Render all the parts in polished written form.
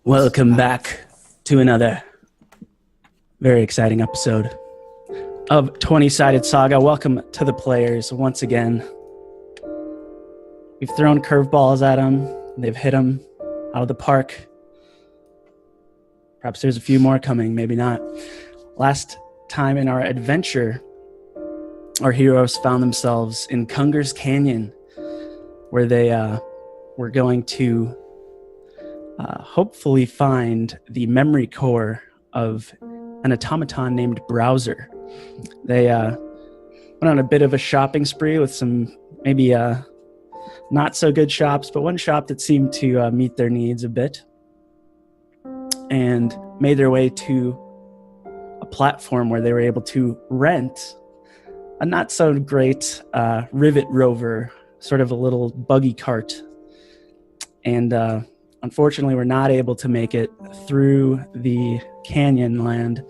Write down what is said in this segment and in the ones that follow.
Welcome back to another very exciting episode of 20-Sided Saga. Welcome to the players once again. We've thrown curveballs at them. They've hit them out of the park. Perhaps there's a few more coming, maybe not. Last time in our adventure, our heroes found themselves in Kunger's Canyon, where they were going to hopefully find the memory core of an automaton named Browser. They went on a bit of a shopping spree with some maybe not so good shops, but one shop that seemed to meet their needs a bit, and made their way to a platform where they were able to rent a not so great rivet rover, sort of a little buggy cart. And unfortunately, we're not able to make it through the canyon land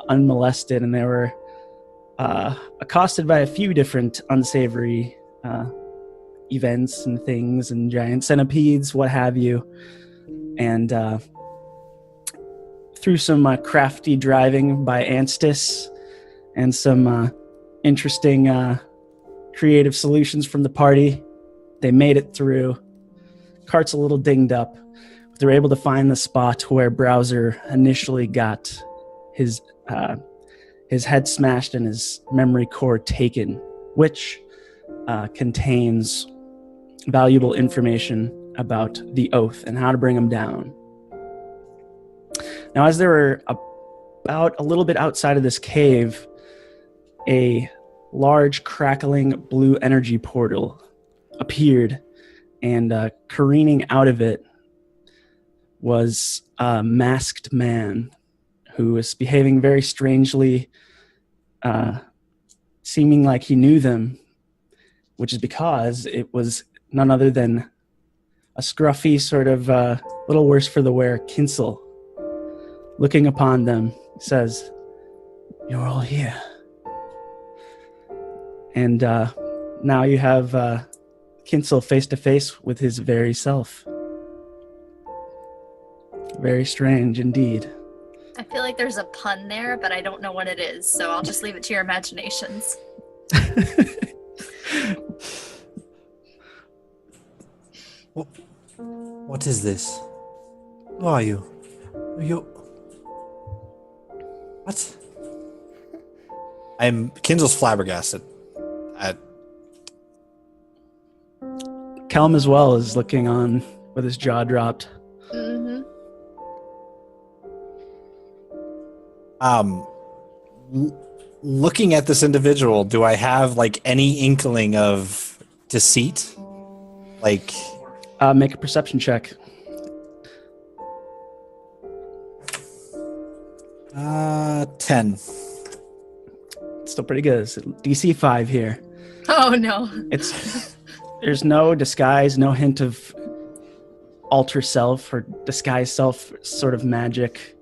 unmolested, and they were accosted by a few different unsavory events and things, and giant centipedes, what have you. And through some crafty driving by Enthis and some interesting creative solutions from the party, they made it through. Cart's a little dinged up. They're able to find the spot where Browser initially got his head smashed and his memory core taken, which contains valuable information about the Oath and how to bring them down. Now, as they were about a little bit outside of this cave, a large crackling blue energy portal appeared, and careening out of it was a masked man who was behaving very strangely, seeming like he knew them, which is because it was none other than a scruffy, sort of little worse for the wear Kinsel. Looking upon them, says, "You're all here." And now you have Kinsel face to face with his very self. Very strange indeed. I feel like there's a pun there, but I don't know what it is, so I'll just leave it to your imaginations. What is this? Who are you? What? Kinsel's flabbergasted. Kelm as well is looking on with his jaw dropped. Mm-hmm. Looking at this individual, do I have any inkling of deceit? Make a perception check. 10. Still pretty good. It's DC 5 here. Oh no. There's no disguise, no hint of alter self or disguise self sort of magic.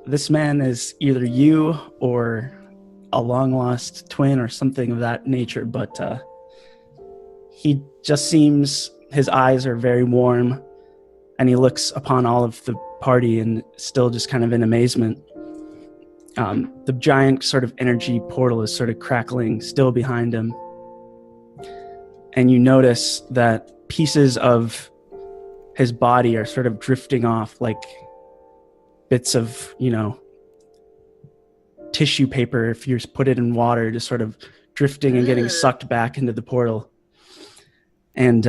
This man is either you or a long-lost twin or something of that nature, but he just seems, his eyes are very warm, and he looks upon all of the party and still just kind of in amazement. The giant sort of energy portal is sort of crackling still behind him. And you notice that pieces of his body are sort of drifting off like bits of, tissue paper if you put it in water, just sort of drifting and getting sucked back into the portal. And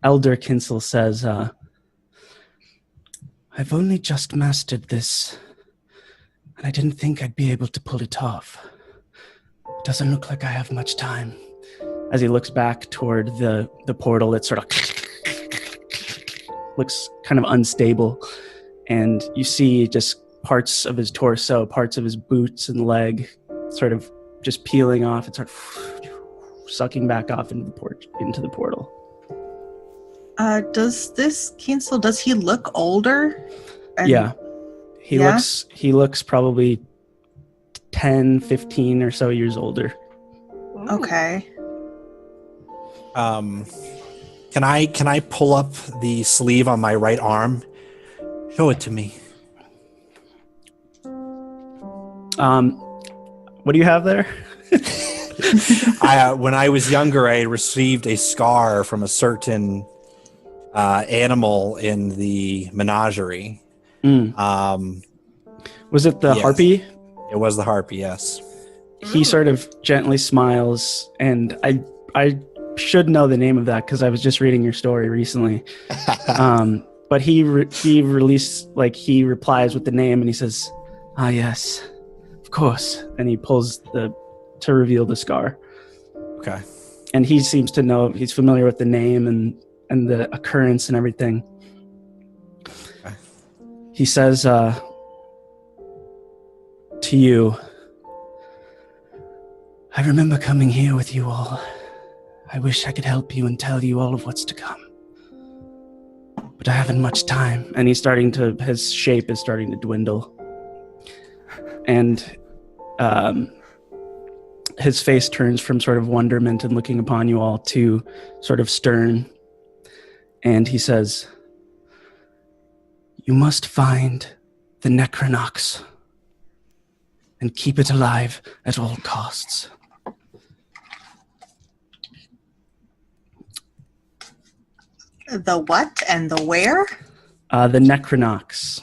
Elder Kinsel says, "I've only just mastered this, and I didn't think I'd be able to pull it off. It doesn't look like I have much time." As he looks back toward the portal, that sort of looks kind of unstable, and you see just parts of his torso, parts of his boots and leg sort of just peeling off and sort of sucking back off into the portal. Does this Kinsel, does he look older? Yeah. He looks probably 10, 15 or so years older. Okay. Can I pull up the sleeve on my right arm? Show it to me. What do you have there? When I was younger, I received a scar from a certain animal in the menagerie. Was it the yes. harpy? It was the harpy, yes. He sort of gently smiles, and I should know the name of that because I was just reading your story recently. But he replies with the name, and he says, "Ah, yes, of course." And he pulls to reveal the scar. Okay. And he seems to know, he's familiar with the name and the occurrence and everything. Okay. He says, to you, "I remember coming here with you all. I wish I could help you and tell you all of what's to come. But I haven't much time." And his shape is starting to dwindle. And his face turns from sort of wonderment and looking upon you all to sort of stern. And he says, "You must find the Necronox and keep it alive at all costs." The what and the where? The Necronox. Nechronox.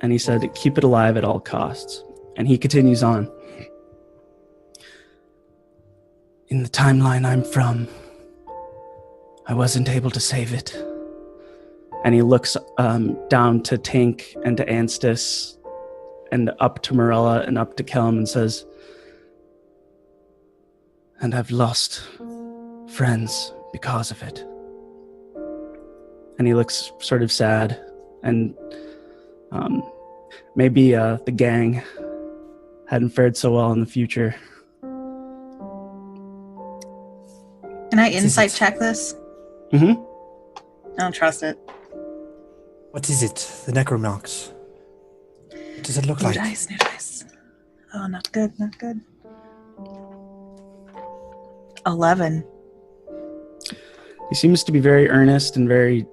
And he said, "Keep it alive at all costs." And he continues on. "In the timeline I'm from, I wasn't able to save it." And he looks down to Tink and to Enthis and up to Morella and up to Kelm and says, "And I've lost friends because of it." And he looks sort of sad, and maybe the gang hadn't fared so well in the future. Can I insight check this? Mm-hmm. I don't trust it. What is it? The Necronox. What does it look New like? New dice. Oh, not good, not good. 11. He seems to be very earnest and very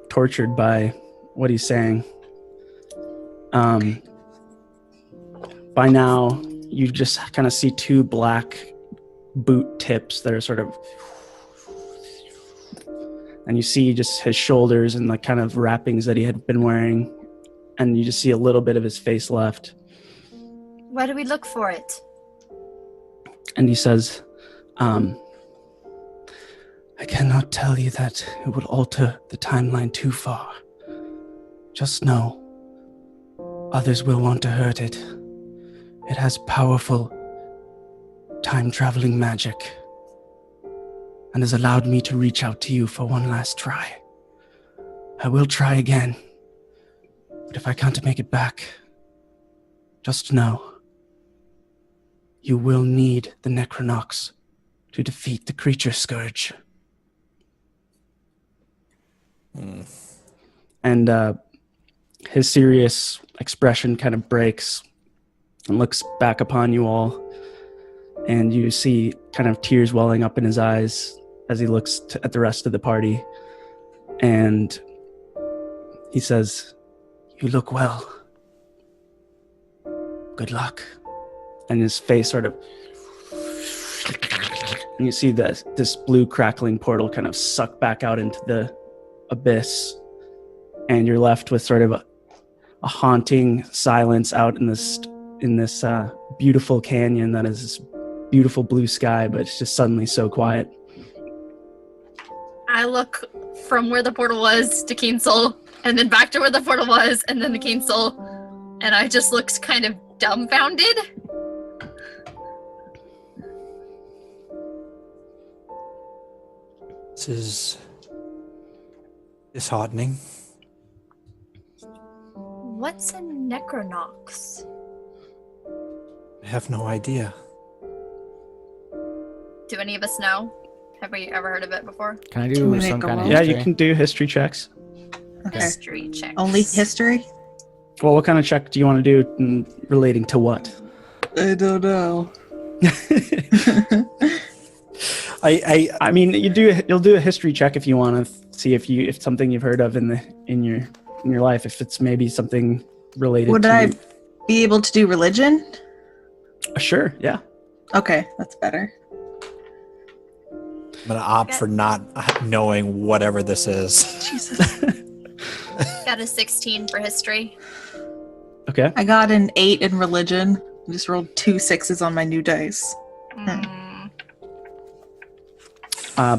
tortured by what he's saying. By now, you just kind of see two black boot tips that are sort of... And you see just his shoulders and the kind of wrappings that he had been wearing. And you just see a little bit of his face left. Where do we look for it? And he says, "I cannot tell you that it would alter the timeline too far. Just know, others will want to hurt it. It has powerful time-traveling magic and has allowed me to reach out to you for one last try. I will try again, but if I can't make it back, just know, you will need the Necronox to defeat the creature scourge." And his serious expression kind of breaks and looks back upon you all, and you see kind of tears welling up in his eyes as he looks at the rest of the party. And he says, "You look well. Good luck." And his face sort of... And you see this blue crackling portal kind of suck back out into the abyss. And you're left with sort of a haunting silence out in this beautiful canyon that is this beautiful blue sky, but it's just suddenly so quiet. I look from where the portal was to Kinsel, and then back to where the portal was, and then to Kinsel, and I just looked kind of dumbfounded. This is disheartening. What's a Necronox? I have no idea. Do any of us know? Have we ever heard of it before? Can I Can we do make some a kind of roll? Yeah, history? you can do history checks. Okay. History checks. Only history? Well, what kind of check do you want to do relating to what? I don't know. I mean, you'll do a history check if you want to see if something you've heard of in your life, if it's maybe something related Would to. I be able to do religion? Sure, yeah. Okay, that's better. I'm gonna opt for not knowing whatever this is. Jesus. Got a 16 for history. Okay. I got an 8 in religion. I just rolled 2 6s on my new dice.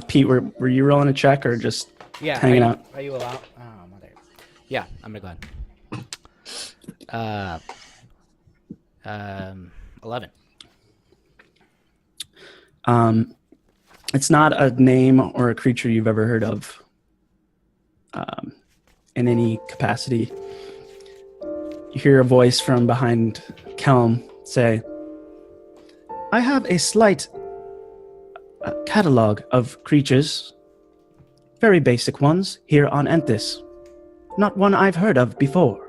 Pete, were you rolling a check or just hanging out? Are you allowed? Oh, mother. Yeah, I'm gonna go ahead. 11. It's not a name or a creature you've ever heard of in any capacity. You hear a voice from behind Kelm say, I have a slight catalog of creatures, very basic ones, here on Enthis. Not one I've heard of before.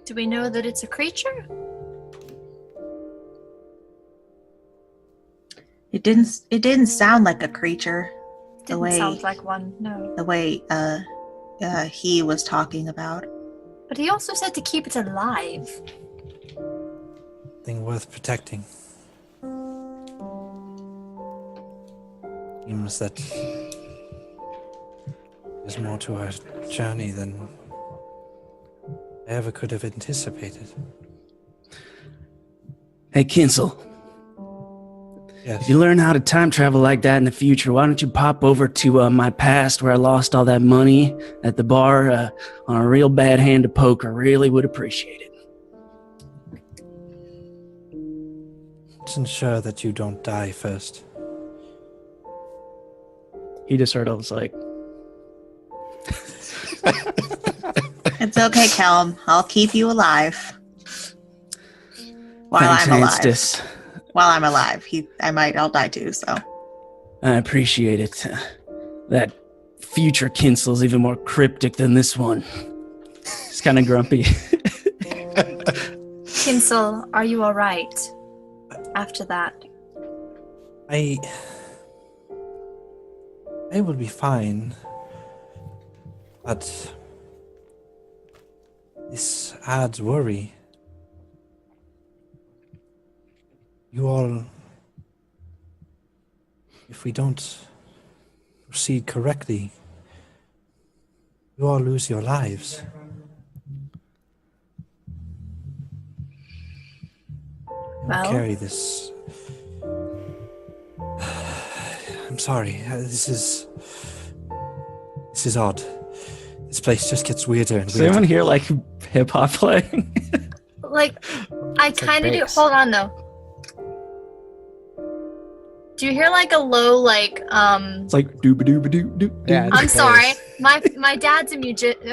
Do we know that it's a creature? It didn't sound like a creature. Didn't sound like one, no. The way he was talking about. But he also said to keep it alive. Thing worth protecting. Seems that there's more to our journey than I ever could have anticipated. Hey, Kinsel. Yes. If you learn how to time travel like that in the future, why don't you pop over to my past where I lost all that money at the bar on a real bad hand of poker? Really would appreciate it. Let's ensure that you don't die first. He just sort of was like... It's okay, Kelm. I'll keep you alive. While Thanks, I'm alive. Enthis. While I'm alive. I'll die too, so. I appreciate it. That future Kinsel's even more cryptic than this one. He's kind of grumpy. Kinsel, are you alright after that? I will be fine. But this adds worry. You all, if we don't proceed correctly, you all lose your lives. Well, Carry this. I'm sorry. This is odd. This place just gets weirder and Does weirder. anyone hear like hip hop playing? like, I kind of do. bass. Hold on, though. Do you hear like a low, like, It's like dooba-dooba-doo-doo. Yeah, I'm it's sorry. bass. My dad's a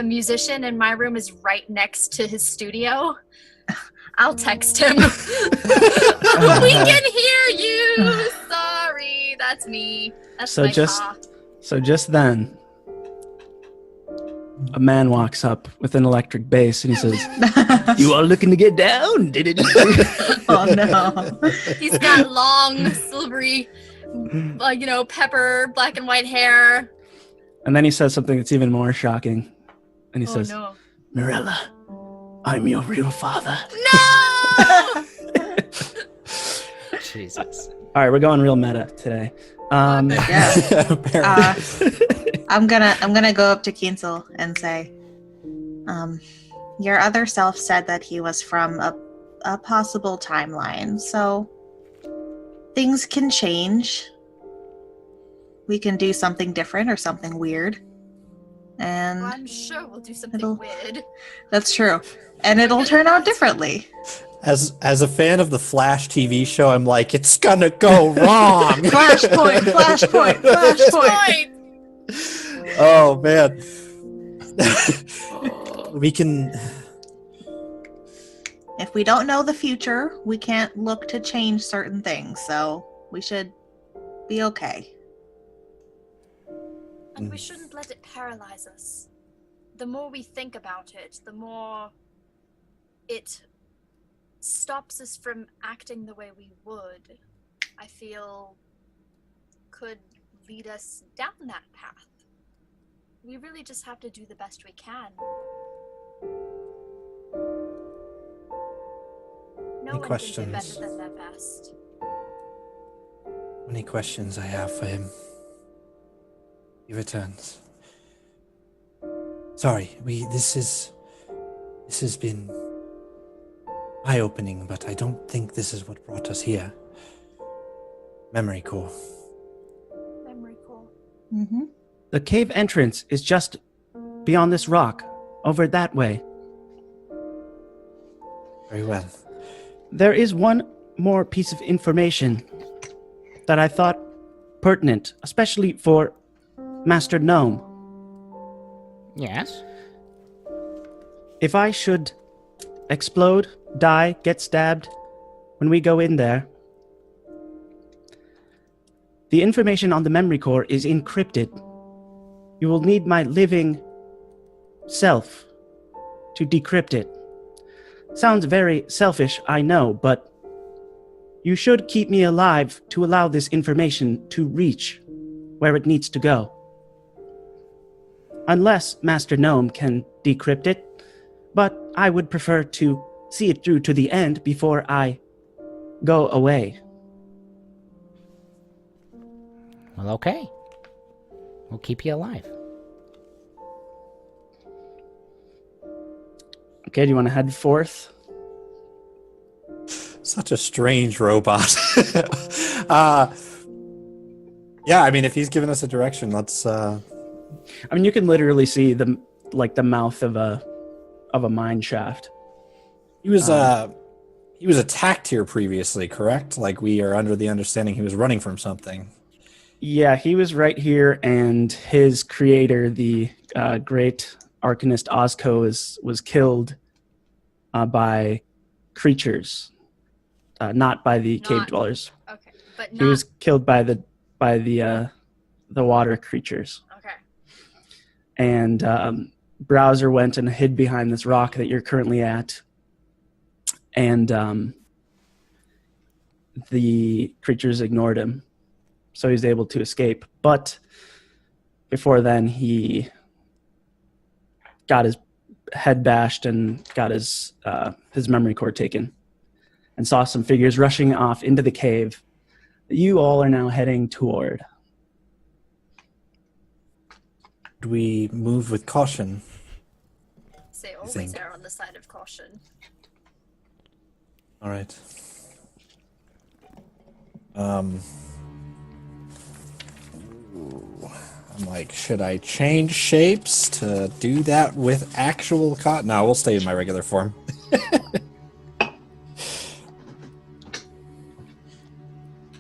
musician, and my room is right next to his studio. I'll text him. We can hear you. Sorry, that's me. That's So my just- paw. So just then, a man walks up with an electric bass and he says, "You are looking to get down, did it?" Oh no. He's got long, silvery, pepper, black and white hair. And then he says something that's even more shocking. And he Oh says, no! "Mirella, I'm your real father." No! Jesus. All right, we're going real meta today. Yeah. Apparently. I'm gonna go up to Kinsel and say, your other self said that he was from a possible timeline, so things can change. We can do something different or something weird. And Well, I'm sure we'll do something It'll- weird. that's true. And it'll turn out differently. As a fan of the Flash TV show, I'm like, it's gonna go wrong. Flashpoint, flashpoint, flashpoint. Oh man. We can. If we don't know the future, we can't look to change certain things, so we should be okay. And we shouldn't let it paralyze us. the more we think about it, the more it stops us from acting the way we would, I feel, could lead us down that path. We really just have to do the best we can. No one can do better than their best. Many questions I have for him. He returns. Sorry, this has been eye-opening, but I don't think this is what brought us here. Memory core. Memory core. Mm-hmm. The cave entrance is just beyond this rock, over that way. Very well. There is one more piece of information that I thought pertinent, especially for Master Gnome. Yes? If I should explode, die, get stabbed when we go in there, the information on the memory core is encrypted. You will need my living self to decrypt it. Sounds very selfish, I know, but you should keep me alive to allow this information to reach where it needs to go. Unless Master Gnome can decrypt it, but I would prefer to see it through to the end before I go away. Well, okay. We'll keep you alive. Okay, do you want to head forth? Such a strange robot. Yeah, I mean, if he's giving us a direction, let's. I mean, you can literally see the mouth of a mine shaft. He was attacked here previously, correct? Like, we are under the understanding he was running from something. Yeah, he was right here, and his creator, the great Arcanist Ozco, was killed by creatures, not by the cave dwellers. Okay, but He was killed by the water creatures. Okay. And Browser went and hid behind this rock that you're currently at, and the creatures ignored him, so he's able to escape. But before then, he got his head bashed and got his memory core taken, and saw some figures rushing off into the cave that you all are now heading toward. We move with caution. Say always think. err on the side of caution. All right. I'm like, should I change shapes to do that with actual cotton? No, we'll stay in my regular form.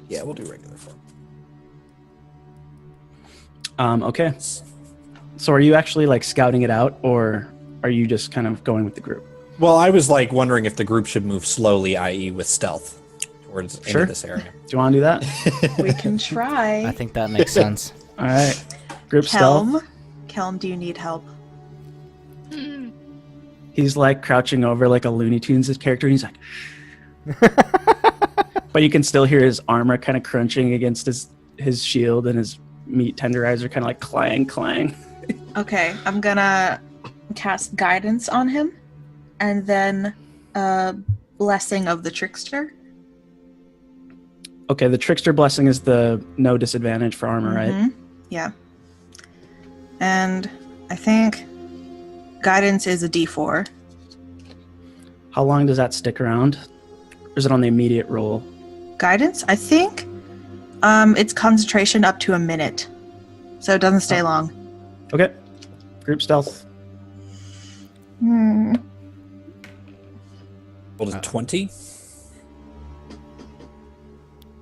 Yeah, we'll do regular form. Okay. So are you actually like scouting it out, or are you just kind of going with the group? Well, I was like wondering if the group should move slowly, i.e. with stealth, towards into this area. Do you want to do that? We can try. I think that makes sense. All right. Group stealth. Kelm, do you need help? He's like crouching over like a Looney Tunes character, and he's like, but you can still hear his armor kind of crunching against his shield, and his meat tenderizer kind of like clang. Okay, I'm gonna cast guidance on him, and then blessing of the trickster. Okay, the trickster blessing is the no disadvantage for armor, right? Yeah. And I think guidance is a D4. How long does that stick around? Or is it on the immediate roll? Guidance, I think it's concentration up to a minute, so it doesn't stay long. Okay. Group stealth. Rolled a 20.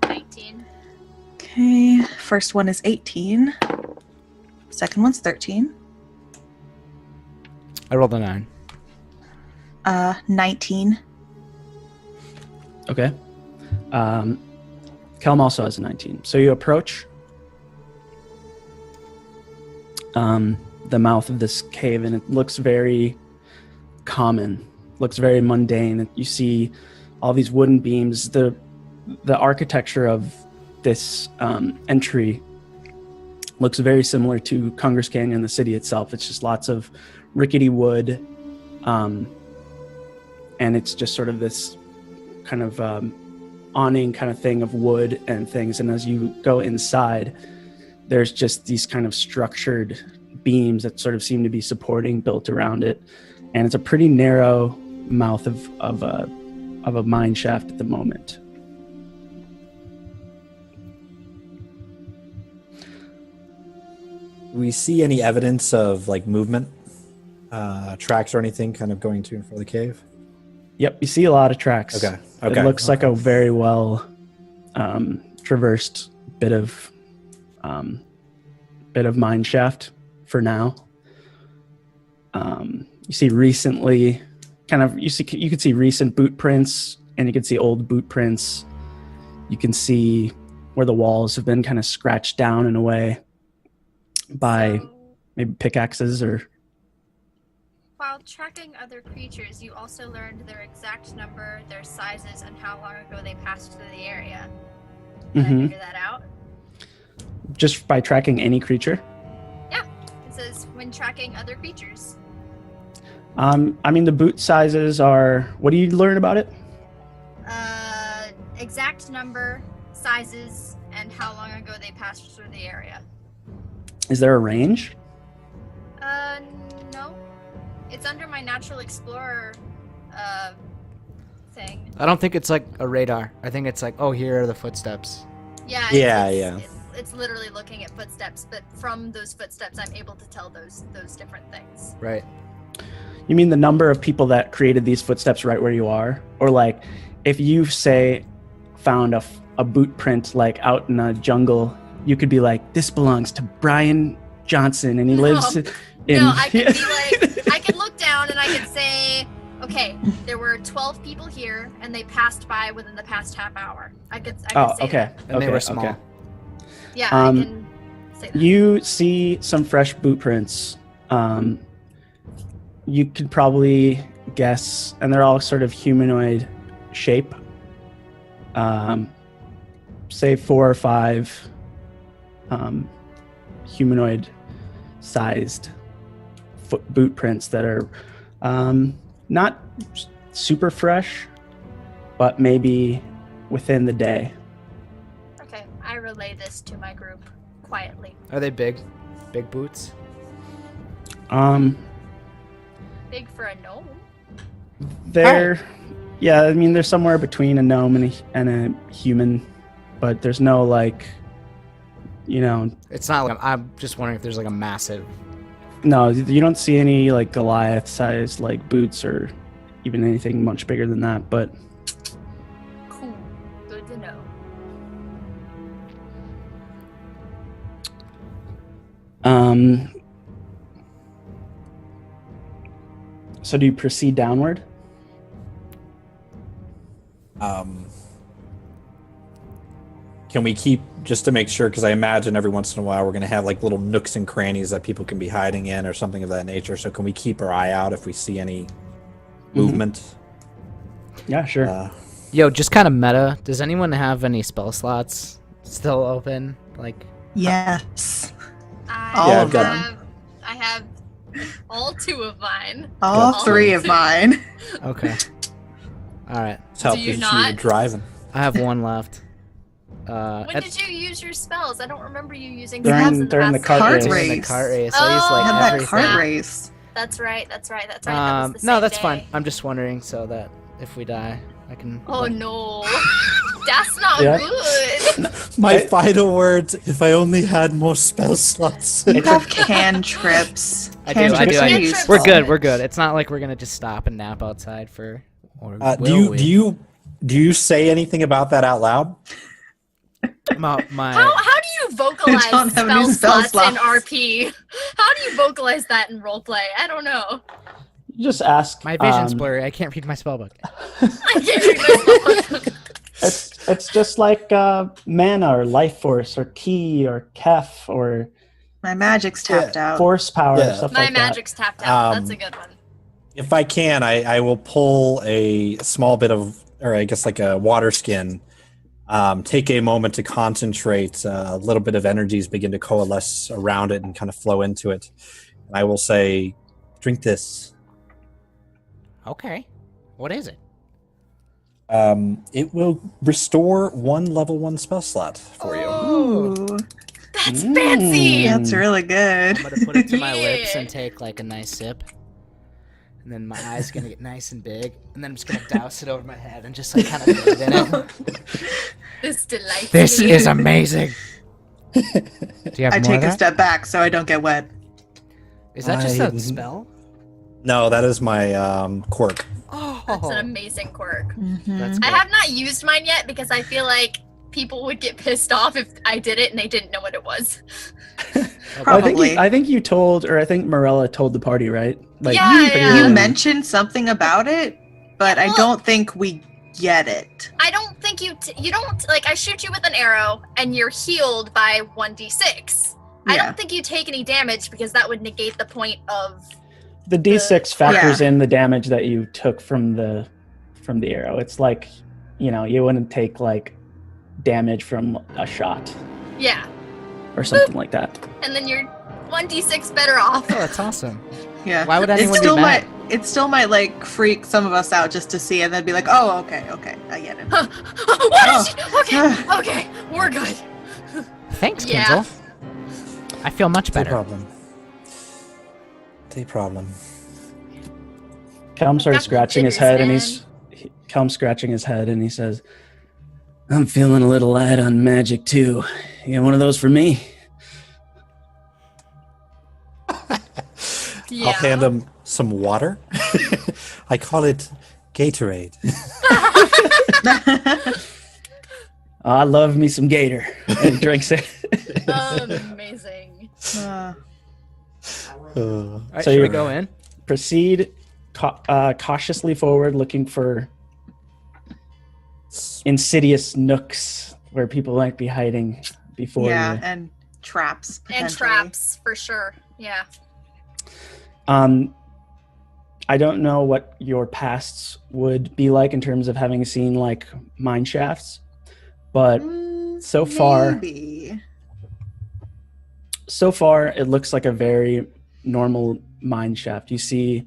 19. Okay, first one is 18. Second one's 13. I rolled a 9. 19. Okay. Kelm also has a 19. So you approach. the mouth of this cave, and it looks very common, looks very mundane. You see all these wooden beams. The architecture of this entry looks very similar to Congress Canyon, the city itself. It's just lots of rickety wood, and it's just sort of this kind of awning kind of thing of wood and things. And as you go inside, there's just these kind of structured beams that sort of seem to be supporting built around it. And it's a pretty narrow mouth of a mine shaft at the moment. Do we see any evidence of like movement, tracks or anything kind of going to and fro the cave? Yep, you see a lot of tracks. Okay. It looks like a very well traversed bit of mine shaft for now. You see recently, you could see recent boot prints, and you can see old boot prints. You can see where the walls have been kind of scratched down in a way by maybe pickaxes or. While tracking other creatures, you also learned their exact number, their sizes, and how long ago they passed through the area. Did I figure that out? Just by tracking any creature? Yeah. It says when tracking other creatures. I mean, the boot sizes are. What do you learn about it? Exact number, sizes, and how long ago they passed through the area. Is there a range? No. It's under my Natural Explorer thing. I don't think it's like a radar. I think it's like, oh, here are the footsteps. Yeah. Yeah. It's literally looking at footsteps, but from those footsteps, I'm able to tell those different things. Right. You mean the number of people that created these footsteps right where you are? Or like, if you, say, found a boot print like out in a jungle, you could be like, this belongs to Brian Johnson, and he lives in... No, I could be like, I could look down and I could say, okay, there were 12 people here, and they passed by within the past half hour. I could say okay. that. And they were small. Okay. Yeah, I can say that. You see some fresh boot prints. You could probably guess, and they're all sort of humanoid shape. Say 4 or 5 humanoid-sized boot prints that are not super fresh, but maybe within the day. Okay, I relay this to my group quietly. Are they big? Big boots? Big for a gnome. They're, yeah, I mean, they're somewhere between a gnome and a human, but there's no, like, you know... It's not like... I'm just wondering if there's like a massive... No, you don't see any, like, Goliath-sized, like, boots or even anything much bigger than that, but... Cool. Good to know. So do you proceed downward? Can we keep, just to make sure, because I imagine every once in a while we're going to have like little nooks and crannies that people can be hiding in or something of that nature. So can we keep our eye out if we see any movement? Yeah, sure. Yo, just kind of meta. Does anyone have any spell slots still open? Like, Yes. I All of have all 2 of mine. All 3 of mine. okay. All right. It's helpful Do you that not? you were driving. I have 1 left. When did you use your spells? I don't remember you using During- spells in during the past cart game. race. During the race. cart race. Oh, I used I like had that everything. cart race. That's right. That was the No, same that's day. fine. I'm just wondering so that if we die, I can. Oh no. That's not Yeah. good. My final words, if I only had more spell slots. You have cantrips. I do. Cantrips are do. useful. We're good. It's not like we're gonna just stop and nap outside for. Or do you say anything about that out loud? my How do you vocalize don't have any spell spell slots in slots. RP? How do you vocalize that in roleplay? I don't know. You just ask. my vision's blurry. I can't read my spellbook. I can't read my spell. It's just like mana or life force or ki or kef or My magic's tapped out. Force power, Yeah. stuff My like magic's tapped out. That's a Um, good one. If I can, I will pull a small bit of, or I guess like a water skin. Take a moment to concentrate. A little bit of energies begin to coalesce around it and kind of flow into it. And I will say, drink this. Okay. What is it? It will restore 1 level 1 spell slot for you. Ooh, That's Mm. fancy. that's really good. I'm gonna put it to my lips Yeah. and take like a nice sip. And then my eyes gonna get nice and big. And then I'm just gonna douse it over my head and just like kind of breathe in it. This delights This me. is amazing. Do you have I more take of a that? step back so I don't get wet. Is that just I- a spell? No, that is my quirk. Oh, That's an amazing quirk. That's I good. have not used mine yet because I feel like people would get pissed off if I did it and they didn't know what it was. Probably. I think you told, or I think Morella told the party, right? Yeah, pretty yeah. You early. mentioned something about it, but I Well- don't think we get it. I don't think you don't, like, I shoot you with an arrow and you're healed by 1d6. I Yeah. don't think you take any damage because that would negate the point of. The D6 factors Yeah. in the damage that you took from the arrow. It's like, you wouldn't take like damage from a shot Yeah. or something like that. And then you're 1d6 better off. Oh, that's awesome. Yeah. Why would It anyone still be mad? it still might like freak some of us out just to see and then be like, oh, okay, I get it. What is she? Okay, okay, we're good. Thanks, Yeah. Kinzel. I feel much No better. problem. No problem. Calm starts Got scratching his jitters, head, and man. Calm's scratching his head, and he says, "I'm feeling a little light on magic too. You got one of those for me?" Yeah. I'll hand him some water. I call it Gatorade. I love me some Gator, and he drinks it. Amazing. Uh, All right, So should we you're- go in? Proceed cautiously forward, looking for insidious nooks where people might be hiding before yeah, you. and traps. And potentially. traps, for sure. Yeah. I don't know what your pasts would be like in terms of having seen like mine shafts, but so far it looks like a very normal mine shaft. You see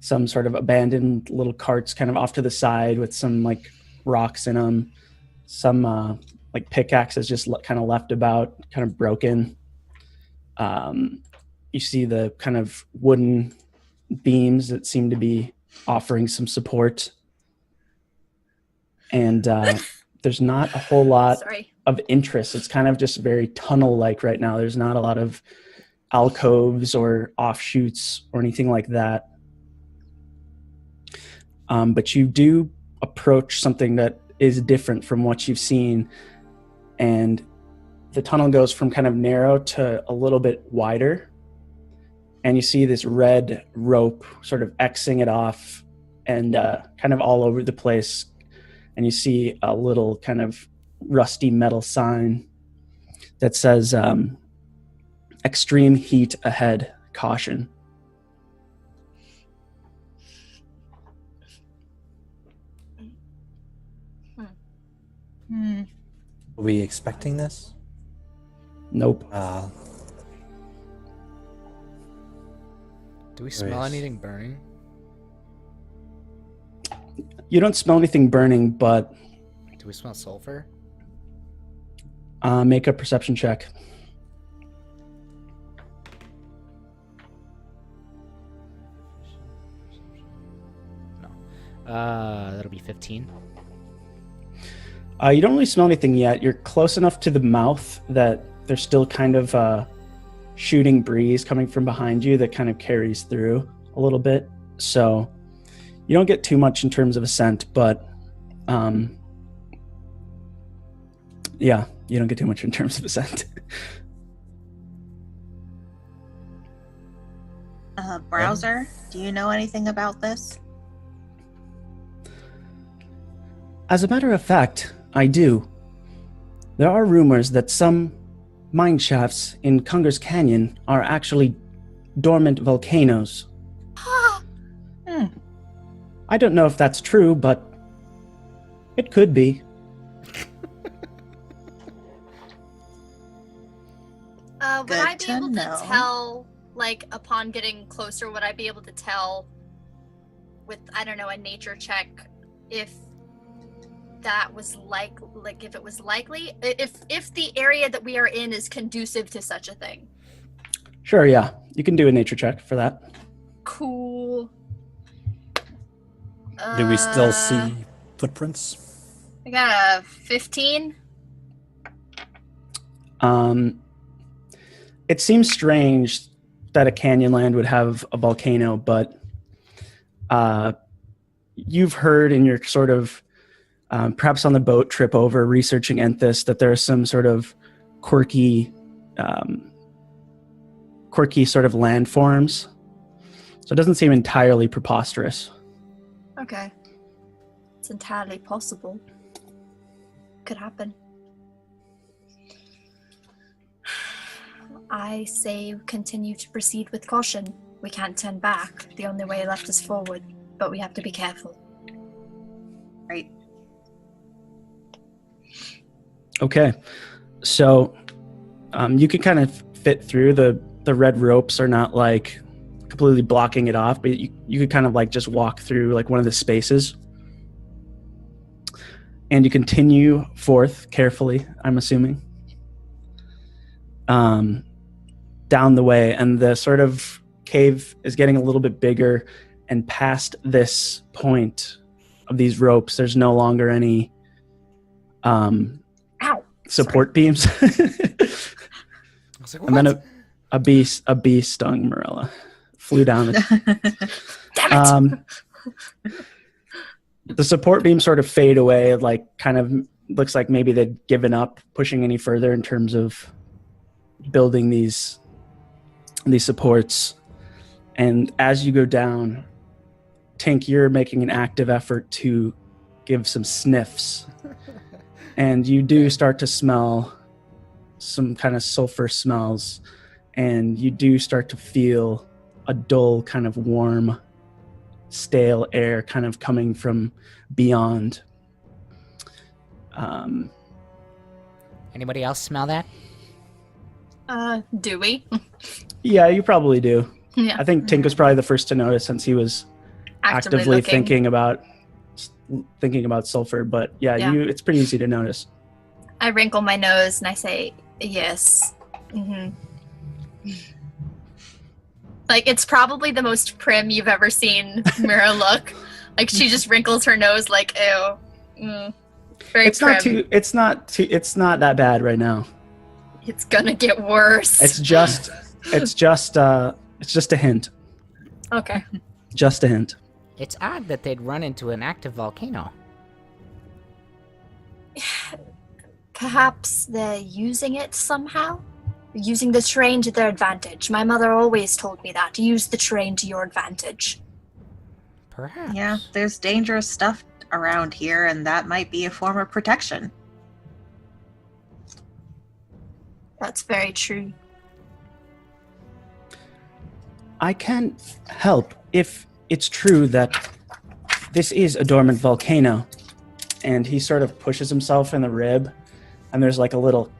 some sort of abandoned little carts kind of off to the side with some like rocks in them, some like pickaxes just kind of left about, kind of broken. You see the kind of wooden beams that seem to be offering some support, and there's not a whole lot Sorry. of interest. It's kind of just very tunnel-like right now. There's not a lot of alcoves or offshoots or anything like that. But you do approach something that is different from what you've seen, and the tunnel goes from kind of narrow to a little bit wider, and you see this red rope sort of Xing it off and kind of all over the place, and you see a little kind of rusty metal sign that says extreme heat ahead, caution. Hmm. Are we expecting this? Nope. Do we smell Nice. anything burning? You don't smell anything burning, but Do we smell sulfur? make a perception check. No. That'll be 15. You don't really smell anything yet. You're close enough to the mouth that there's still kind of a shooting breeze coming from behind you that kind of carries through a little bit. So you don't get too much in terms of a scent, but yeah, you don't get too much in terms of a scent. Browser, do you know anything about this? As a matter of fact, I do. There are rumors that some mine shafts in Kunger's Canyon are actually dormant volcanoes. I don't know if that's true, but it could be. Would I be Good to able to know. tell, like, upon getting closer, would I be able to tell with, I don't know, a nature check if that was if it was likely, if the area that we are in is conducive to such a thing? Sure, yeah. You can do a nature check for that. Cool. Do we still see footprints? I got a 15. It seems strange that a canyonland would have a volcano, but you've heard in your sort of, perhaps on the boat trip over researching Enthis, that there are some sort of quirky sort of landforms. So it doesn't seem entirely preposterous. Okay. It's entirely possible. Could happen. I say continue to proceed with caution. We can't turn back. The only way left is forward, but we have to be careful. Right. Okay. So you can kind of fit through. The red ropes are not like completely blocking it off, but you could kind of like just walk through like one of the spaces. And you continue forth carefully, I'm assuming, down the way. And the sort of cave is getting a little bit bigger. And past this point of these ropes, there's no longer any support beams. I was like, what? And then a bee stung Marilla. Flew down. Damn it! The support beams sort of fade away, like kind of looks like maybe they'd given up pushing any further in terms of building these supports. And as you go down, Tink, you're making an active effort to give some sniffs. And you do start to smell some kind of sulfur smells. And you do start to feel a dull kind of warm, stale air kind of coming from beyond. Anybody else smell that? Do we? Yeah, you probably do. Yeah. I think Tink was probably the first to notice since he was actively looking. thinking about sulfur. But yeah, Yeah. it's pretty easy to notice. I wrinkle my nose and I say, yes. Mm-hmm. Like, it's probably the most prim you've ever seen Mira look. Like, she just wrinkles her nose like, ew. Very It's prim. it's not that bad right now. It's gonna get worse. It's just a hint. Okay. Just a hint. It's odd that they'd run into an active volcano. Perhaps they're using it somehow? Using the terrain to their advantage. My mother always told me that. Use the terrain to your advantage. Perhaps. Yeah, there's dangerous stuff around here, and that might be a form of protection. That's very true. I can't help if it's true that this is a dormant volcano. And he sort of pushes himself in the rib, and there's like a little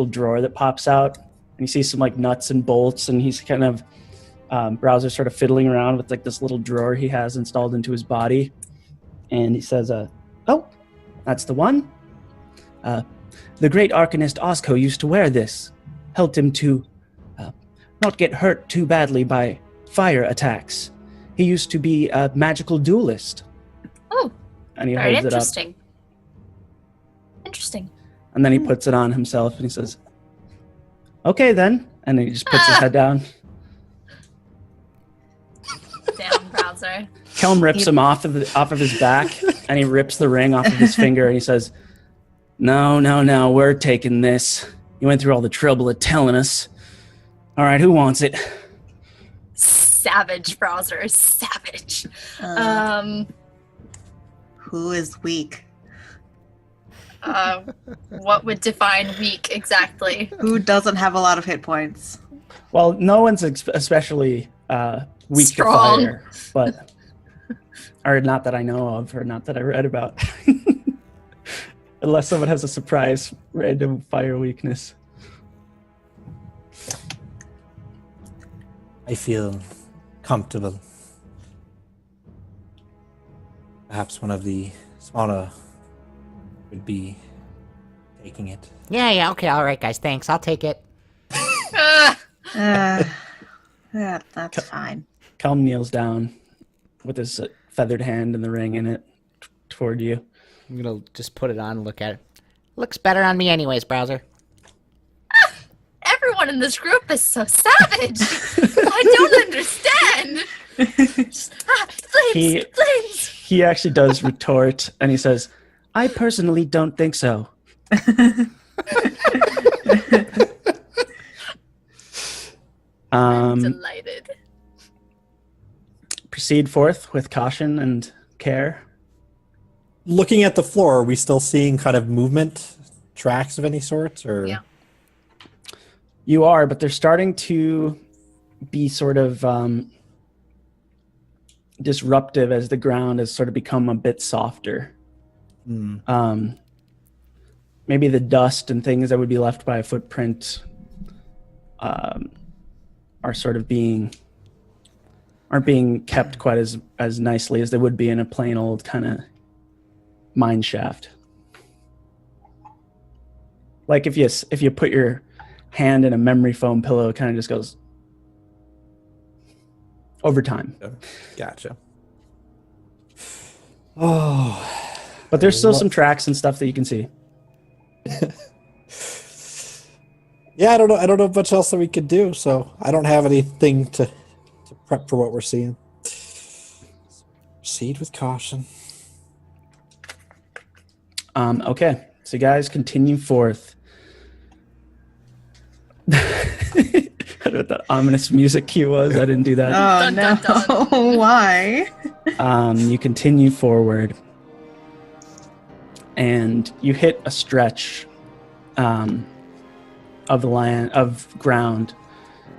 drawer that pops out, and you see some like nuts and bolts, and he's kind of Browser sort of fiddling around with like this little drawer he has installed into his body, and he says, "Oh, that's the one. The great arcanist Osco used to wear this. Helped him to not get hurt too badly by fire attacks. He used to be a magical duelist." Oh, And he very holds it up. interesting. Interesting. And then he puts it on himself and he says, "Okay then." And he just puts his head down. Damn, Browser. Kelm rips him off of his back, and he rips the ring off of his finger, and he says, No, we're taking this. You went through all the trouble of telling us. All right, who wants it?" Savage, Browser. Savage. Who is weak? What would define weak exactly? Who doesn't have a lot of hit points? Well, no one's especially weak Strong. to fire, but or not that I know of, or not that I read about. Unless someone has a surprise random fire weakness. I feel comfortable. Perhaps one of the smaller would be taking it. Yeah, okay, all right, guys, thanks. I'll take it. Yeah, that's fine. Calm kneels down with his feathered hand and the ring in it toward you. I'm gonna just put it on and look at it. Looks better on me anyways, Browser. Everyone in this group is so savage. I don't understand. Flames. He actually does retort, and he says, I personally don't think so. I'm delighted. Proceed forth with caution and care. Looking at the floor, are we still seeing kind of movement, tracks of any sort? Or Yeah. You are, but they're starting to be sort of disruptive as the ground has sort of become a bit softer. Maybe the dust and things that would be left by a footprint are sort of aren't being kept quite as nicely as they would be in a plain old kind of mine shaft. Like if you put your hand in a memory foam pillow, it kind of just goes over time. Gotcha. Oh, But there's still some tracks and stuff that you can see. yeah. I don't know much else that we could do. So I don't have anything to prep for what we're seeing. Proceed with caution. Okay, so you guys continue forth. I don't know what that ominous music cue was. I didn't do that. Oh, Dun, dun, no. dun. Why? You continue forward, and you hit a stretch of land, of ground,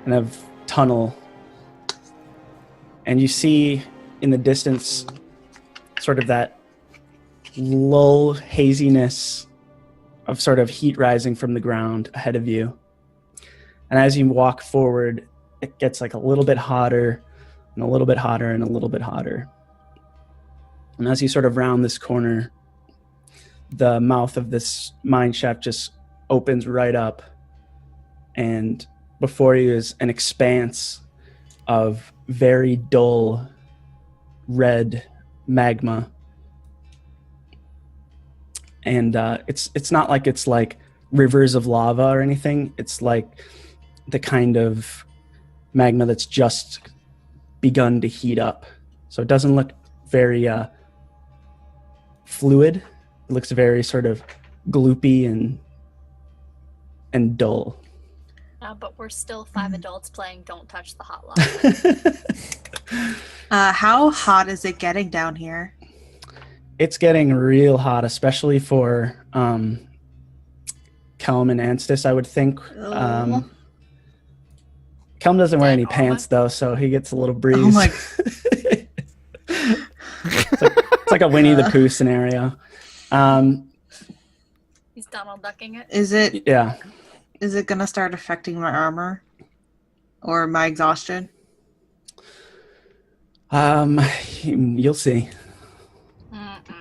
and of tunnel, and you see in the distance sort of that lull haziness of sort of heat rising from the ground ahead of you. And as you walk forward, it gets like a little bit hotter and a little bit hotter and a little bit hotter. And as you sort of round this corner, the mouth of this mine shaft just opens right up. And before you is an expanse of very dull red magma. And it's not like it's like rivers of lava or anything. It's like the kind of magma that's just begun to heat up. So it doesn't look very fluid. It looks very sort of gloopy and dull. But we're still 5 adults playing Don't Touch the Hot Lava. How hot is it getting down here? It's getting real hot, especially for Kelm and Enthis, I would think. Kelm doesn't wear any pants, though, so he gets a little breeze. Oh my! It's like a Winnie the Pooh scenario. He's Donald Ducking it. Is it Yeah. gonna start affecting my armor or my exhaustion? You'll see.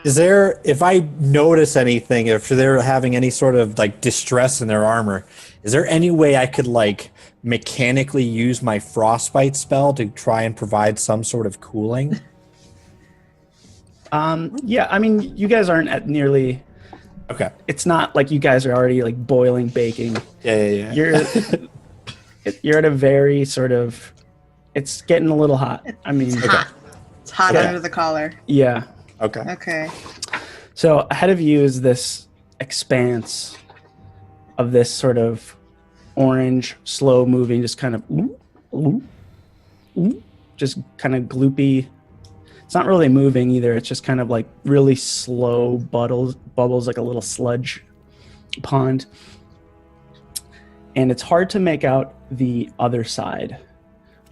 Is there, if I notice anything, if they're having any sort of like distress in their armor, is there any way I could like mechanically use my frostbite spell to try and provide some sort of cooling? Yeah, I mean, you guys aren't at nearly. Okay. It's not like you guys are already like boiling, baking. Yeah. You're at a very sort of. It's getting a little hot. I mean, Hot. It's hot Okay. under the collar. yeah. Okay. Okay. So ahead of you is this expanse of this sort of orange, slow moving, just kind of just kind of gloopy It's not really moving either. It's just kind of like really slow bubbles like a little sludge pond. And it's hard to make out the other side.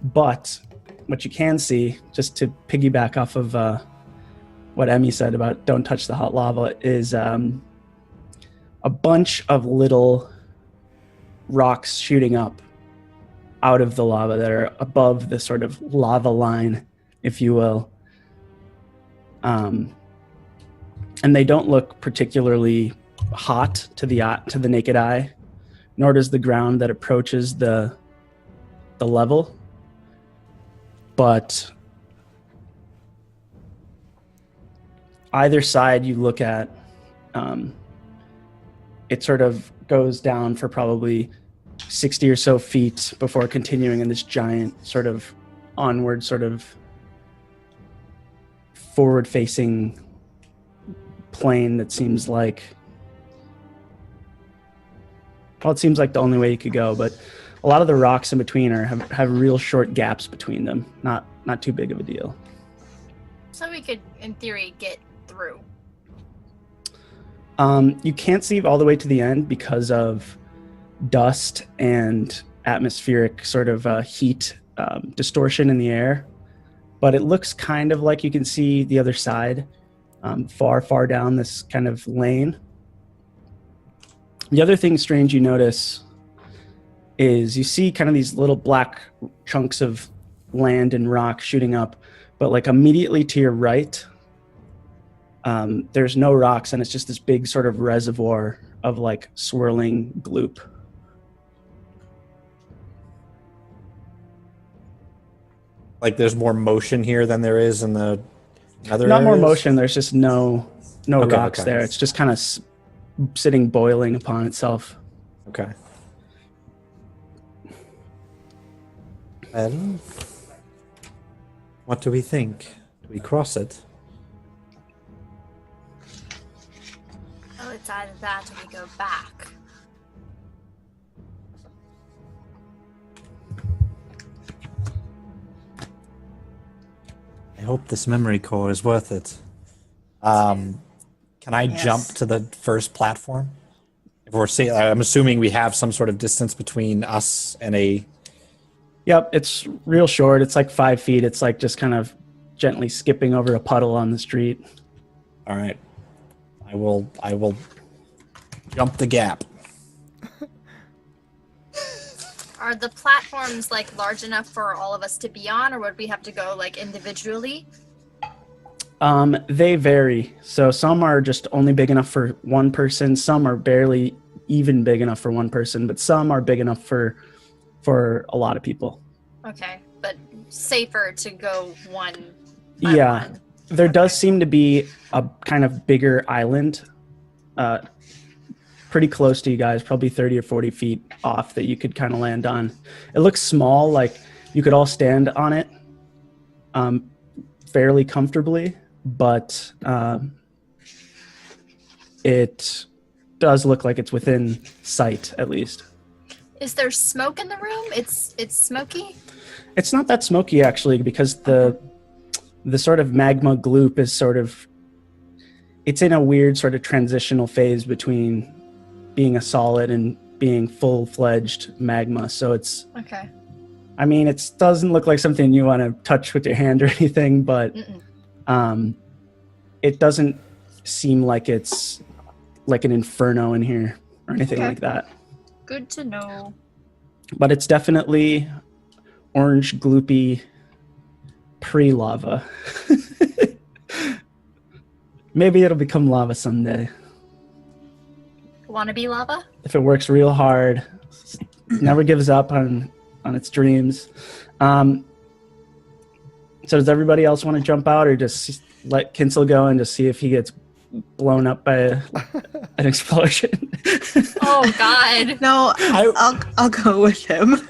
But what you can see, just to piggyback off of what Emmy said about don't touch the hot lava, is a bunch of little rocks shooting up out of the lava that are above the sort of lava line, if you will. And they don't look particularly hot to the naked eye, nor does the ground that approaches the level. But either side you look at, it sort of goes down for probably 60 or so feet before continuing in this giant sort of onward, sort of forward-facing plane that seems like, well, it seems like the only way you could go, but a lot of the rocks in between have real short gaps between them. Not too big of a deal. So we could, in theory, get through. You can't see all the way to the end because of dust and atmospheric sort of heat distortion in the air, but it looks kind of like you can see the other side, far down this kind of lane. The other thing strange you notice is you see kind of these little black chunks of land and rock shooting up, but like immediately to your right, there's no rocks, and it's just this big sort of reservoir of like swirling gloop. Like there's more motion here than there is in the other Not more areas? motion, there's just no Okay, rocks okay. there. It's just kind of sitting boiling upon itself. Okay. Well, what do we think? Do we cross it? Oh, it's either that or we go back. I hope this memory core is worth it. Can I jump to the first platform? If we're saying, I'm assuming we have some sort of distance between us and a. Yep, it's real short. It's like 5 feet. It's like just kind of gently skipping over a puddle on the street. All right, I will jump the gap. Are the platforms like large enough for all of us to be on, or would we have to go like individually? They vary. So some are just only big enough for one person. Some are barely even big enough for one person, but some are big enough for a lot of people. Okay, but safer to go one by Yeah, one. there does seem to be a kind of bigger island, pretty close to you guys, probably 30 or 40 feet off that you could kind of land on. It looks small, like you could all stand on it fairly comfortably, but it does look like it's within sight, at least. Is there smoke in the room? It's smoky? It's not that smoky, actually, because the sort of magma gloop is sort of, it's in a weird sort of transitional phase between being a solid and being full-fledged magma. So it's, Okay. I mean, it doesn't look like something you want to touch with your hand or anything, but it doesn't seem like it's like an inferno in here or anything Okay. like that. Good to know. But it's definitely orange gloopy pre-lava. Maybe it'll become lava someday. Wanna be lava? If it works real hard, never gives up on its dreams. So does everybody else want to jump out, or just let Kinsel go and just see if he gets blown up by an explosion? Oh God. No, I'll go with him.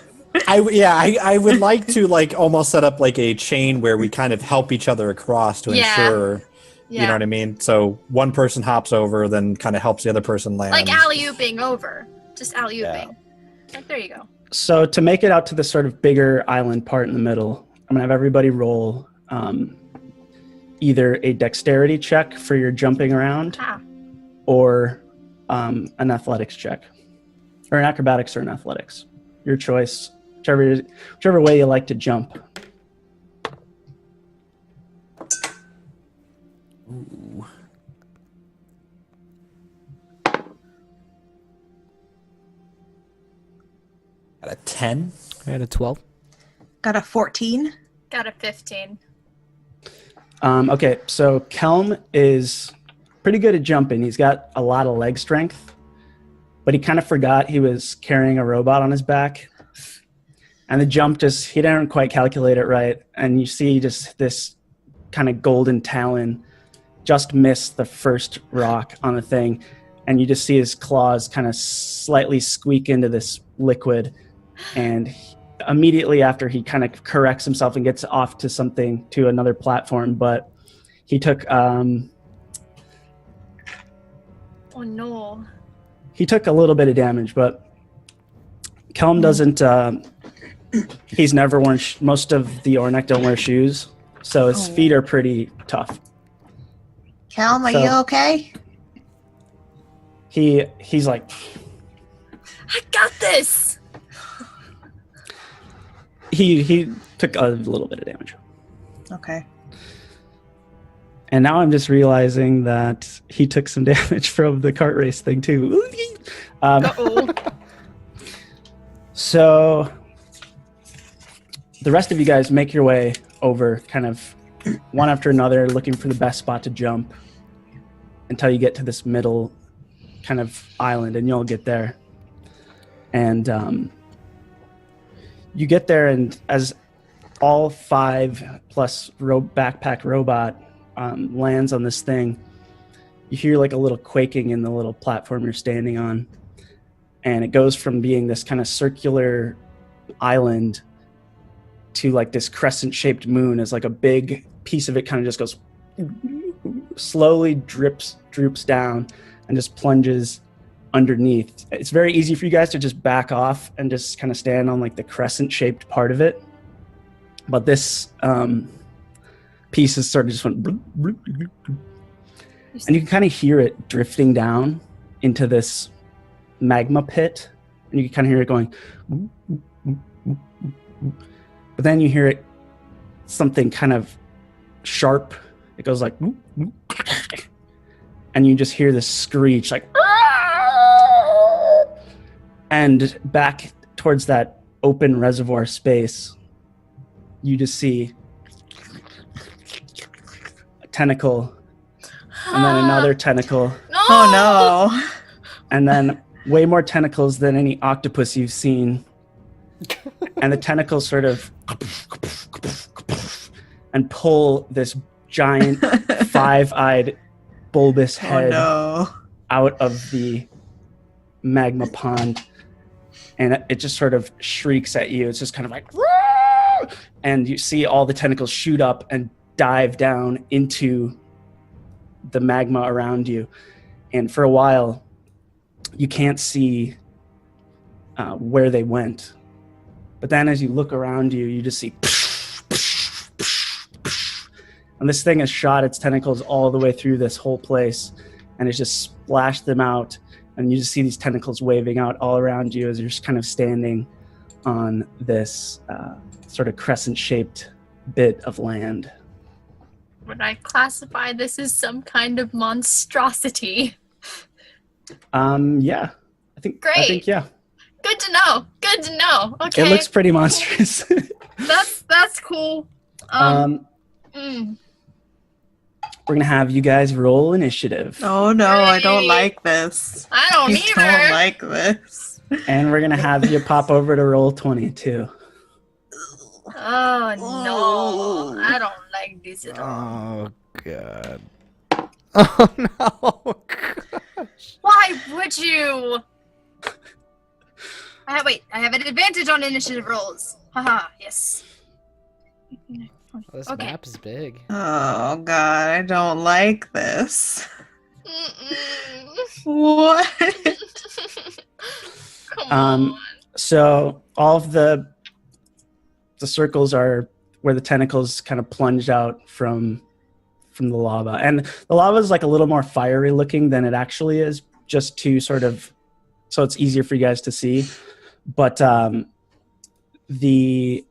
I would like to like almost set up like a chain where we kind of help each other across to ensure, you know what I mean? So one person hops over, then kind of helps the other person land. Like alley-ooping over. Just alley-ooping. Like, there you go. So to make it out to the sort of bigger island part in the middle, I'm gonna have everybody roll either a dexterity check for your jumping around or an athletics check. Or an acrobatics or an athletics. Your choice. Whichever way you like to jump. Ooh. Got a 10. I had a 12. Got a 14. Got a 15. Okay, so Kelm is pretty good at jumping. He's got a lot of leg strength, but he kind of forgot he was carrying a robot on his back. And the jump he didn't quite calculate it right. And you see just this kind of golden talon just miss the first rock on the thing. And you just see his claws kind of slightly squeak into this liquid. And immediately after, he kind of corrects himself and gets off to another platform. But he took Oh no. he took a little bit of damage, but Kelm doesn't he's never worn most of the Ornek don't wear shoes, so his feet are pretty tough. Calm, are you okay? He's like, I got this. he took a little bit of damage. Okay. And now I'm just realizing that he took some damage from the kart race thing too. Uh-oh. So the rest of you guys make your way over kind of one after another, looking for the best spot to jump until you get to this middle kind of island, and you'll get there. And you get there, and as all 5 plus backpack robot lands on this thing, you hear like a little quaking in the little platform you're standing on. And it goes from being this kind of circular island to like this crescent-shaped moon, as like a big piece of it kind of just goes slowly droops down and just plunges underneath. It's very easy for you guys to just back off and just kind of stand on like the crescent-shaped part of it. But this piece is sort of just went, and you can kind of hear it drifting down into this magma pit, and you can kind of hear it going, but then you hear it something kind of sharp. It goes like, and you just hear this screech like, and back towards that open reservoir space, you just see a tentacle, and then another tentacle. No! Oh no. And then way more tentacles than any octopus you've seen. And the tentacles sort of and pull this giant 5-eyed bulbous head out of the magma pond. And it just sort of shrieks at you. It's just kind of like, "Woo!" And you see all the tentacles shoot up and dive down into the magma around you. And for a while, you can't see where they went. But then as you look around you, you just see, and this thing has shot its tentacles all the way through this whole place, and it's just splashed them out. And you just see these tentacles waving out all around you as you're just kind of standing on this sort of crescent-shaped bit of land. Would I classify this as some kind of monstrosity? Yeah. I think Great. yeah. Good to know. Good to know. Okay. It looks pretty monstrous. That's cool. We're gonna have you guys roll initiative. Oh no, I don't like this. I don't I either. don't like this. And we're gonna have you pop over to roll 20 too. Oh no, I don't like this at all. Oh god. Oh no. Why would you? Wait, I have an advantage on initiative rolls. Haha, yes. Well, this Okay. map is big. Oh god, I don't like this. Mm-mm. What? Come on. So all of the circles are where the tentacles kind of plunged out from from the lava. And the lava is like a little more fiery looking than it actually is, just to sort of, so it's easier for you guys to see. But the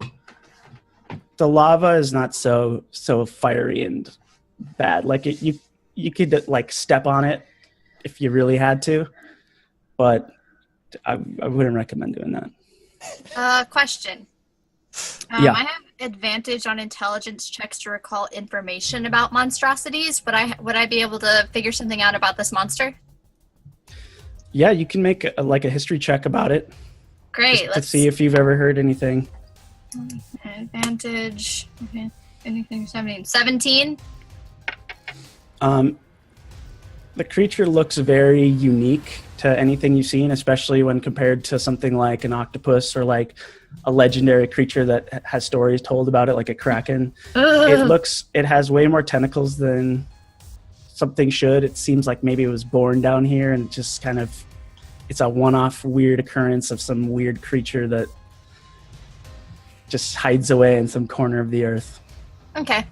lava is not so fiery and bad. Like you could like step on it if you really had to, but I wouldn't recommend doing that. Question. Yeah. I have advantage on intelligence checks to recall information about monstrosities, but would I be able to figure something out about this monster? Yeah, you can make a history check about it. Great. Just to see if you've ever heard anything. Advantage. Okay. Anything 17. The creature looks very unique to anything you've seen, especially when compared to something like an octopus or like a legendary creature that has stories told about it, like a kraken. It has way more tentacles than something should. It seems like maybe it was born down here and just kind of, it's a one-off weird occurrence of some weird creature that just hides away in some corner of the earth. Okay.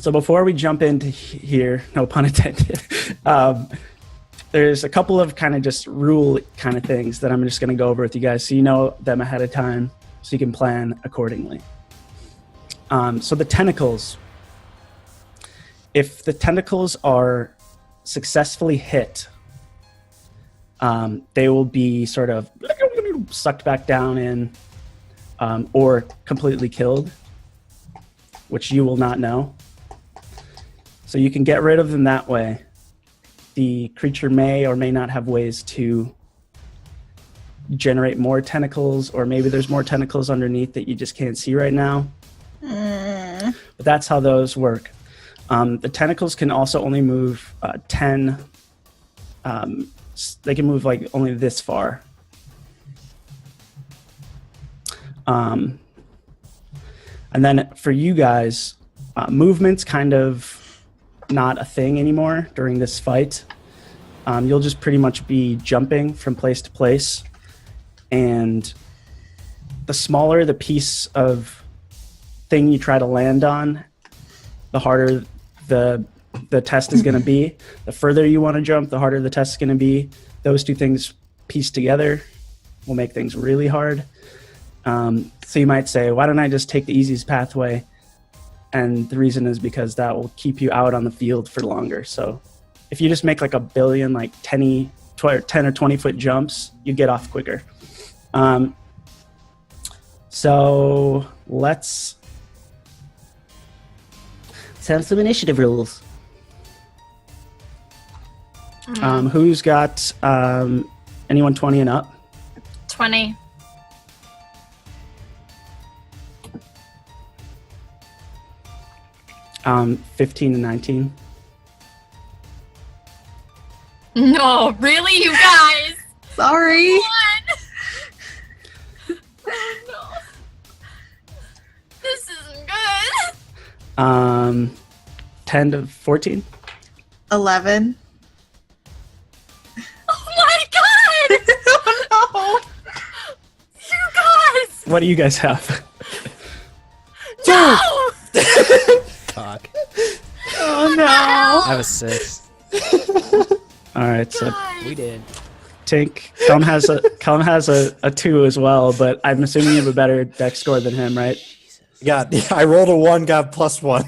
So before we jump into here, no pun intended, there's a couple of kind of just rule kind of things that I'm just going to go over with you guys so you know them ahead of time so you can plan accordingly. So the tentacles. If the tentacles are successfully hit, they will be sort of sucked back down in or completely killed, which you will not know. So you can get rid of them that way. The creature may or may not have ways to generate more tentacles, or maybe there's more tentacles underneath that you just can't see right now. But that's how those work. The tentacles can also only move 10. They can move like only this far. And then for you guys, movement's kind of not a thing anymore during this fight. You'll just pretty much be jumping from place to place, and the smaller the piece of thing you try to land on, the harder the test is going to be. The further you want to jump, the harder the test is going to be. Those two things pieced together will make things really hard. So you might say, why don't I just take the easiest pathway? And the reason is because that will keep you out on the field for longer. So if you just make like a billion, like 10 or 20 foot jumps, you get off quicker. So let's have some initiative rules. Who's got anyone 20 and up? 20. Um, 15 and 19. No, really, you guys? Sorry. Oh, no. This isn't good. 10 to 14. 11. Oh my god! Oh You guys! What do you guys have? No! Fuck. Oh no. I have a 6. All right, so Guys. We did. Tink, Callum has a 2 as well, but I'm assuming you have a better dex score than him, right? I rolled a 1, got +1.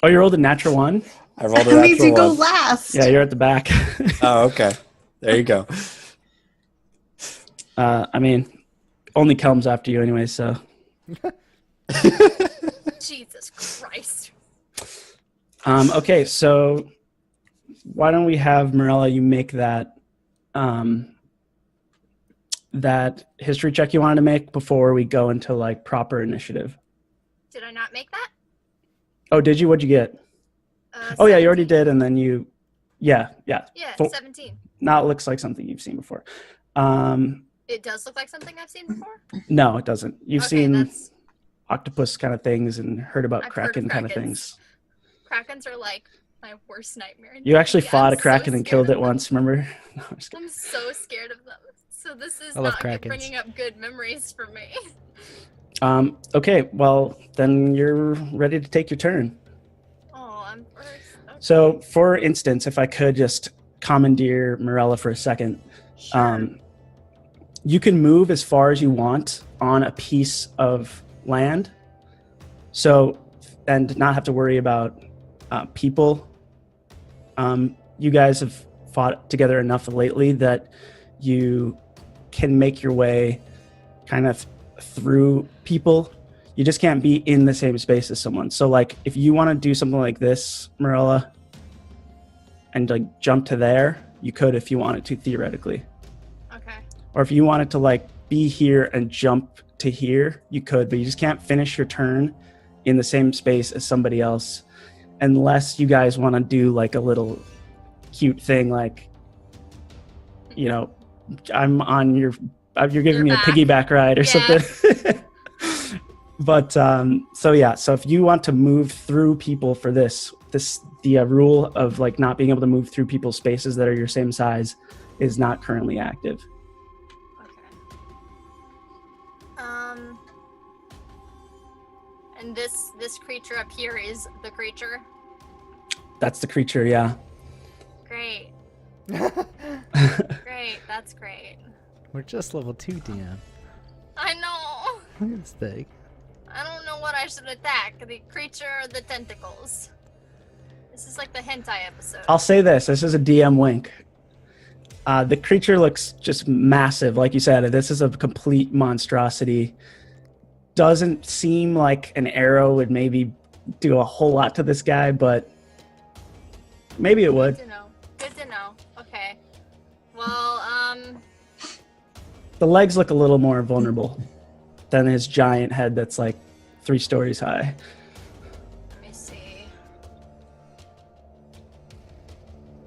Oh, you rolled a natural 1? I rolled a That means natural you go 1. last. Yeah, you're at the back. Oh, okay. There you go. I mean, only Callum's after you anyway, so. Jesus Christ. Okay, so why don't we have Morella, you make that that history check you wanted to make before we go into like proper initiative. Did I not make that? Oh, did you? What'd you get? Oh yeah, you already 17. did, and then you, yeah. Yeah, Full- 17. Now it looks like something you've seen before. It does look like something I've seen before? No, it doesn't. You've Okay, seen that's- octopus kind of things and heard about I've heard of kraken kind of krakens. things. Krakens are like my worst nightmare. You actually Yeah, fought I'm a kraken so and killed scared it of them. once. Remember? No, I'm just kidding. I'm so scared of them. So this is I love not krakens. bringing up good memories for me. Okay, well, then you're ready to take your turn. Oh, I'm first. Okay. So, for instance, if I could just commandeer Morella for a second, Sure. you can move as far as you want on a piece of land. So, and not have to worry about people. You guys have fought together enough lately that you can make your way kind of through people. You just can't be in the same space as someone. So, like, if you want to do something like this, Morella, and like jump to there, you could if you wanted to, theoretically. Okay. Or if you wanted to like be here and jump to here, you could, but you just can't finish your turn in the same space as somebody else unless you guys want to do like a little cute thing, like, you know, I'm on your, you're giving me a back. piggyback ride or Yeah. something. But so yeah, so if you want to move through people for the rule of like not being able to move through people's spaces that are your same size is not currently active. Okay. And this creature up here is the creature. That's the creature, yeah. Great. Great. That's great. We're just level 2, DM. I know. Look at this thing. I don't know what I should attack. The creature or the tentacles. This is like the hentai episode. I'll say this is a DM wink. The creature looks just massive. Like you said, this is a complete monstrosity. Doesn't seem like an arrow would maybe do a whole lot to this guy, but maybe it would. Good to know. Good to know. Okay. Well, The legs look a little more vulnerable than his giant head that's like 3 stories high. let me see.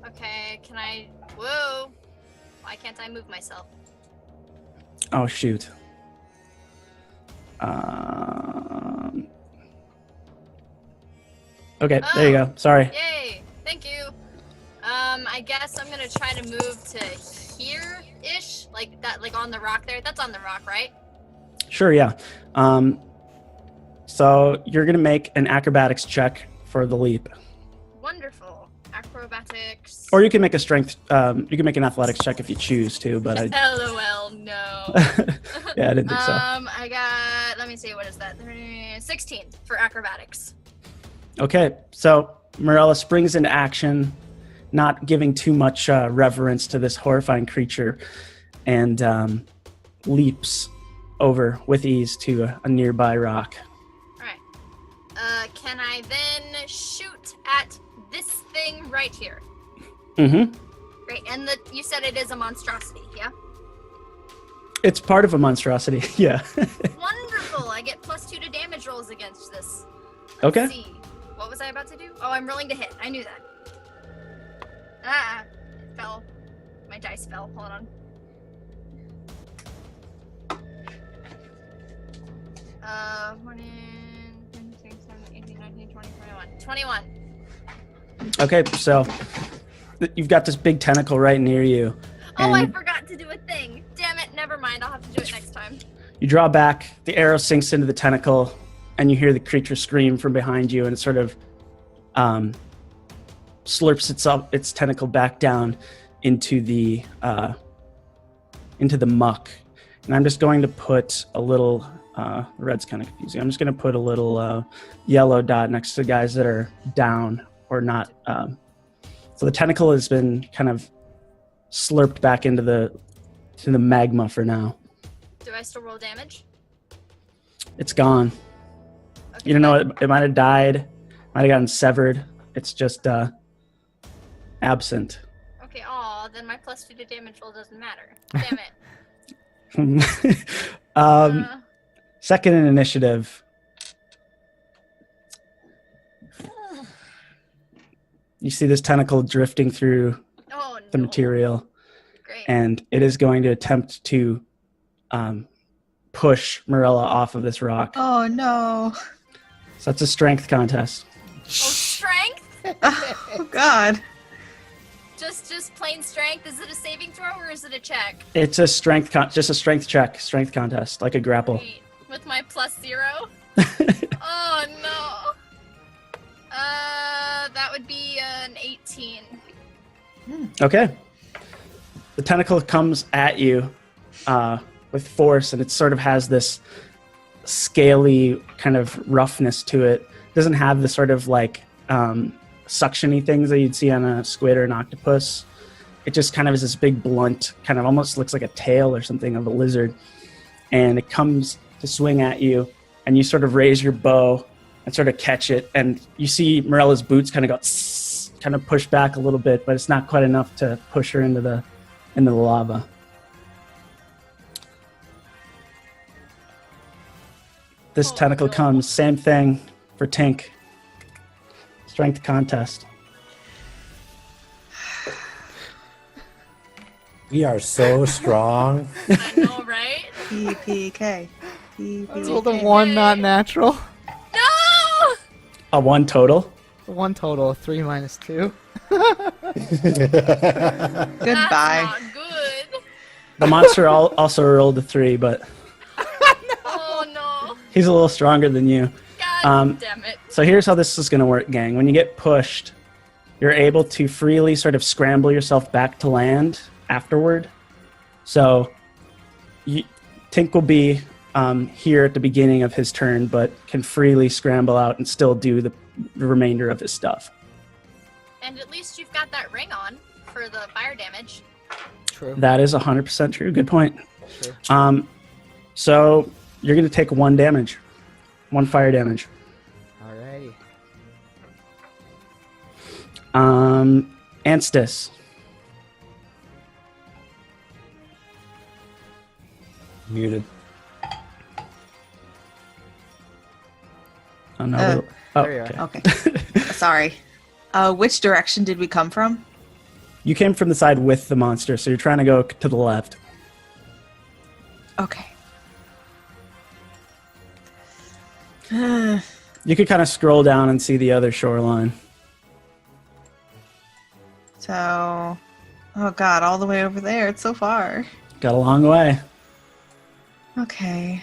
Okay, can I... Whoa! Why can't I move myself? Oh, shoot. Okay, there you go. Sorry. Yay! Thank you. I guess I'm gonna try to move to here-ish, like that, like on the rock there. That's on the rock, right? Sure, yeah. So you're going to make an acrobatics check for the leap. Wonderful. Acrobatics. Or you can make a strength, you can make an athletics check if you choose to, but I... LOL, no. Yeah, I didn't think so. I got, let me see, what is that? 16 for acrobatics. Okay, so Morella springs into action, not giving too much reverence to this horrifying creature, and leaps over with ease to a nearby rock. Alright. Can I then shoot at this thing right here? Mm-hmm. Great, and you said it is a monstrosity, yeah? It's part of a monstrosity, yeah. Wonderful, I get +2 to damage rolls against this. Okay. Let's see. What was I about to do? Oh, I'm rolling to hit. I knew that. Ah, it fell. My dice fell. Hold on. 21. Okay, so you've got this big tentacle right near you. Oh, I and forgot to do a thing. Damn it, never mind. I'll have to do it next time. you draw back, the arrow sinks into the tentacle, and you hear the creature scream from behind you, and it sort of slurps its tentacle back down into the muck. And I'm just going to put a little red's kind of confusing. I'm just going to put a little yellow dot next to guys that are down or not. So the tentacle has been kind of slurped back into the magma for now. Do I still roll damage? It's gone. Okay, You don't know, it might have died, might have gotten severed. It's just absent. Okay, then my +2 to damage roll doesn't matter. Damn it. Second in initiative. You see this tentacle drifting through Oh, the no. material, Great. and it is going to attempt to push Morella off of this rock. Oh no. So that's a strength contest. Oh, strength? Oh god. Just plain strength? Is it a saving throw or is it a check? It's a strength just a strength check, strength contest, like a grapple. Great. With my +0? Oh no. That would be an 18. Okay. The tentacle comes at you with force, and it sort of has this scaly kind of roughness to it. It doesn't have the sort of like suction-y things that you'd see on a squid or an octopus. It just kind of is this big blunt, kind of almost looks like a tail or something of a lizard. And it comes to swing at you, and you sort of raise your bow and sort of catch it. And you see Morella's boots kind of go, kind of push back a little bit, but it's not quite enough to push her into the lava. This tentacle comes, same thing for Tink. Strength contest. We are so strong. I know, right? PPK. I rolled a 1 not natural. No! A 1 total. 1 total, 3 minus 2. Goodbye. That's not good. The monster also rolled a 3, but Oh no. he's a little stronger than you. God damn it. So here's how this is going to work, gang. When you get pushed, you're able to freely sort of scramble yourself back to land afterward. So Tink will be here at the beginning of his turn, but can freely scramble out and still do the remainder of his stuff. And at least you've got that ring on for the fire damage. True. That is 100% true. Good point. True. So you're going to take 1 damage. 1 fire damage. Alrighty. Enthis. Muted. Oh, no. Oh, there you are. okay. Okay. Sorry. Which direction did we come from? You came from the side with the monster, so you're trying to go to the left. Okay. You could kind of scroll down and see the other shoreline. So, oh god, all the way over there. It's so far. Got a long way. Okay.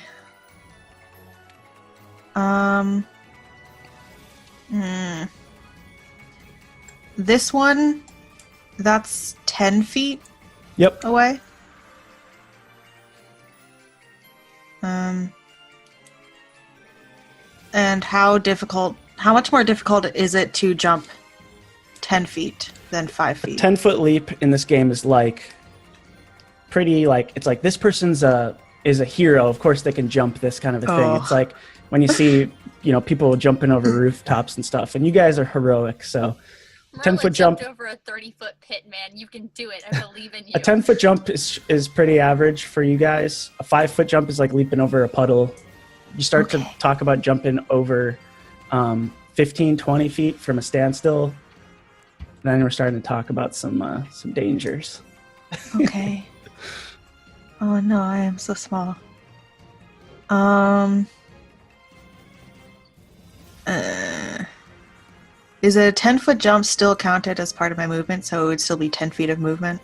This one, that's 10 feet Yep. away. And how much more difficult is it to jump 10 feet than 5 feet? 10-foot leap in this game is like pretty like it's like this person's is a hero. Of course they can jump this kind of a thing. Oh. It's like when you see, people jumping over rooftops and stuff, and you guys are heroic, so 10-foot jump over a 30-foot pit, man. You can do it. I believe in you. a 10-foot jump is pretty average for you guys. A 5-foot jump is like leaping over a puddle. You start to talk about jumping over 15, 20 feet from a standstill. Then we're starting to talk about some dangers. Okay. Oh no, I am so small. Is a 10-foot jump still counted as part of my movement, so it would still be 10 feet of movement?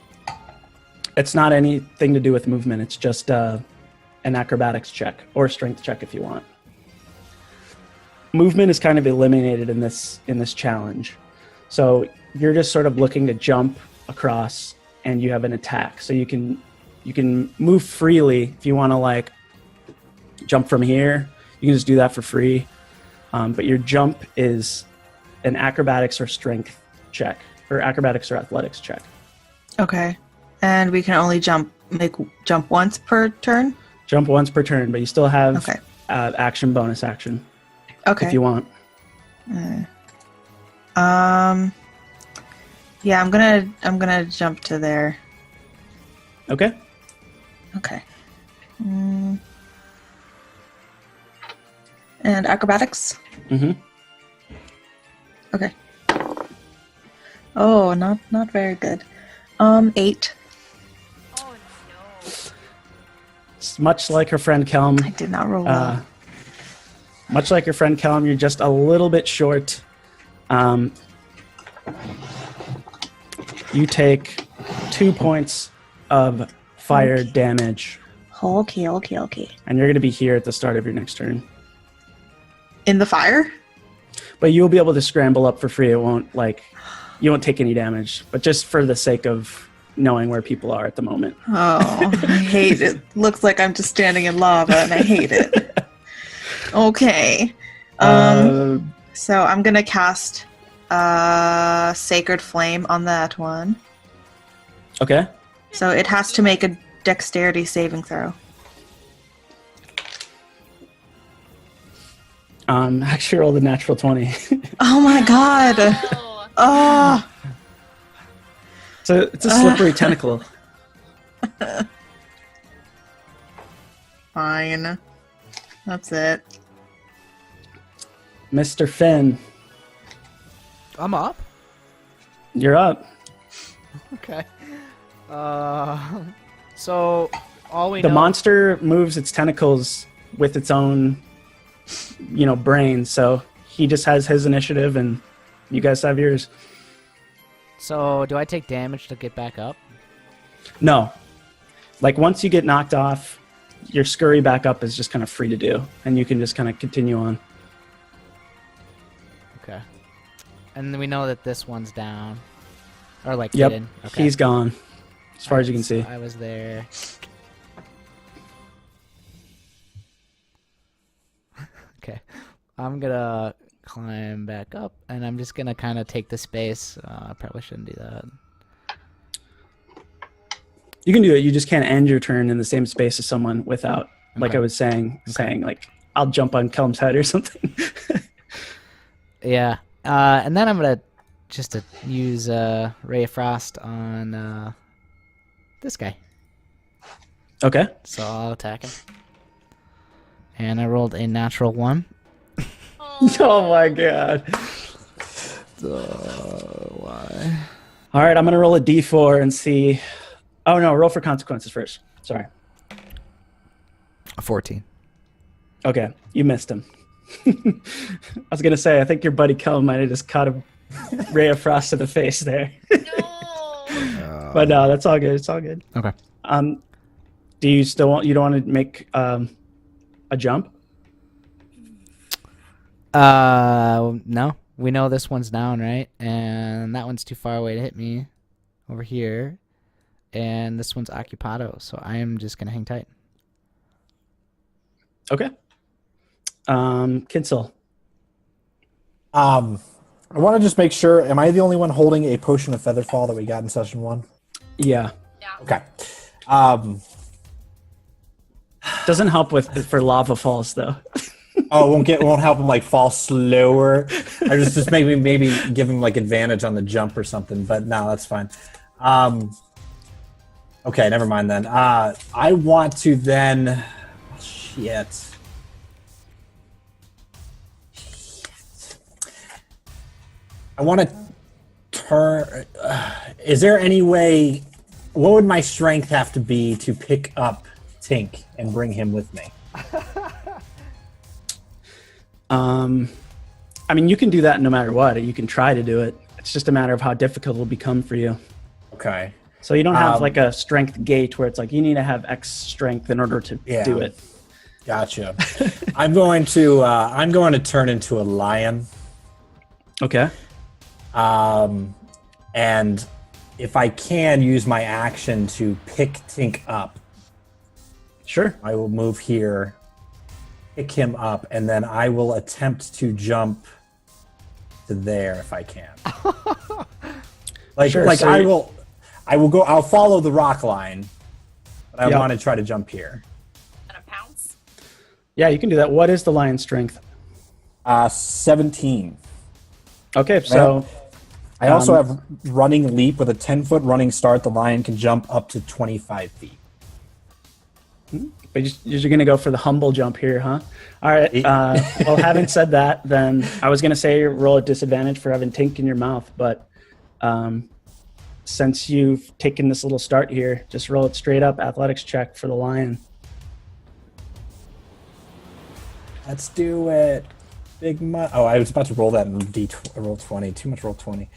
It's not anything to do with movement. It's just an acrobatics check or strength check if you want. Movement is kind of eliminated in this challenge. So you're just sort of looking to jump across, and you have an attack. So you can move freely if you want to like jump from here. You can just do that for free. But your jump is an acrobatics or strength check, or acrobatics or athletics check. Okay. And we can only jump once per turn? Jump once per turn, but you still have Okay. action, bonus action, Okay. if you want. Yeah, I'm gonna jump to there. Okay. Okay. And acrobatics? Mm-hmm. Okay. Oh, not very good. 8. Oh no. It's much like her friend Kelm. I did not roll well. Much like your friend Kelm, you're just a little bit short. You take 2 points of fire damage. Okay. And you're going to be here at the start of your next turn. In the fire? But you'll be able to scramble up for free. It won't, like, you won't take any damage. But just for the sake of knowing where people are at the moment. Oh, I hate it. Looks like I'm just standing in lava, and I hate it. Okay. So I'm going to cast Sacred Flame on that one. Okay. So it has to make a dexterity saving throw. Actually rolled a natural 20. Oh my god! Oh. Oh! So it's a slippery tentacle. Fine. That's it. Mr. Finn, I'm up. you're up. Okay. So all we The know. monster moves its tentacles with its own, brain. So he just has his initiative, and you guys have yours. So do I take damage to get back up? No, like once you get knocked off, your scurry back up is just kind of free to do, and you can just kind of continue on. Okay. And we know that this one's down, or like Yep, hidden. Okay. he's gone, as far as you can So see. I was there. Okay. I'm gonna climb back up, and I'm just gonna kind of take the space. I probably shouldn't do that. You can do it. You just can't end your turn in the same space as someone without, like Okay. I was saying, like, I'll jump on Kelm's head or something. Yeah. And then I'm gonna just use Ray of Frost on this guy. Okay. So I'll attack him. And I rolled a natural 1. Oh my god. Why? All right, I'm going to roll a d4 and see. Oh, no, roll for consequences first. Sorry. 14. Okay, you missed him. I was going to say, I think your buddy Kelm might have just caught a ray of frost to the face there. No. But no, that's all good. It's all good. Okay. Do you still want, you don't want to make a jump? No. We know this one's down, right? And that one's too far away to hit me over here. And this one's occupado, so I am just gonna hang tight. Okay. Kinsel. I want to just make sure. Am I the only one holding a potion of Featherfall that we got in session 1? Yeah. Okay. Doesn't help for lava falls, though. Oh, it won't help him like fall slower. Or just maybe give him like advantage on the jump or something. But no, that's fine. Okay, never mind then. I want to then. Shit. I want to turn. Is there any way? What would my strength have to be to pick up Tink and bring him with me? I mean, you can do that no matter what. You can try to do it. It's just a matter of how difficult it'll become for you. Okay. So you don't have like a strength gate where it's like you need to have X strength in order to do it. Gotcha. I'm going to turn into a lion. Okay. And if I can use my action to pick Tink up, Sure. I will move here, pick him up, and then I will attempt to jump to there if I can. Sure, so I'll follow the rock line, but I want to try to jump here. And a pounce. Yeah, you can do that. What is the lion's strength? 17. Okay, so I also have running leap with a 10-foot running start. The lion can jump up to 25 feet. but you're going to go for the humble jump here, huh? All right. Well, having said that, then I was going to say roll at disadvantage for having Tink in your mouth, but since you've taken this little start here, just roll it straight up athletics check for the lion. Let's do it. I was about to roll that in roll 20. Too much roll 20.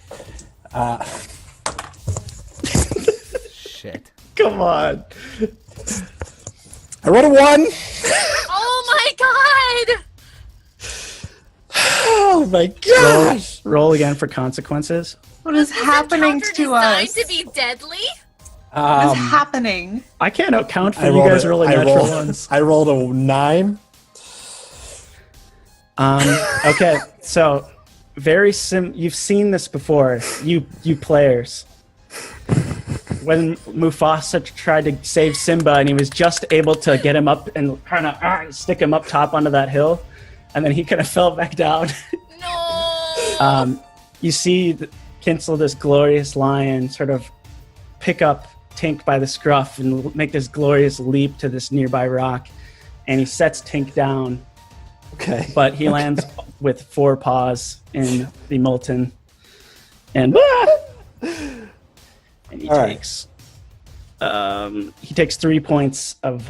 Shit. Come on. I rolled a 1. Oh my god! Oh my gosh! Roll again for consequences. What is Was this happening encounter to designed us? to be deadly? What is happening? I can't account for I you rolled guys rolling natural ones. I rolled a 9. Okay, so you've seen this before, you players. When Mufasa tried to save Simba and he was just able to get him up and kind of stick him up top onto that hill, and then he kind of fell back down. No! You see Kinsel, this glorious lion, sort of pick up Tink by the scruff and make this glorious leap to this nearby rock, and he sets Tink down. Okay. But he lands with 4 paws in the molten, and he All right. takes 3 points of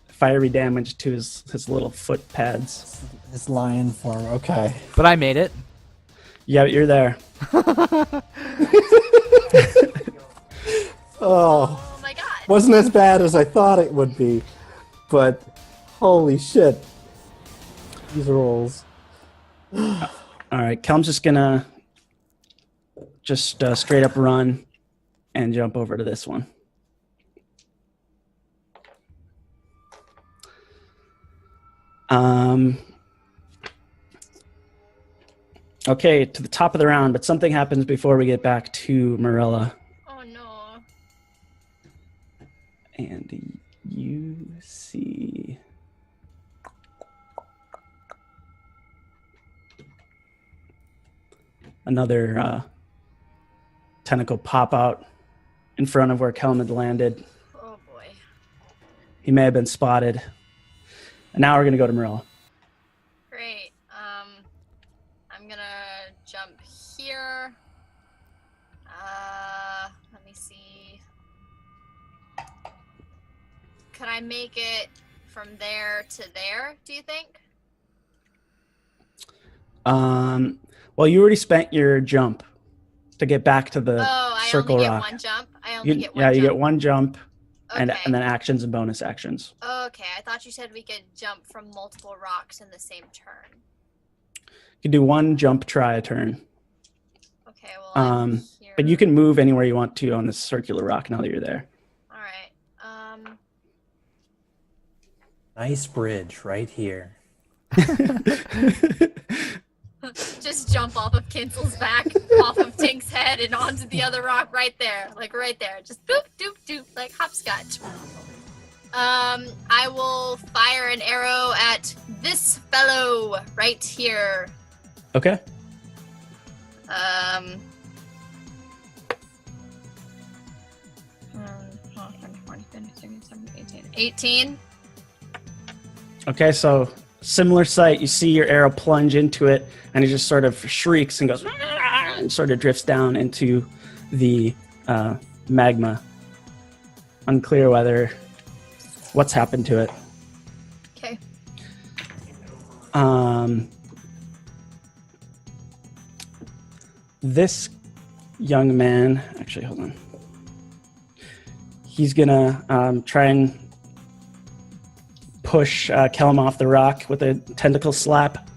fiery damage to his little foot pads. His lion form. Okay. But I made it. Yeah, you're there. Oh, Oh my god. wasn't as bad as I thought it would be, but holy shit. These rolls. All right, Kelm's just gonna straight up run and jump over to this one. Okay, to the top of the round, but something happens before we get back to Marilla. Oh no. And you see another tentacle pop out in front of where Kelm had landed. Oh boy. He may have been spotted. And now we're going to go to Marilla. Great. I'm gonna jump here. Let me see. Could I make it from there to there, do you think? Well, you already spent your jump to get back to the I circle only get rock. one jump. I only get one Yeah, jump. you get one jump and Okay. then actions and bonus actions. Okay, I thought you said we could jump from multiple rocks in the same turn. You can do one jump try a turn. Okay, well, I'm here. But you can move anywhere you want to on this circular rock now that you're there. All right. Nice bridge right here. Just jump off of Kinsel's back, off of Tink's head, and onto the other rock right there. Like right there. Just doop, doop, doop, like hopscotch. I will fire an arrow at this fellow right here. Okay. 18. Okay, so similar sight. You see your arrow plunge into it, and it just sort of shrieks and goes and sort of drifts down into the magma. Unclear what's happened to it. Okay. This young man, actually, hold on. He's gonna try and push Kelm off the rock with a tentacle slap.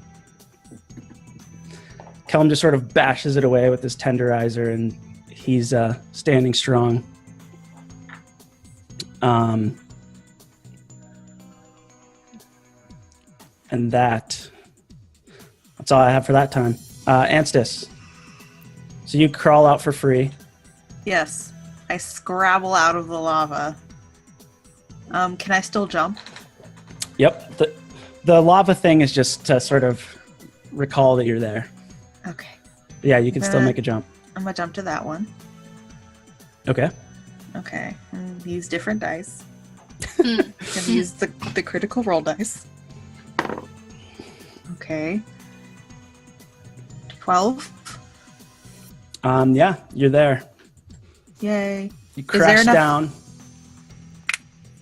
Kelm just sort of bashes it away with his tenderizer, and he's standing strong. And that's all I have for that time. Anstis. So you crawl out for free. Yes. I scrabble out of the lava. Can I still jump? Yep. The lava thing is just to sort of recall that you're there. Okay. Yeah, you can still make a jump. I'm gonna jump to that one. Okay. Okay. Use different dice. Gonna use the critical roll dice. Okay. 12. Yeah, you're there. Yay. You there crash enough- down.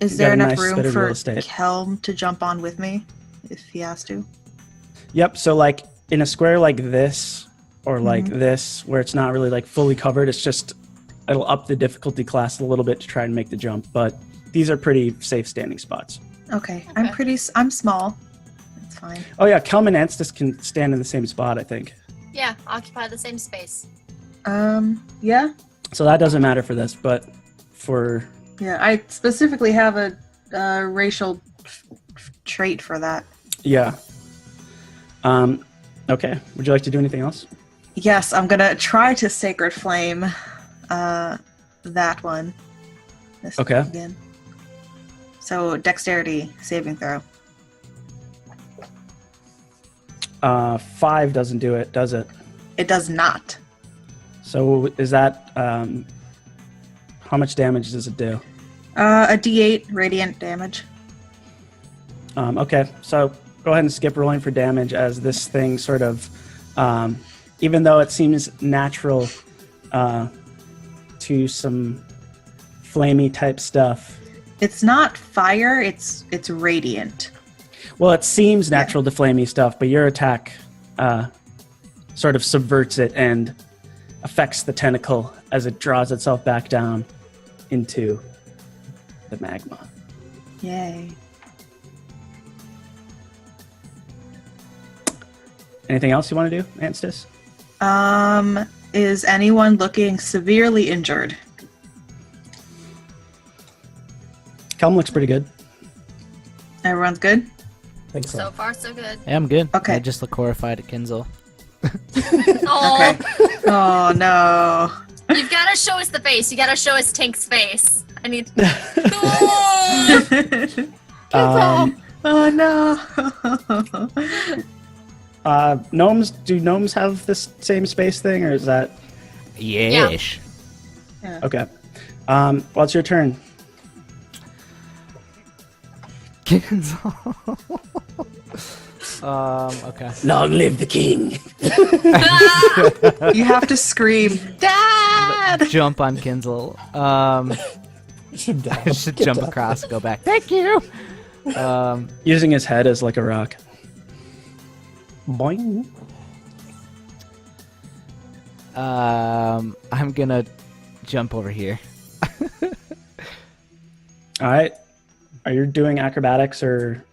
Is You there got a enough nice bit room of real for estate. Kelm to jump on with me if he has to? Yep. So like in a square like this or like this, where it's not really like fully covered, it's just it'll up the difficulty class a little bit to try and make the jump. But these are pretty safe standing spots. Okay. Okay. I'm small. It's fine. Oh yeah, Kelm and Enthis can stand in the same spot, I think. Yeah, occupy the same space. Yeah. So that doesn't matter for this, but for Yeah, I specifically have a racial trait for that. yeah. Okay. Would you like to do anything else? Yes, I'm gonna try to Sacred Flame that one. This Okay. Again. So, dexterity saving throw. 5 doesn't do it, does it? It does not. So is that how much damage does it do? A d8 radiant damage. Okay, so go ahead and skip rolling for damage as this thing sort of, even though it seems natural to some flamey type stuff. It's not fire, it's radiant. Well, it seems natural to flamey stuff, but your attack sort of subverts it and affects the tentacle as it draws itself back down into the magma. Yay. Anything else you want to do, Anstis? Is anyone looking severely injured? Kelm looks pretty good. Everyone's good? I think so. So far, so good. Yeah, I'm good. Okay. I just look horrified at Kinzel. Oh, Okay. Oh no. you've got to show us the face. You got to show us Tank's face. I need. Oh no. Gnomes, do gnomes have this same space thing, or is that Yeesh. okay? Well, it's your turn. Kinzel. Okay. Long live the king! You have to scream, Dad! Jump on Kinzel. I should jump across and go back. Thank you. Using his head as like a rock. Boing. I'm gonna jump over here. All right. Are you doing acrobatics or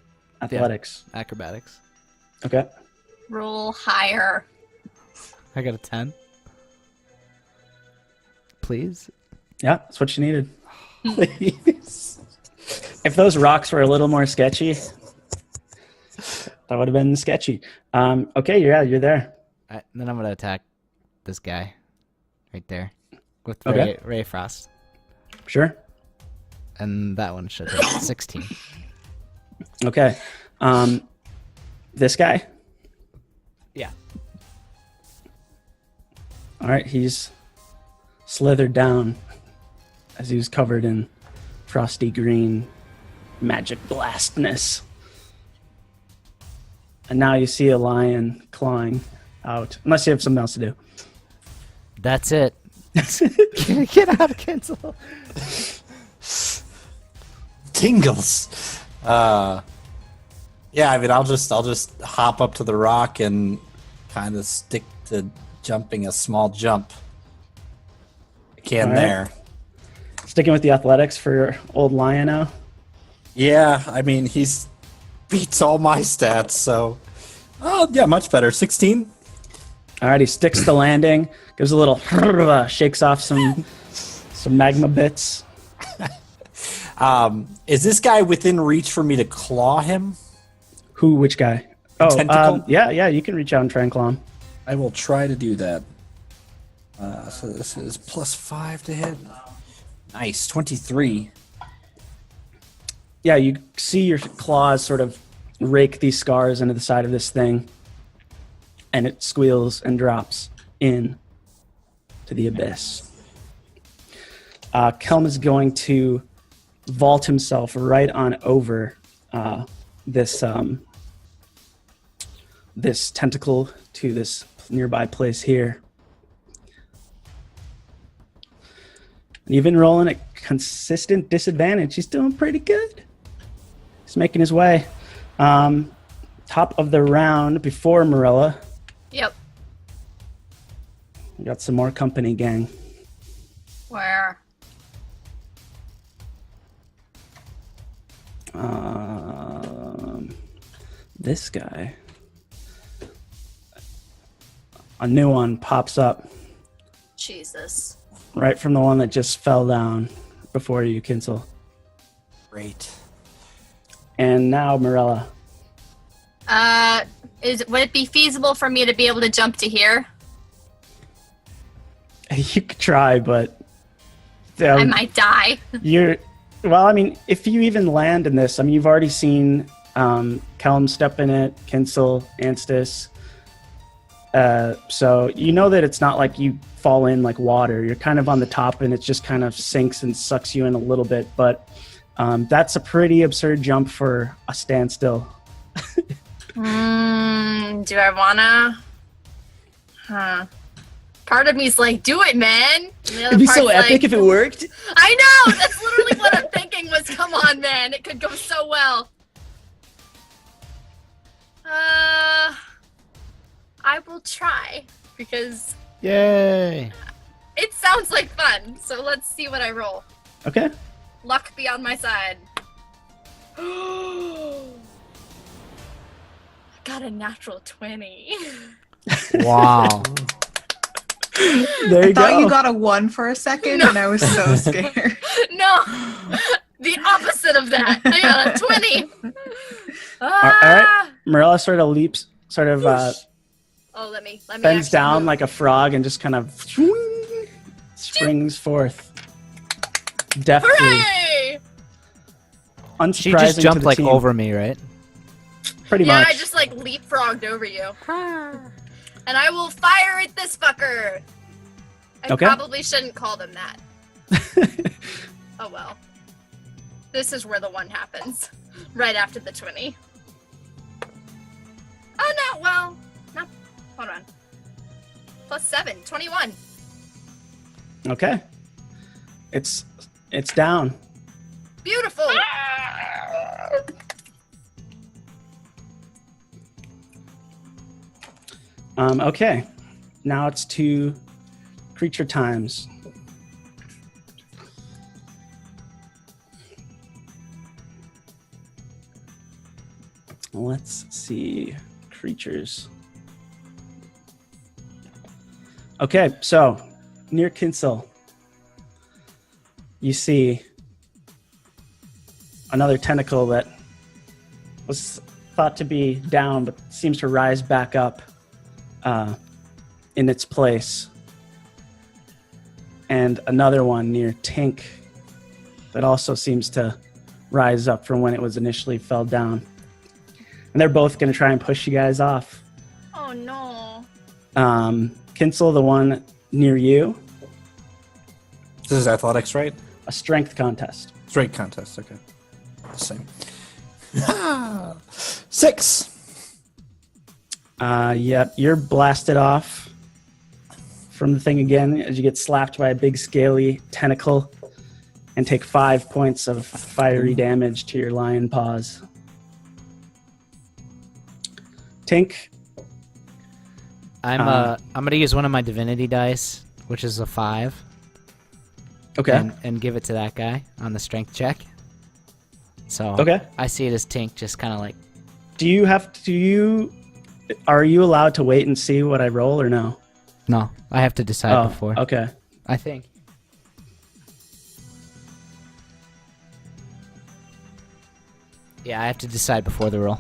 athletics? Acrobatics. Okay. Roll higher. I got a 10. Please. Yeah, that's what you needed. Please. If those rocks were a little more sketchy, that would have been sketchy. Okay, you're there. Then I'm gonna attack this guy right there with Okay. Ray Frost, Sure. and that one should hit 16. Okay. This guy. Yeah. All right, he's slithered down as he was covered in frosty green magic blastness. And now you see a lion clawing out, unless you have something else to do. That's it. Get out of Kinsel. Tingles. Yeah, I mean, I'll just hop up to the rock and kind of stick to jumping a small jump. I can All right. there. Sticking with the athletics for old lion now. Yeah, I mean, he's beats all my stats, so yeah, much better. 16. All right, he sticks the landing, gives a little shakes off some magma bits. Is this guy within reach for me to claw him? Who? Which guy? Oh, Tentacle? yeah. You can reach out and try and claw him. I will try to do that. So this is +5 to hit. Nice, 23. Yeah, you see your claws sort of rake these scars into the side of this thing, and it squeals and drops in to the abyss. Kelm is going to vault himself right on over this this tentacle to this nearby place here. And even rolling at consistent disadvantage, he's doing pretty good. He's making his way. Top of the round before Morella. Yep. We got some more company, gang. Where? This guy. A new one pops up Jesus. right from the one that just fell down before you, Kinsel. Great. And now Morella. Would it be feasible for me to be able to jump to here? You could try, but I might die. well, I mean, if you even land in this, I mean, you've already seen Kelm step in it, Kinsel, Enthis. So you know that it's not like you fall in like water. You're kind of on the top and it just kind of sinks and sucks you in a little bit. But that's a pretty absurd jump for a standstill. Do I wanna? Huh. Part of me's like, do it, man. It'd be so epic if it worked. I know! That's literally what I'm thinking was, come on, man. It could go so well. I will try, because Yay! it sounds like fun. So let's see what I roll. Okay. Luck be on my side. I got a natural 20. Wow. There you I thought go. you got a 1 for a second, and I was so scared. No! The opposite of that. I got a 20. All right. Morella sort of leaps, Oh, let me bends actually down move. like a frog and just kind of springs forth. Deftly. Hooray! Unsurprising She just to jumped the like team. over me, right? Pretty Yeah, much. I just like leapfrogged over you. And I will fire at this fucker. I Okay. probably shouldn't call them that. Oh well. This is where the 1 happens. Right after the 20. Oh no, well, not. Hold on. Plus 7, 21. Okay. It's down. Beautiful. Okay. Now it's 2 creature times. Let's see. Creatures. Okay, so near Kinsel, you see another tentacle that was thought to be down, but seems to rise back up in its place. And another one near Tink that also seems to rise up from when it was initially fell down. And they're both going to try and push you guys off. Oh no. Kinsel, the one near you, This is athletics, right? a strength contest. Straight contest. Okay. The same. 6. Yep, you're blasted off from the thing again as you get slapped by a big scaly tentacle and take 5 points of fiery damage to your lion paws. Tink, I'm gonna use one of my divinity dice, which is a 5. okay. And give it to that guy on the strength check. So Okay. I see it as Tink just kind of like. Are you allowed to wait and see what I roll or no? No, I have to decide Oh, before. okay. I think. Yeah, I have to decide before the roll.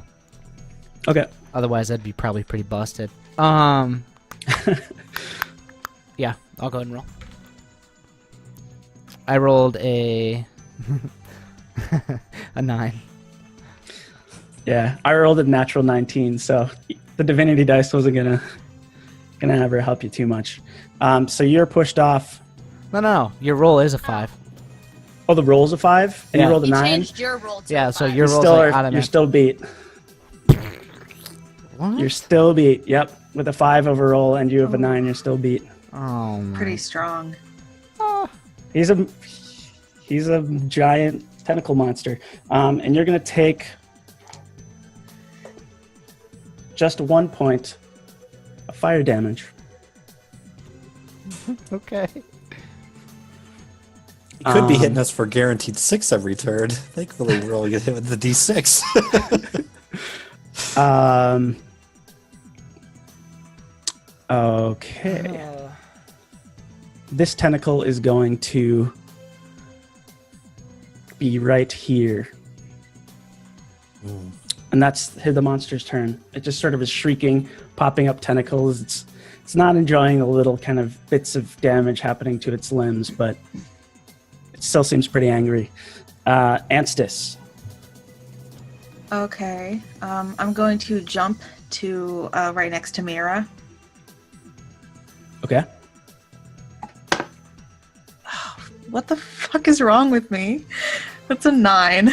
Okay. Otherwise, I'd be probably pretty busted. Yeah, I'll go ahead and roll. I rolled a a 9. Yeah, I rolled a natural 19, so the divinity dice wasn't gonna ever help you too much. So you're pushed off. No. Your roll is a 5. Oh, the roll's a 5, and Yeah. you rolled a You 9. changed your roll to Yeah, a so 5. your You roll's still like are, automatic. you're still beat. What? You're still beat. Yep, with a 5 overroll, and you have a 9. You're still beat. Oh my. Pretty strong. He's a giant tentacle monster, and you're gonna take just 1 point of fire damage. Okay. He could be hitting us for guaranteed 6 every turn. Thankfully, we're only gonna hit with the D6. Okay. This tentacle is going to be right here. And that's the monster's turn. It just sort of is shrieking, popping up tentacles. It's not enjoying the little kind of bits of damage happening to its limbs, but it still seems pretty angry. Enthis. Okay. I'm going to jump to right next to Mira. Okay. What the fuck is wrong with me? That's a 9.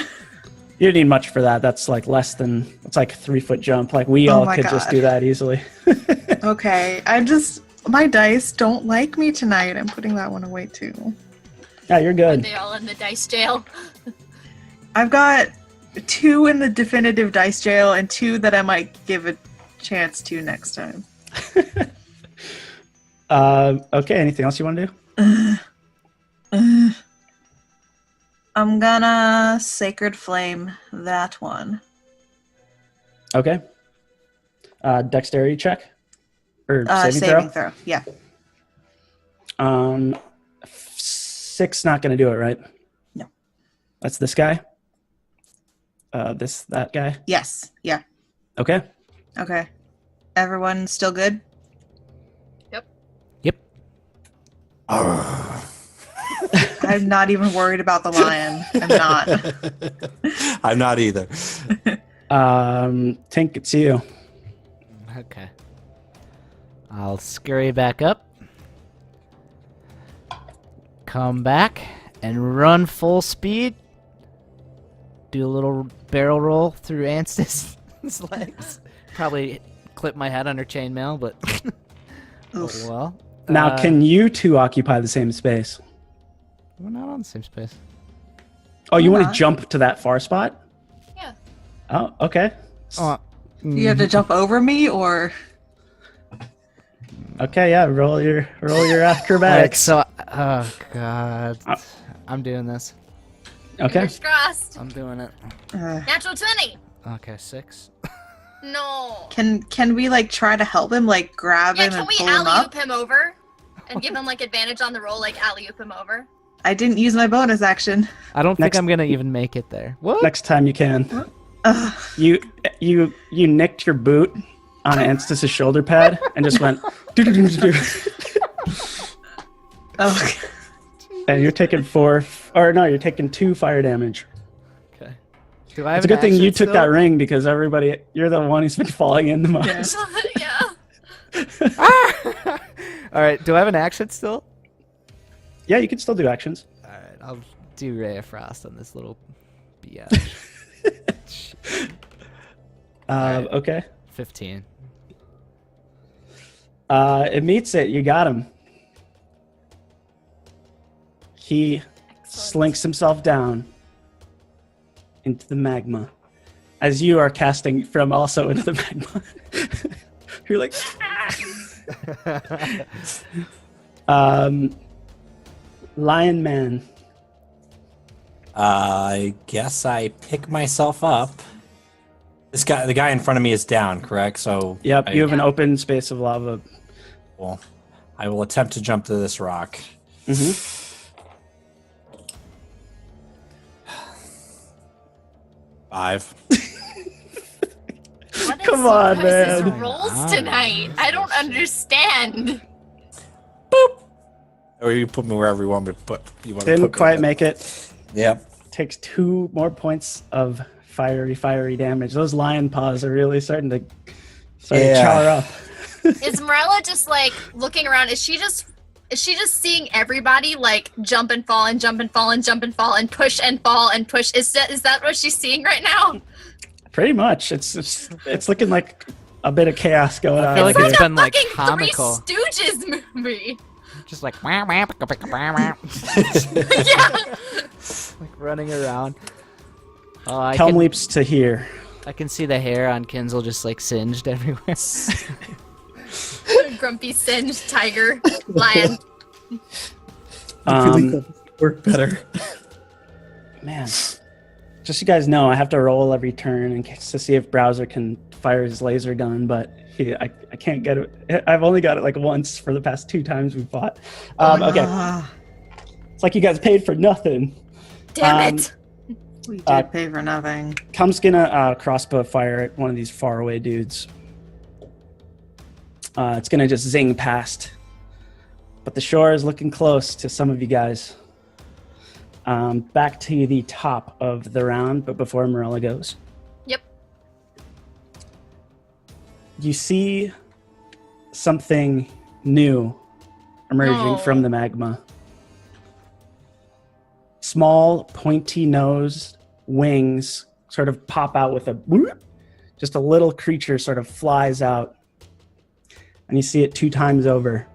You don't need much for that. That's like less than, it's like a 3-foot jump. Like we all my could just God. do that easily. Okay. My dice don't like me tonight. I'm putting that one away too. Yeah, you're Are good. they all in the dice jail? I've got 2 in the definitive dice jail and 2 that I might give a chance to next time. Okay, anything else you want to do? I'm gonna Sacred Flame that one. Okay. Dexterity check? Or Saving throw. Yeah. 6 not going to do it, right? No. That's this guy? That guy? Yes. Yeah. Okay. Okay. Everyone still good? Yep. I'm not even worried about the lion. I'm not. I'm not either. Tink, it's you. Okay. I'll scurry back up. Come back and run full speed. Do a little barrel roll through Anstis' legs. Probably clip my head under chainmail, but Oof. oh well. Now, can you two occupy the same space? We're not on the same space. Oh, you Why want to not? jump to that far spot? Yeah. Oh, okay. Oh, You have to jump over me, or Okay, yeah. Roll your Alright, acrobatics. so oh god, I'm doing this. Okay. Fingers crossed. I'm doing it. Natural 20. Okay, 6. No. can we like try to help him, like grab Yeah, him can and we pull him alley-oop up? him over? And give him like advantage on the roll, like alley-oop him over? I didn't use my bonus action. I don't Next- think I'm gonna even make it there. What? Next time you can. Ugh. You nicked your boot on Anstis' shoulder pad and just went. Oh, And you're taking you're taking 2 fire damage. Okay. Do I have It's a good an thing you action took that still? ring because you're the one who's been falling in the most. Yeah. All right. Do I have an action still? Yeah, you can still do actions. All right. I'll do Ray of Frost on this little BS. Alright. Okay. 15. It meets it. You got him. He slinks himself down into the magma as you are casting from also into the magma. You're like, Lion Man. I guess I pick myself up. The guy in front of me is down, correct? So Yep, you have an open space of lava. Well, I will attempt to jump to this rock. Mm-hmm. 5. What is Come on, you guys' man. rolls tonight? I don't understand. Or you put me wherever you want me to put. Didn't quite make it. Yep. Takes 2 more points of fiery damage. Those lion paws are really starting to char up. Is Morella just like looking around? Is she just seeing everybody like jump and fall and jump and fall and jump and fall and push and fall and push? Is that what she's seeing right now? Pretty much. It's looking like a bit of chaos going on. I feel like It's it's like been a like fucking comical. Three Stooges movie. Just like wah, wah, picka, picka, wah, wah. Yeah. Like running around. Oh, I Helm can, leaps to here. I can see the hair on Kinzel just like singed everywhere. Grumpy singed tiger lion. Work better. Man. Just so you guys know, I have to roll every turn in case to see if Browser can fire his laser gun, but I can't get it. I've only got it like once for the past 2 times we fought. Okay. It's like you guys paid for nothing. Damn it. We did pay for nothing. Kum's gonna crossbow fire at one of these faraway dudes. It's gonna just zing past. But the shore is looking close to some of you guys. Back to the top of the round, but before Marilla goes. Yep. You see something new emerging from the magma. Small, pointy-nosed wings sort of pop out with a whoop. Just a little creature sort of flies out. And you see it 2 times over.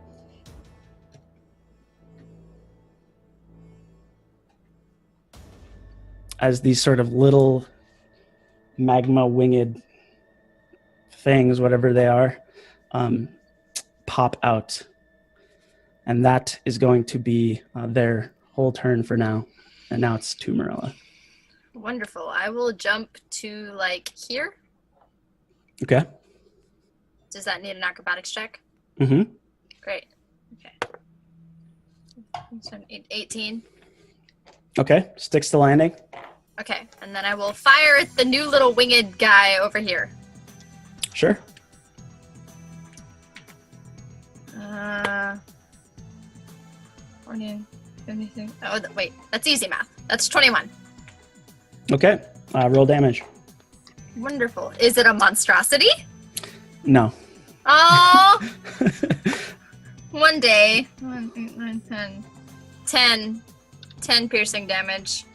As these sort of little magma winged things, whatever they are, pop out. And that is going to be their whole turn for now. And now it's to Marilla. Wonderful. I will jump to like here. Okay. Does that need an acrobatics check? Mm-hmm. Great. Okay. So 18. Okay. Sticks to landing. Okay, and then I will fire at the new little winged guy over here. Sure. Anything? Oh, wait, that's easy math. That's 21. Okay. Roll damage. Wonderful. Is it a monstrosity? No. Oh! One day. 1, 8, 9, 10. 10. 10 piercing damage.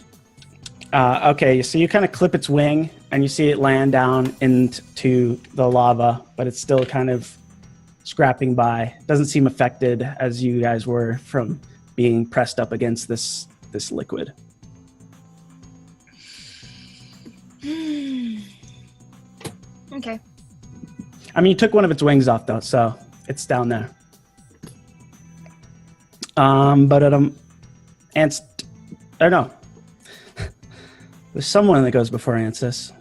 Okay, so you kind of clip its wing, and you see it land down into the lava, but it's still kind of scrapping by. Doesn't seem affected as you guys were from being pressed up against this liquid. Okay. I mean, you took one of its wings off, though, so it's down there. No. There's someone that goes before Enthis.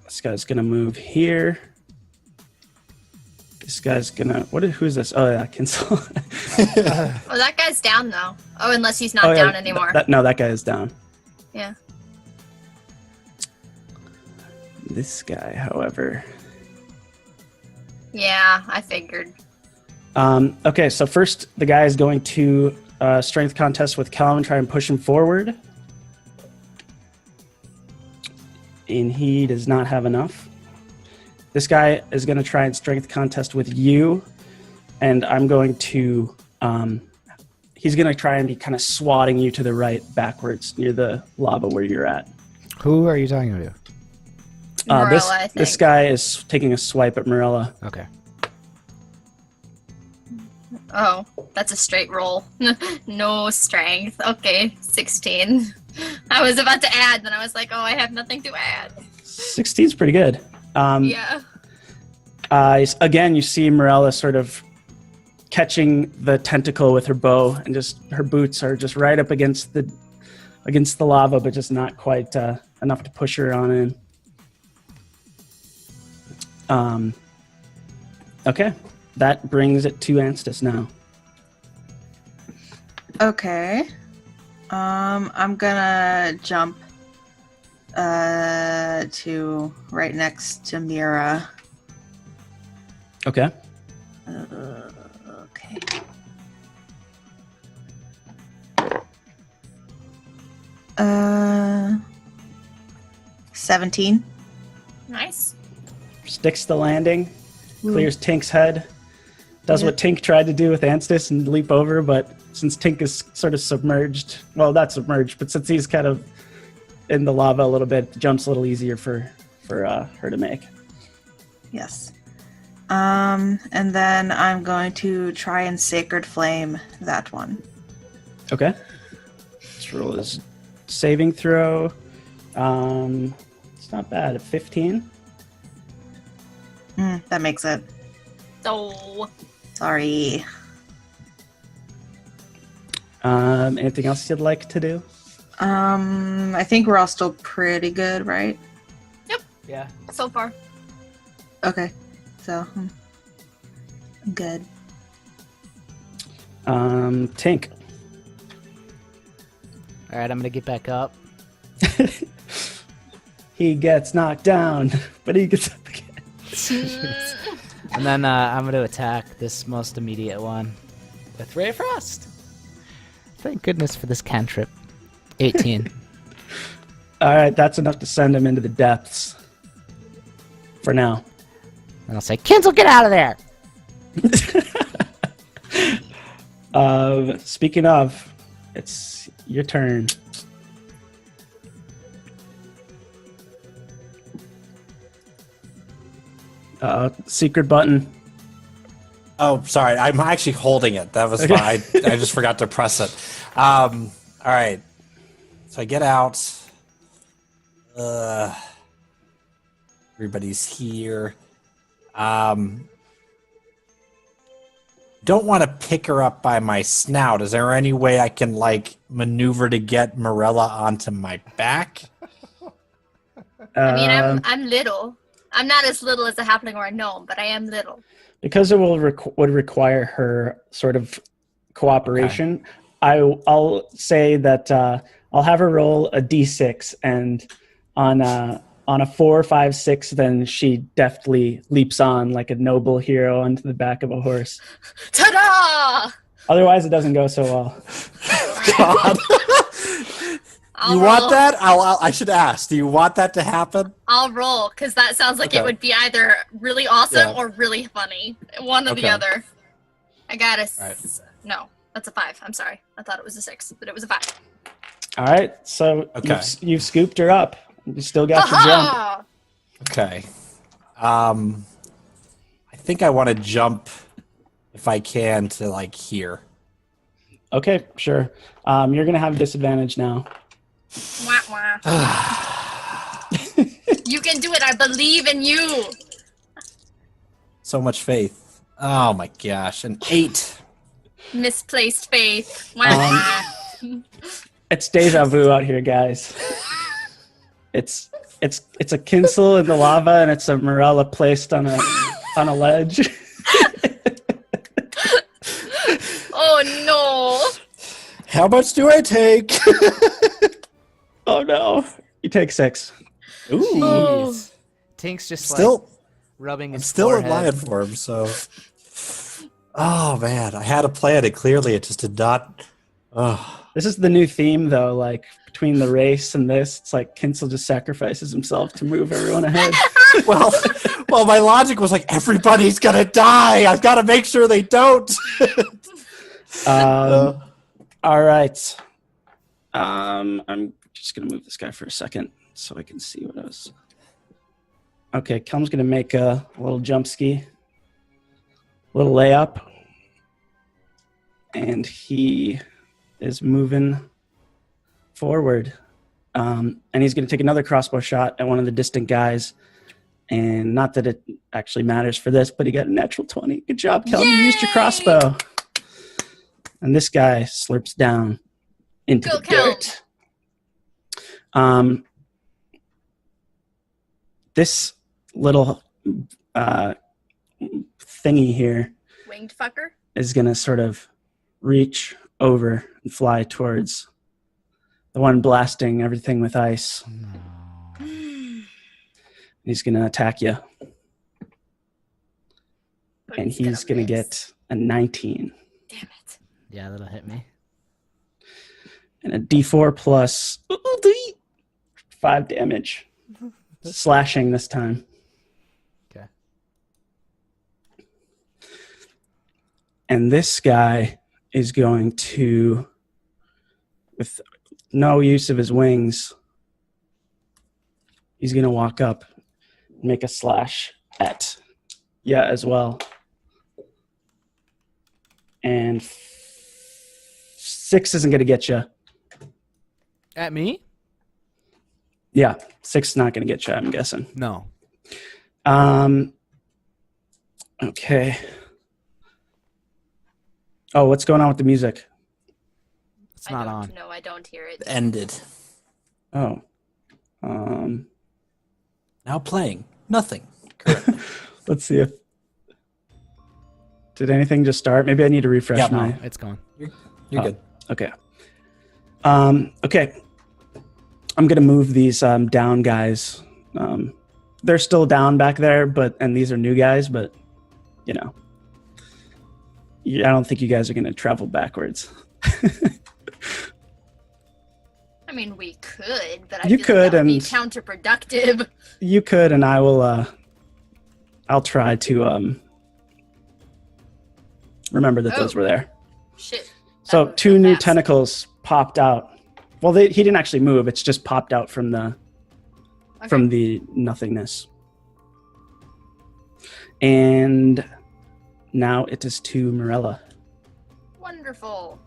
This guy's gonna move here. This guy's gonna. Who's this? Oh yeah, Kinsel. Oh, that guy's down though. Oh, unless he's not down anymore. That guy is down. Yeah. This guy, however. Yeah, I figured. Okay, so first the guy is going to strength contest with Callum and try and push him forward. And he does not have enough. This guy is going to try and strength contest with you. And I'm going to... he's going to try and be kind of swatting you to the right backwards near the lava where you're at. Who are you talking to? Marilla, I think. This guy is taking a swipe at Marilla. Okay. Oh, that's a straight roll. No strength. Okay, 16. I was about to add, then I was like, oh, I have nothing to add. 16's pretty good. Yeah. Again, you see Marilla sort of catching the tentacle with her bow, and just her boots are just right up against the lava, but just not quite enough to push her on in. Okay. That brings it to Enthis now. Okay. I'm gonna jump to right next to Mira. Okay. Okay. Uh, 17. Nice. Sticks the landing, clears Tink's head, does what Tink tried to do with Enthis and leap over, but since Tink is sort of submerged, well, not submerged, but since he's kind of in the lava a little bit, the jump's a little easier for her to make. Yes. And then I'm going to try and Sacred Flame that one. Okay. Let's roll his saving throw. It's not bad. 15. That makes it. Oh. Sorry. Anything else you'd like to do? I think we're all still pretty good, right? Yeah. So far. Okay. So, I'm good. Tink. All right, I'm gonna get back up. He gets knocked down, but he gets up again. And then I'm going to attack this most immediate one with Ray of Frost. Thank goodness for this cantrip. 18. All right, that's enough to send him into the depths. For now. And I'll say, Kinsel, get out of there! Speaking of, it's your turn. Secret button. Oh, sorry. I'm actually holding it. That was Okay. fine. I just forgot to press it. All right. So I get out. Everybody's here. Don't want to pick her up by my snout. Is there any way I can maneuver to get Morella onto my back? I mean, I'm little. I'm not as little as a halfling or a gnome, but I am little. Because it would require her sort of cooperation. Okay. I'll say that I'll have her roll a d6, and on a 4, 5, 6, then she deftly leaps on like a noble hero onto the back of a horse. Ta-da! Otherwise, it doesn't go so well. God. I'll You roll. want that? I should ask. Do you want that to happen? I'll roll, because that sounds like Okay. it would be either really awesome Yeah. or really funny. One or the Okay. other. I got a... All right. No, that's a 5. I'm sorry. I thought it was a 6, but it was a 5. All right, so Okay. you've scooped her up. You still got your jump. Ha-ha! Okay. I think I want to jump, if I can, to here. Okay, sure. You're going to have disadvantage now. Wah, wah. You can do it. I believe in you. So much faith. Oh my gosh. An 8. Misplaced faith. Wah, wah. It's deja vu out here, guys. It's a Kinsel in the lava, and it's a Morella placed on a ledge. Oh no. How much do I take? Oh no! You take 6. Ooh. Oh. Tink's just Still, rubbing I'm his still in forehead. line for him, so. Oh man, I had a plan, and clearly it just did not. Oh. This is the new theme, though. Like between the race and this, it's like Kinsel just sacrifices himself to move everyone ahead. Well, my logic was everybody's gonna die. I've got to make sure they don't. All right. I'm just gonna move this guy for a second so I can see what else. Okay, Kelm's gonna make a little jump ski, little layup, and he is moving forward. And he's gonna take another crossbow shot at one of the distant guys. And not that it actually matters for this, but he got a natural 20. Good job, Kelm. You used your crossbow. And this guy slurps down into Go, the Kelm. dirt. This little thingy here Winged fucker. is going to sort of reach over and fly towards the one blasting everything with ice. He's going to attack you. But And he's going to gonna get a 19. Damn it. Yeah, that'll hit me. And a d4 plus 5 damage. Slashing this time. Okay. And this guy is going to, with no use of his wings, he's going to walk up and make a slash at as well. And 6 isn't going to get you. At me? Yeah, 6 is not going to get you, I'm guessing. No. Okay. Oh, what's going on with the music? It's not on. No, I don't hear it. Ended. Oh. Now playing. Nothing. Let's see if. Did anything just start? Maybe I need to refresh Yeah, my. no. It's gone. You're good. Okay. Okay. I'm gonna move these down guys. They're still down back there, and these are new guys, but you know, I don't think you guys are gonna travel backwards. I mean, we could, but I You feel could, like that would be and- counterproductive. You could, and I will. I'll try to remember that those were there. Shit. That So moved 2 new fast. tentacles popped out. Well, he didn't actually move. It's just popped out from the nothingness. And now it is to Morella. Wonderful.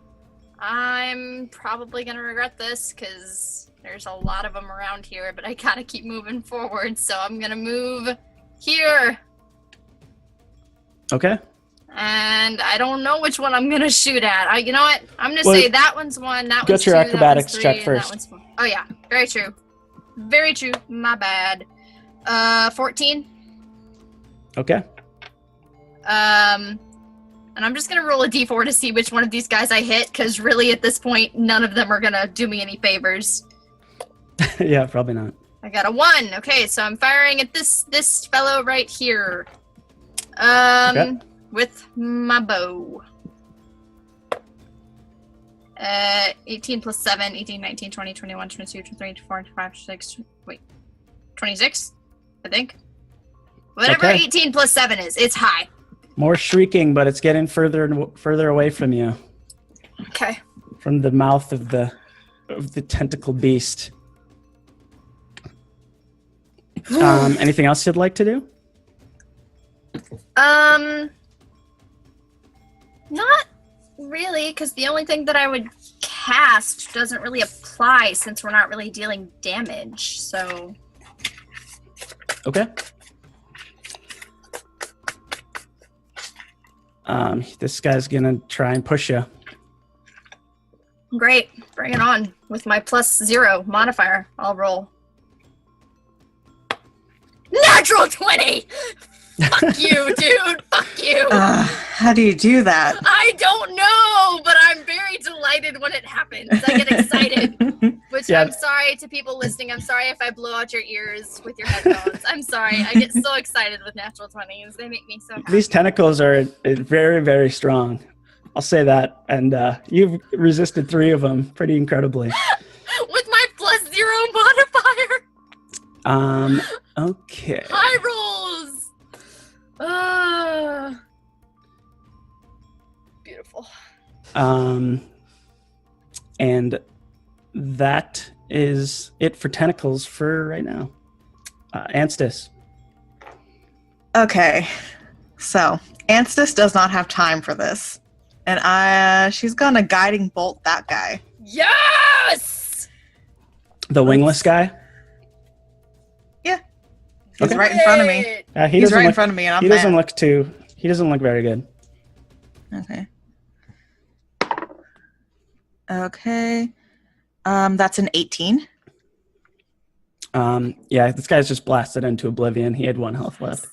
I'm probably gonna regret this because there's a lot of them around here, but I gotta keep moving forward. So I'm gonna move here, Okay. and I don't know which one I'm gonna shoot at. You know what? I'm gonna Well, say that one's one. That get one's your two, that acrobatics one's check three, and that first. one's four. Oh yeah, very true. Very true. My bad. 14. Okay. And I'm just gonna roll a d4 to see which one of these guys I hit, because really at this point, none of them are gonna do me any favors. Yeah, probably not. I got a 1. Okay, so I'm firing at this fellow right here. With my bow. 18 plus 7, 18, 19, 20, 21, 22, 23, 24, 25, 26, wait. 26, I think. Whatever Okay. 18 plus 7 is, it's high. More shrieking, but it's getting further and further away from you, Okay. from the mouth of the tentacle beast. Anything else you'd like to do? Not really, because the only thing that I would cast doesn't really apply since we're not really dealing damage, so... Okay. This guy's gonna try and push you. Great, bring it on. With my +0 modifier, I'll roll. Natural 20! Fuck you, dude! Fuck you! How do you do that? I don't know, but I'm very delighted when it happens. I get excited. Which Yeah. I'm sorry to people listening. I'm sorry if I blow out your ears with your headphones. I'm sorry. I get so excited with natural 20s. They make me so happy. These tentacles are very, very strong. I'll say that. And you've resisted 3 of them pretty incredibly. With my +0 modifier. Okay. High rolls. Beautiful. And that is it for tentacles for right now. Anstis. Okay, so Anstis does not have time for this, and she's gonna guiding bolt that guy. Yes. The wingless guy? Yeah, he's Okay. right in front of me. Great. He He's doesn't right in look, front of me, and I'm he doesn't mad. he doesn't look very good. Okay. Okay. That's an 18. Yeah, this guy's just blasted into oblivion. He had 1 health left.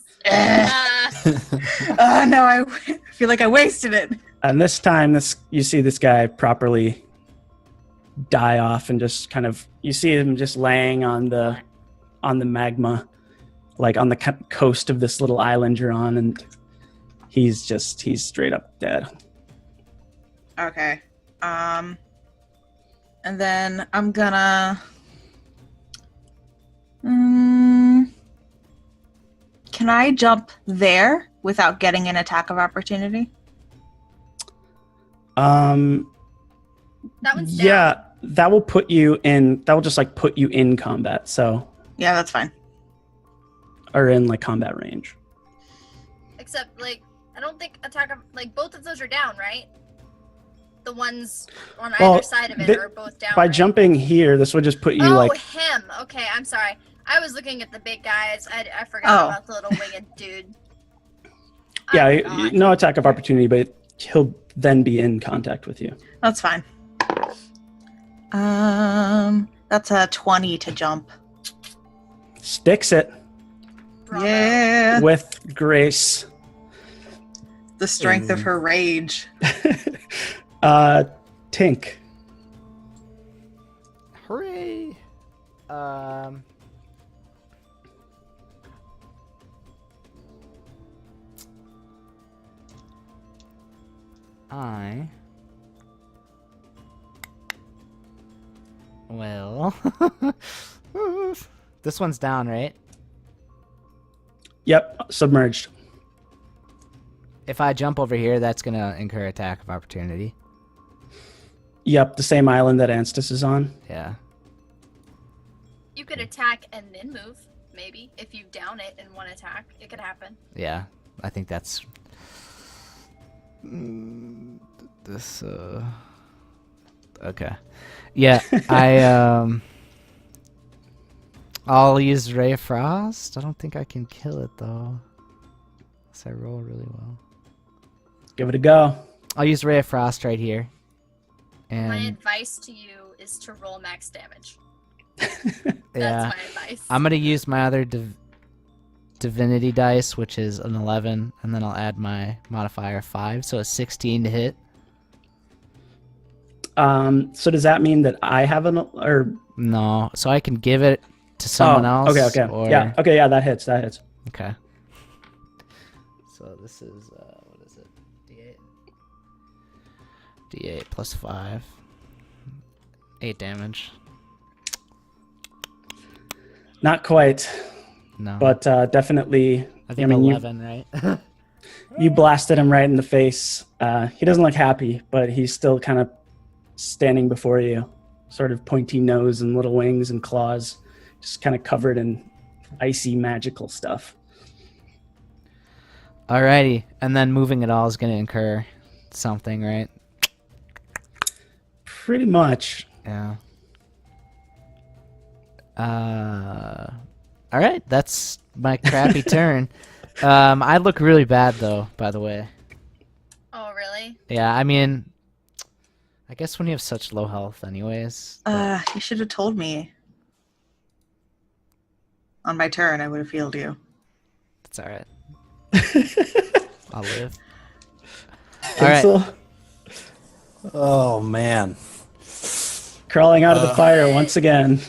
Oh no, I feel like I wasted it. And this time, you see this guy properly die off, and just kind of you see him just laying on the magma, like on the coast of this little island you're on, and he's straight up dead. Okay. And then I'm gonna. Can I jump there without getting an attack of opportunity? That one's down. Yeah, that will put you in. That will just like put you in combat. So, Yeah, that's fine. or in like combat range. Except, like, I don't think both of those are down, right? The ones on Well, either side of it are both down. By right? jumping here, this would just put you Oh, like. him. Okay, I'm sorry. I was looking at the big guys. I forgot about the little winged dude. Yeah, I forgot. no attack of opportunity, but he'll then be in contact with you. That's fine. That's a 20 to jump. Sticks it Bravo. Yeah. with grace. The strength of her rage. Tink. Hooray! Well, this one's down, right? Yep, submerged. If I jump over here, that's gonna incur attack of opportunity. Yep, the same island that Anstis is on. Yeah. You could attack and then move, maybe. If you down it in one attack, it could happen. Yeah, I think that's this. Okay, yeah, I'll use Ray of Frost. I don't think I can kill it though, unless I roll really well. Give it a go. I'll use Ray of Frost right here, My and advice to you is to roll max damage. yeah, That's my advice. I'm gonna use my other divinity dice, which is an 11, and then I'll add my modifier 5, so it's 16 to hit. So does that mean that I have or No, so I can give it to someone else. Okay. Or... Yeah. Okay. Yeah, that hits. That hits. Okay. So this is what is it? D8. D8 plus 5. 8 damage. Not quite, No. but definitely. I think mean, 11, right? You blasted him right in the face. He doesn't look happy, but he's still kind of standing before you, sort of pointy nose and little wings and claws, just kind of covered in icy magical stuff. Alrighty, and then moving it all is going to incur something, right? Pretty much. Yeah. Alright, that's my crappy turn. I look really bad, though, by the way. Oh, really? Yeah, I mean, I guess when you have such low health anyways. You should have told me. On my turn, I would have healed you. It's alright. I'll live. Alright. Pencil Oh man. crawling out of the fire once again.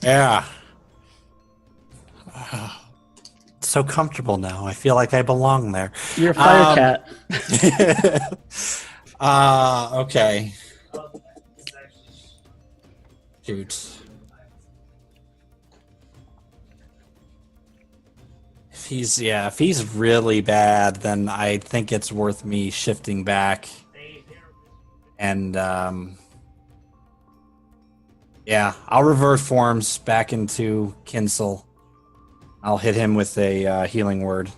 Yeah. So comfortable now. I feel like I belong there. You're a fire cat. Okay. Shoot. If he's really bad, then I think it's worth me shifting back. And I'll revert forms back into Kinsel. I'll hit him with a healing word.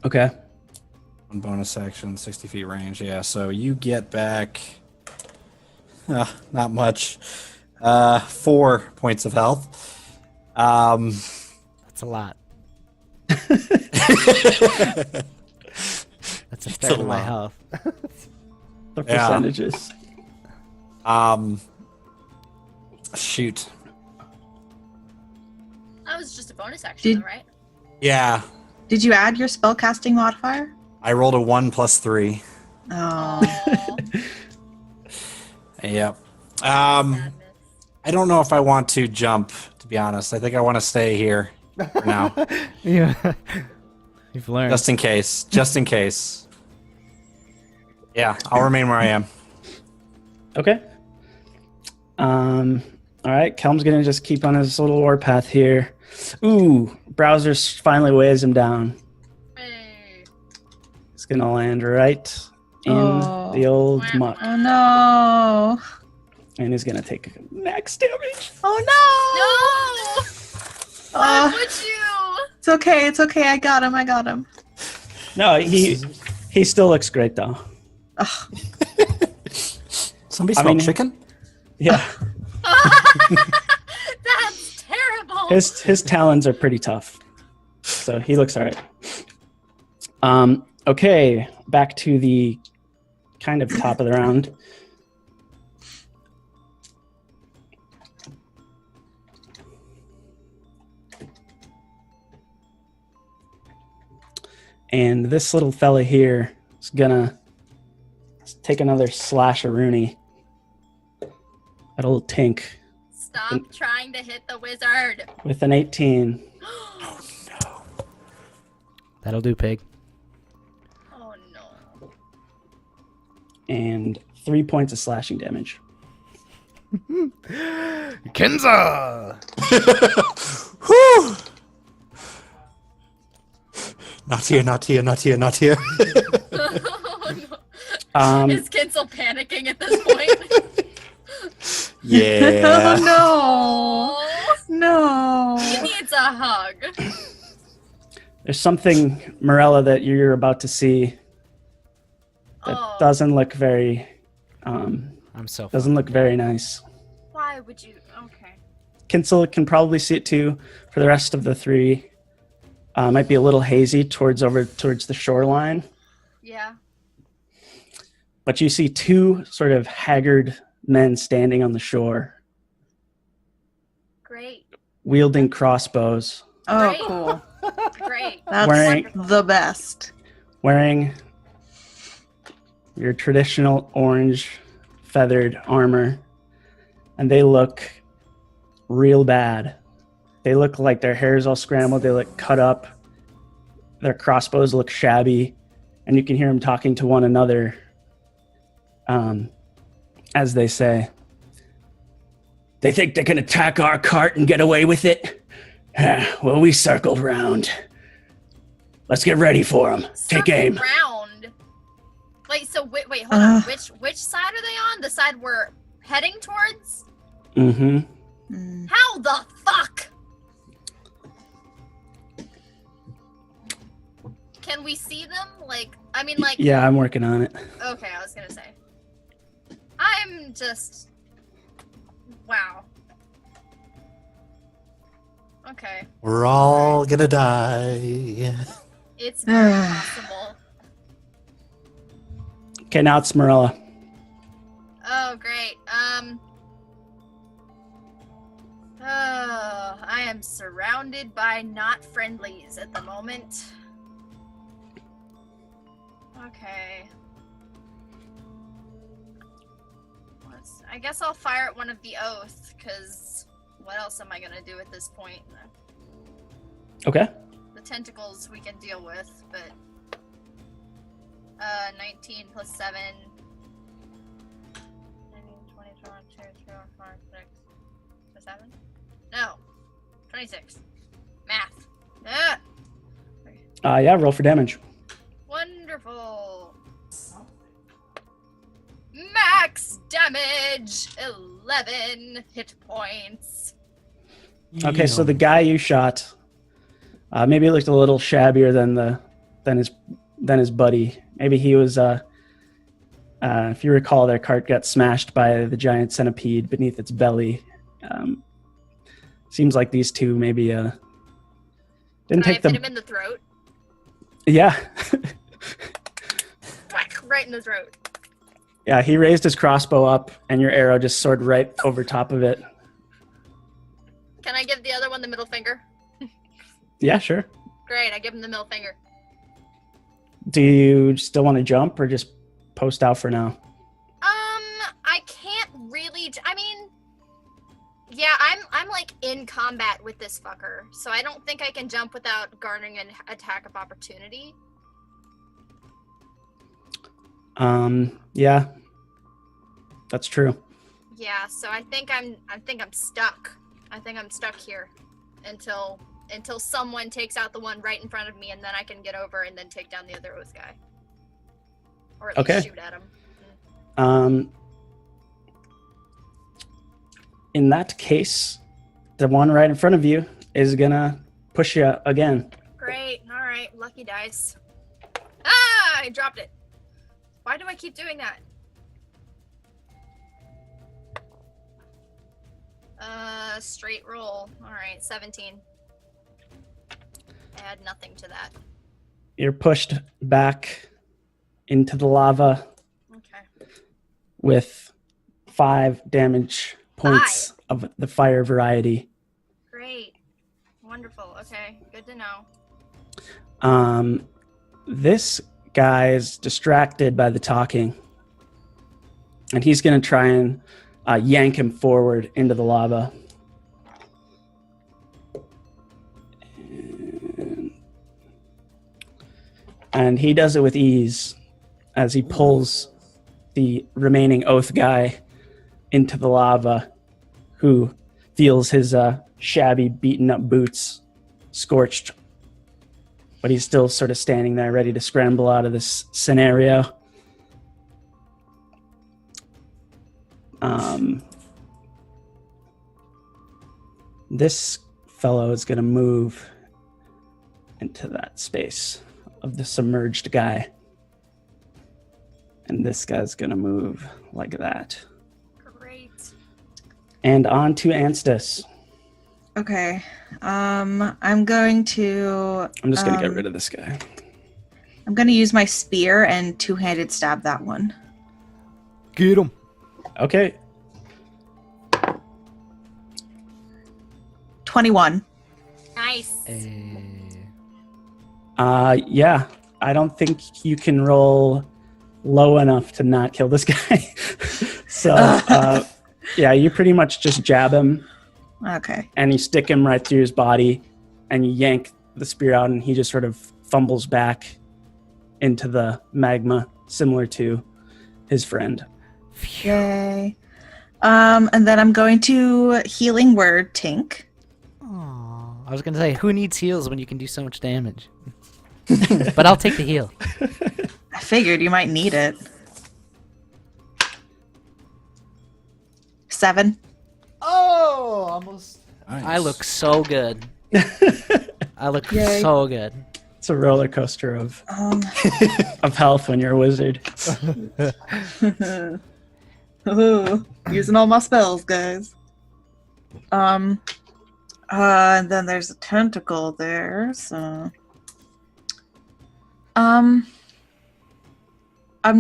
Okay. One bonus action, 60 feet range. Yeah, so you get back not much. 4 points of health. That's a lot. That's a third of my lot. health. The percentages. Shoot. That was just a bonus action, Did- though, right? Yeah, Did you add your spellcasting modifier? I rolled a 1 plus 3. Oh. Aw, Yep. sadness. I don't know if I want to jump, to be honest. I think I want to stay here for now. Yeah. You've learned. Just in case. Just in case. Yeah, I'll remain where I am. Okay. All right. Kelm's gonna just keep on his little warpath here. Ooh, Browser finally weighs him down. Hey. It's gonna land right in Oh. the old muck, Oh no. and he's gonna take max damage. Oh No! no. Why Uh, would you? it's okay. It's okay. I got him. No, he still looks great though. Ugh. Somebody I smell mean- chicken? Yeah, That's terrible. his talons are pretty tough, so he looks all right. Okay, back to the kind of top of the round. And this little fella here is gonna take another slash-a-rooney at a little tink Stop trying to hit the wizard. with an 18. Oh no. That'll do, pig. Oh no. And 3 points of slashing damage. Kenza! Whew. Not here, not here, not here, not here. Oh, no. Is Kinsel panicking at this point? Yeah. Oh, no. He No. needs a hug. There's something, Morella, that you're about to see that Oh. doesn't look very I'm so doesn't look very nice. Why would you? Okay. Kinsel can probably see it too. For the rest of the three, might be a little hazy towards the shoreline. Yeah. But you see two sort of haggard men standing on the shore, Great. wielding crossbows, Oh, Right. cool. Great. That's Wearing- the best. wearing your traditional orange feathered armor, and they look real bad. They look like their hair is all scrambled. They look cut up. Their crossbows look shabby, and you can hear them talking to one another as they say, "They think they can attack our cart and get away with it? Well, we circled round. Let's get ready for them. Take Circle aim." round. Wait. So wait. Hold on. Which side are they on? The side we're heading towards? Mm-hmm. Mm. How the fuck? Can we see them? Like, I mean, like. Yeah, I'm working on it. Okay, I was gonna say. I'm just. Wow. Okay. We're all gonna die. It's very possible. Okay, now it's Morella. Oh, great. Oh, I am surrounded by not friendlies at the moment. Okay. I guess I'll fire at one of the oath, because what else am I gonna do at this point? Okay. The tentacles we can deal with, but 19 plus 7. 19, 20, 22, 3, 4, 5, 6, 7? No. 26. Math. Ah! Yeah, roll for damage. Wonderful. Max damage 11 hit points. Okay, so the guy you shot, maybe looked a little shabbier than his buddy. Maybe he was. If you recall, their cart got smashed by the giant centipede beneath its belly. Seems like these two maybe didn't Can I take hit the. him in the throat? Yeah, Whack! Right in the throat. yeah. He raised his crossbow up, and your arrow just soared right over top of it. Can I give the other one the middle finger? Yeah, sure. Great, I give him the middle finger. Do you still want to jump or just post out for now? I can't really. I mean, yeah, I'm like in combat with this fucker, so I don't think I can jump without garnering an attack of opportunity. Yeah, that's true. Yeah, so I think I'm stuck. I think I'm stuck here until someone takes out the one right in front of me, and then I can get over and then take down the other oath guy, or at least Okay. shoot at him. In that case, the one right in front of you is gonna push you again. Great. All right. Lucky dice. Ah! I dropped it. Why do I keep doing that? Straight roll. All right. 17. Add nothing to that. You're pushed back into the lava Okay. with 5 damage points of the fire variety. Great. Wonderful. Okay. Good to know. This guy is distracted by the talking, and he's going to try and yank him forward into the lava. And he does it with ease as he pulls the remaining oath guy into the lava, who feels his shabby, beaten-up boots scorched. But he's still sort of standing there, ready to scramble out of this scenario. This fellow is going to move into that space of the submerged guy. And this guy's going to move like that. Great. And on to Enthis. Okay. I'm going to... I'm just going to get rid of this guy. I'm going to use my spear and two-handed stab that one. Get him. Okay. 21. Nice. Yeah. I don't think you can roll low enough to not kill this guy. So, yeah, you pretty much just jab him. Okay. And you stick him right through his body, and you yank the spear out, and he just sort of fumbles back into the magma, similar to his friend. Yay. And then I'm going to healing word Tink. Aw, I was gonna say, who needs heals when you can do so much damage? But I'll take the heal. I figured you might need it. 7. Oh, almost. Nice. I look so good. I look Yay. so good. It's a roller coaster of health when you're a wizard. Ooh, using all my spells, guys. And then there's a tentacle there, so... I'm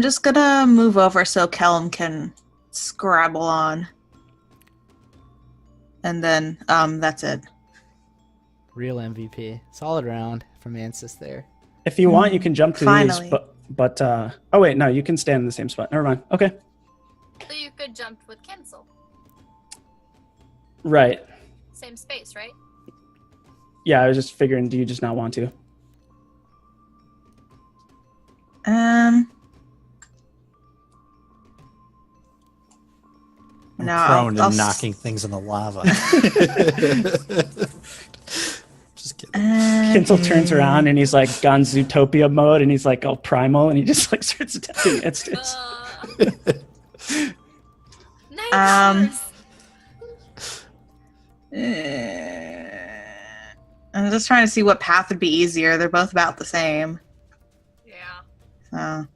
just gonna move over so Kellum can scrabble on. And then, that's it. Real MVP. Solid round from Enthis there. If you want, you can jump to Finally. these, but oh wait, no, you can stand in the same spot. Never mind. Okay. So you could jump with cancel. Right. Same space, right? Yeah, I was just figuring, do you just not want to? No, Prone to I'll knocking things in the lava. Just kidding. Kinsel turns around and he's like gone Zootopia mode, and he's like all primal, and he just like starts attacking Enthis. Nightmares. I'm just trying to see what path would be easier. They're both about the same. Yeah. So,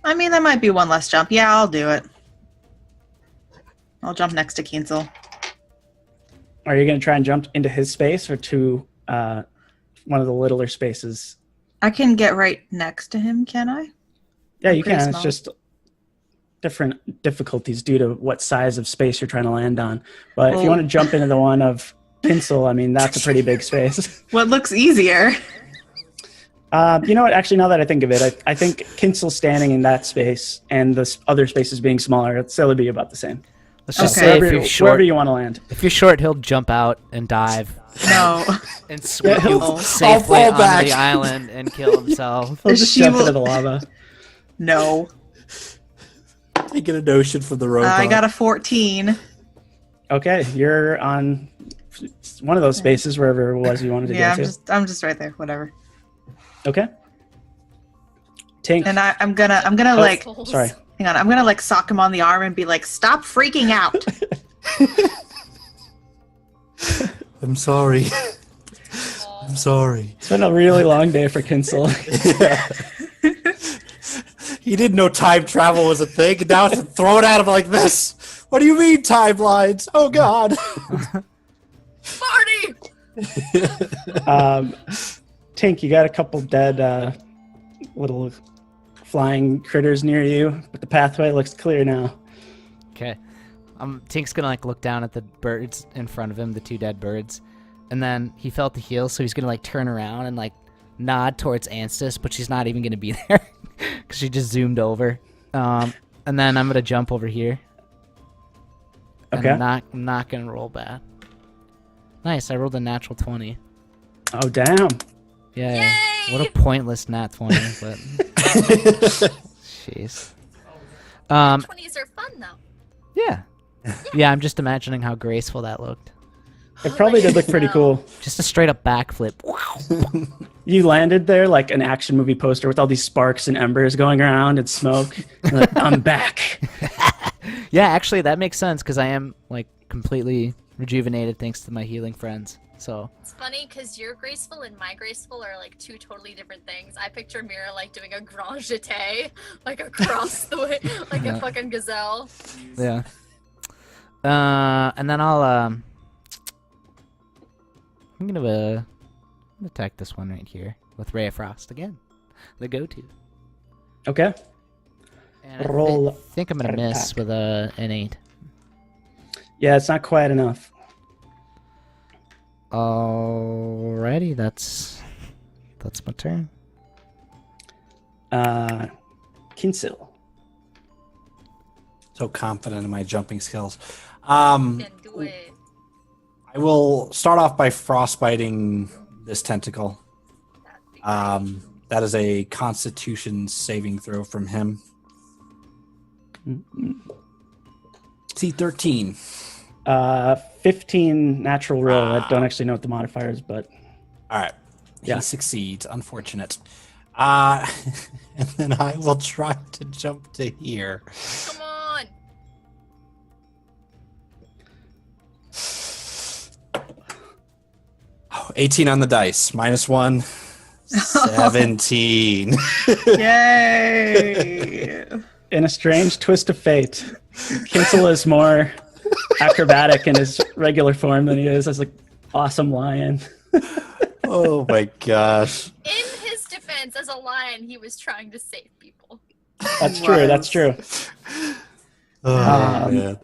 I mean, that might be one less jump. Yeah, I'll do it. I'll jump next to Kinsel. Are you going to try and jump into his space or to one of the littler spaces? I can get right next to him, can I? Yeah, I'm you pretty can. It's small. just different difficulties due to what size of space you're trying to land on. But if you Well- want to jump into the one of Kinsel, I mean, that's a pretty big space. What looks easier? You know what? Actually, now that I think of it, I think Kinsel standing in that space and the other spaces being smaller, it'll still be about the same. Let's just Okay. say Wherever, if you're wherever short, you want to land. if you're short, he'll jump out and dive No. and swim he'll- safely fall onto back. the island and kill himself. He'll just She jump will- into the lava. No. Taking a notion from the road. I got a 14. Okay, you're on one of those spaces, wherever it was you wanted to Yeah, go to. I'm just right there. Whatever. Okay. Tink. And I'm gonna like, Assholes. Sorry. hang on. I'm gonna like sock him on the arm and be like, "Stop freaking out." I'm sorry. Aw. I'm sorry. It's been a really long day for Kinsel. Yeah. He didn't know time travel was a thing. And now it's thrown at him like this. What do you mean timelines? Oh God. Marty! Tink, you got a couple dead little flying critters near you, but the pathway looks clear now. Okay. Tink's gonna like look down at the birds in front of him, the two dead birds, and then he felt the heal, so he's gonna like turn around and like nod towards Anstis, but she's not even gonna be there because she just zoomed over. And then I'm gonna jump over here. And Okay. I'm not gonna roll bad. Nice, I rolled a natural 20. Oh, damn. Yeah. Yay! What a pointless nat 20, but jeez. 20s are fun though. Yeah. Yeah, I'm just imagining how graceful that looked. It probably did look pretty cool. Just a straight up backflip. You landed there like an action movie poster with all these sparks and embers going around and smoke. You're like, I'm back. Yeah, actually, that makes sense because I am like completely rejuvenated thanks to my healing friends. So It's funny because your graceful and my graceful are like two totally different things. I picture Mira like doing a grand jeté, like across the way, like a fucking gazelle. yeah. And then I'm gonna attack this one right here with Ray of Frost again, the go-to. Okay. And Roll I think I'm gonna miss attack. with an 8. Yeah, it's not quite enough. Alrighty, that's my turn. Kinsil. So confident in my jumping skills. Then do it. I will start off by frostbiting this tentacle. That'd be great. That is a Constitution saving throw from him. C13. 15 natural roll. I don't actually know what the modifier is, but All right. Yeah. He succeeds. Unfortunate. And then I will try to jump to here. Come on. Oh, 18 on the dice. -1. 17. Yay! in a strange twist of fate, Kinsil is more acrobatic in his regular form than he is as an awesome lion. Oh my gosh. In his defense, as a lion, he was trying to save people. That's true. That's true. Oh man.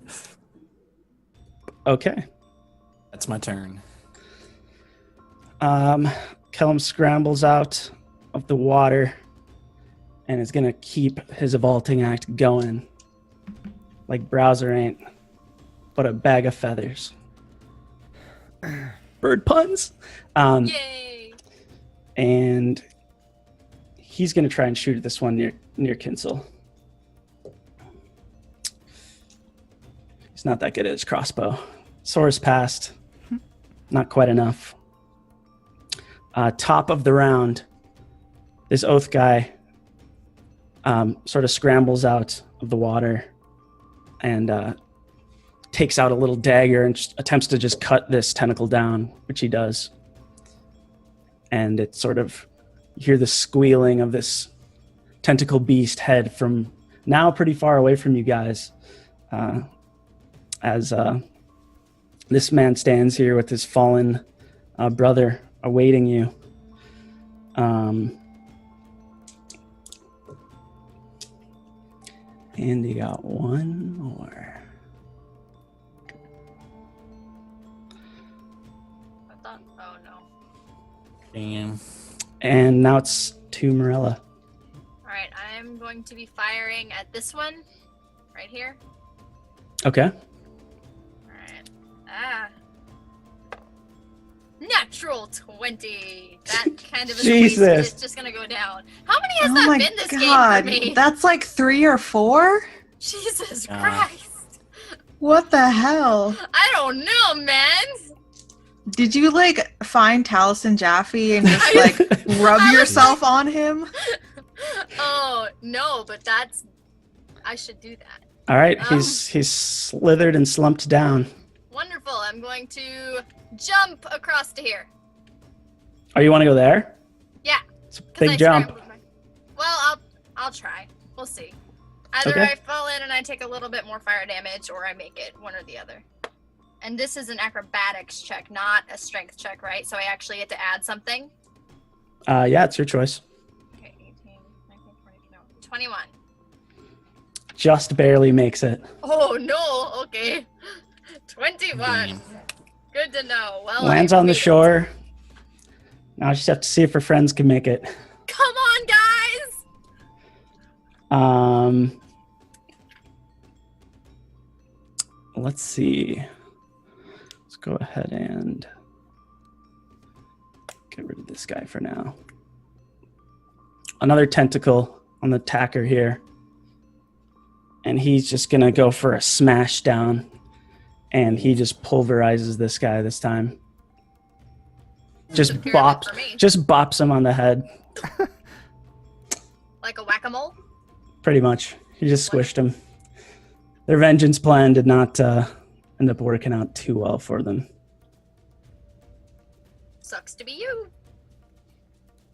Okay. That's my turn. Kellum scrambles out of the water and is gonna keep his vaulting act going like Browser ain't but a bag of feathers. Bird puns. Yay! And he's gonna try and shoot at this one near Kinsil. He's not that good at his crossbow. Soar's passed. Not quite enough. Top of the round, this oath guy sort of scrambles out of the water and takes out a little dagger and attempts to just cut this tentacle down, which he does. And it sort of, you hear the squealing of this tentacle beast head from now pretty far away from you guys, as this man stands here with his fallen brother awaiting you. And you got one more. I thought, oh no. Damn. And now it's to Morella. Alright, I'm going to be firing at this one. Right here. Okay. Alright. Natural 20. That kind of is a waste, but Jesus. it's just gonna go down. How many has Oh that my been this god, game for me? that's like 3 or 4? Jesus Yeah. Christ. What the hell? I don't know, man. Did you like find Taliesin Jaffe and just like rub I was yourself on him? Oh, no, but that's... I should do that. All right. He's slithered and slumped down. Wonderful. I'm going to jump across to here. Oh, you want to go there? Yeah. It's a 'cause I big jump. scrambled Well, I'll try. We'll see. Either Okay. I fall in and I take a little bit more fire damage, or I make it, one or the other. And this is an acrobatics check, not a strength check, right? So I actually get to add something. Yeah, it's your choice. Okay, 18, 19, 20, no, 21. Just barely makes it. Oh no, okay. 21. Damn. Good to know. Well, Lands I on the made it. shore. Now I just have to see if her friends can make it. Come on, guys! Let's see. Let's go ahead and get rid of this guy for now. Another tentacle on the attacker here. And he's just going to go for a smash down. And he just pulverizes this guy this time. Just bops him on the head. Like a whack-a-mole? Pretty much. He just squished him. Their vengeance plan did not end up working out too well for them. Sucks to be you.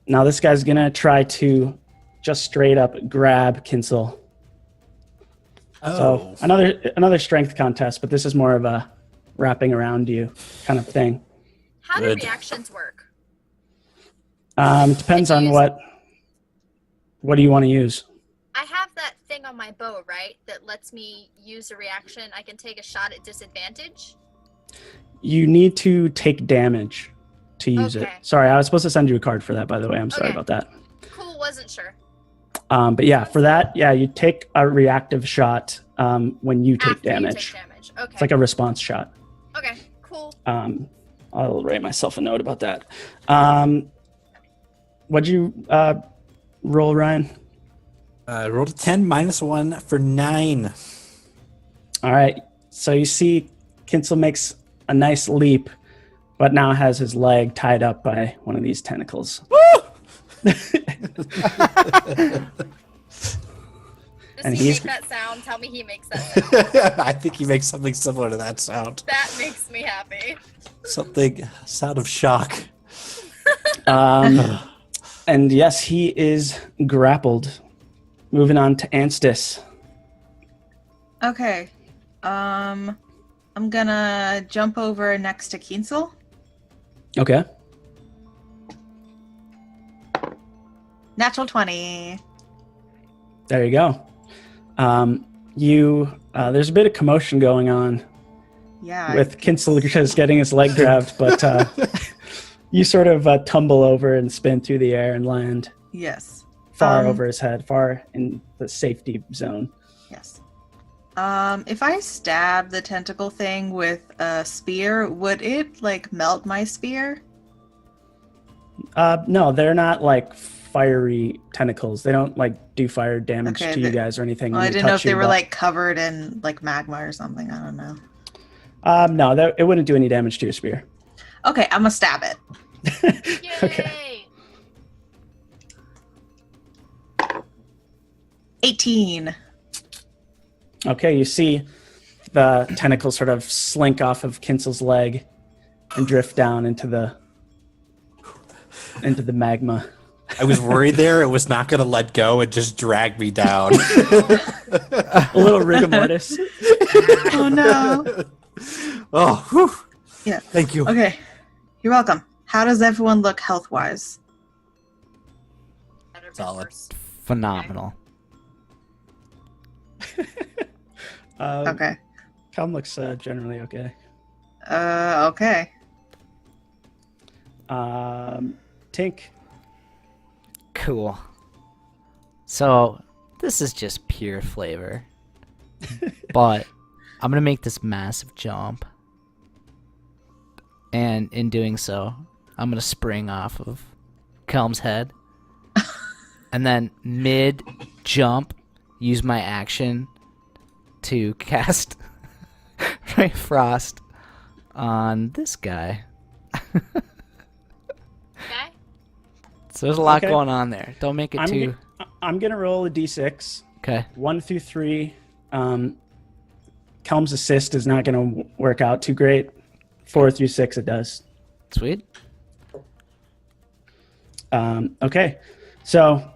Now this guy's going to try to just straight up grab Kinsel. So another strength contest, but this is more of a wrapping around you kind of thing. How do reactions work? It depends on what do you want to use? I have that thing on my bow, right? That lets me use a reaction. I can take a shot at disadvantage. You need to take damage to use it. Sorry, I was supposed to send you a card for that, by the way. I'm sorry about that. Cool, wasn't sure. But yeah, for that, you take a reactive shot when you take After damage. You take damage. Okay. It's like a response shot. Okay, cool. I'll write myself a note about that. What'd you roll, Ryan? I rolled a 10 -1 for 9. All right. So you see Kinsel makes a nice leap, but now has his leg tied up by one of these tentacles. Does he make that sound? Tell me he makes that sound. I think he makes something similar to that sound. That makes me happy. Sound of shock. And yes, he is grappled. Moving on to Enthis. Okay. I'm gonna jump over next to Kinsel. Okay. Natural 20. There you go. There's a bit of commotion going on. Yeah. With Kinsel just getting his leg grabbed, but you sort of tumble over and spin through the air and land Yes. far over his head, far in the safety zone. Yes. If I stab the tentacle thing with a spear, would it melt my spear? No, they're not like fiery tentacles. They don't do fire damage to you guys or anything. Well, I didn't know if they were covered in magma or something. I don't know. No, it wouldn't do any damage to your spear. Okay, I'm gonna stab it. Yay! Okay. 18. Okay, you see the tentacles sort of slink off of Kinsel's leg and drift down into the magma. I was worried there it was not going to let go and just drag me down. A little rigor mortis. Oh no. Oh, whew. Yeah. Thank you. Okay. You're welcome. How does everyone look health-wise? Solid. Phenomenal. Okay. Calm looks generally okay. Okay. Tink. Cool. So, this is just pure flavor. But I'm going to make this massive jump. And in doing so, I'm going to spring off of Kelm's head. And then mid-jump, use my action to cast Ray of Frost on this guy. Okay. So there's a lot going on there. Don't make it too... I'm going to roll a d6. Okay. 1 through 3. Kelm's assist is not going to work out too great. 4 through 6 it does. Sweet. Okay. So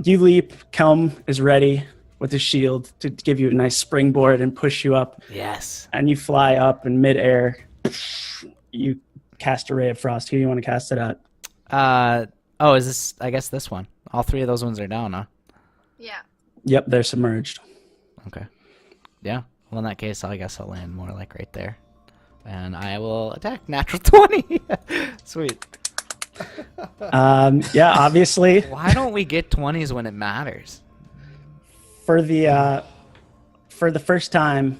you leap. Kelm is ready with his shield to give you a nice springboard and push you up. Yes. And you fly up in midair. You cast a Ray of Frost. Who do you want to cast it at? Is this, I guess this one. All 3 of those ones are down, huh? Yeah. Yep, they're submerged. Okay. Yeah. Well, in that case, I guess I'll land more right there. And I will attack. Natural 20. Sweet. Yeah, obviously, Why don't we get 20s when it matters? for the first time,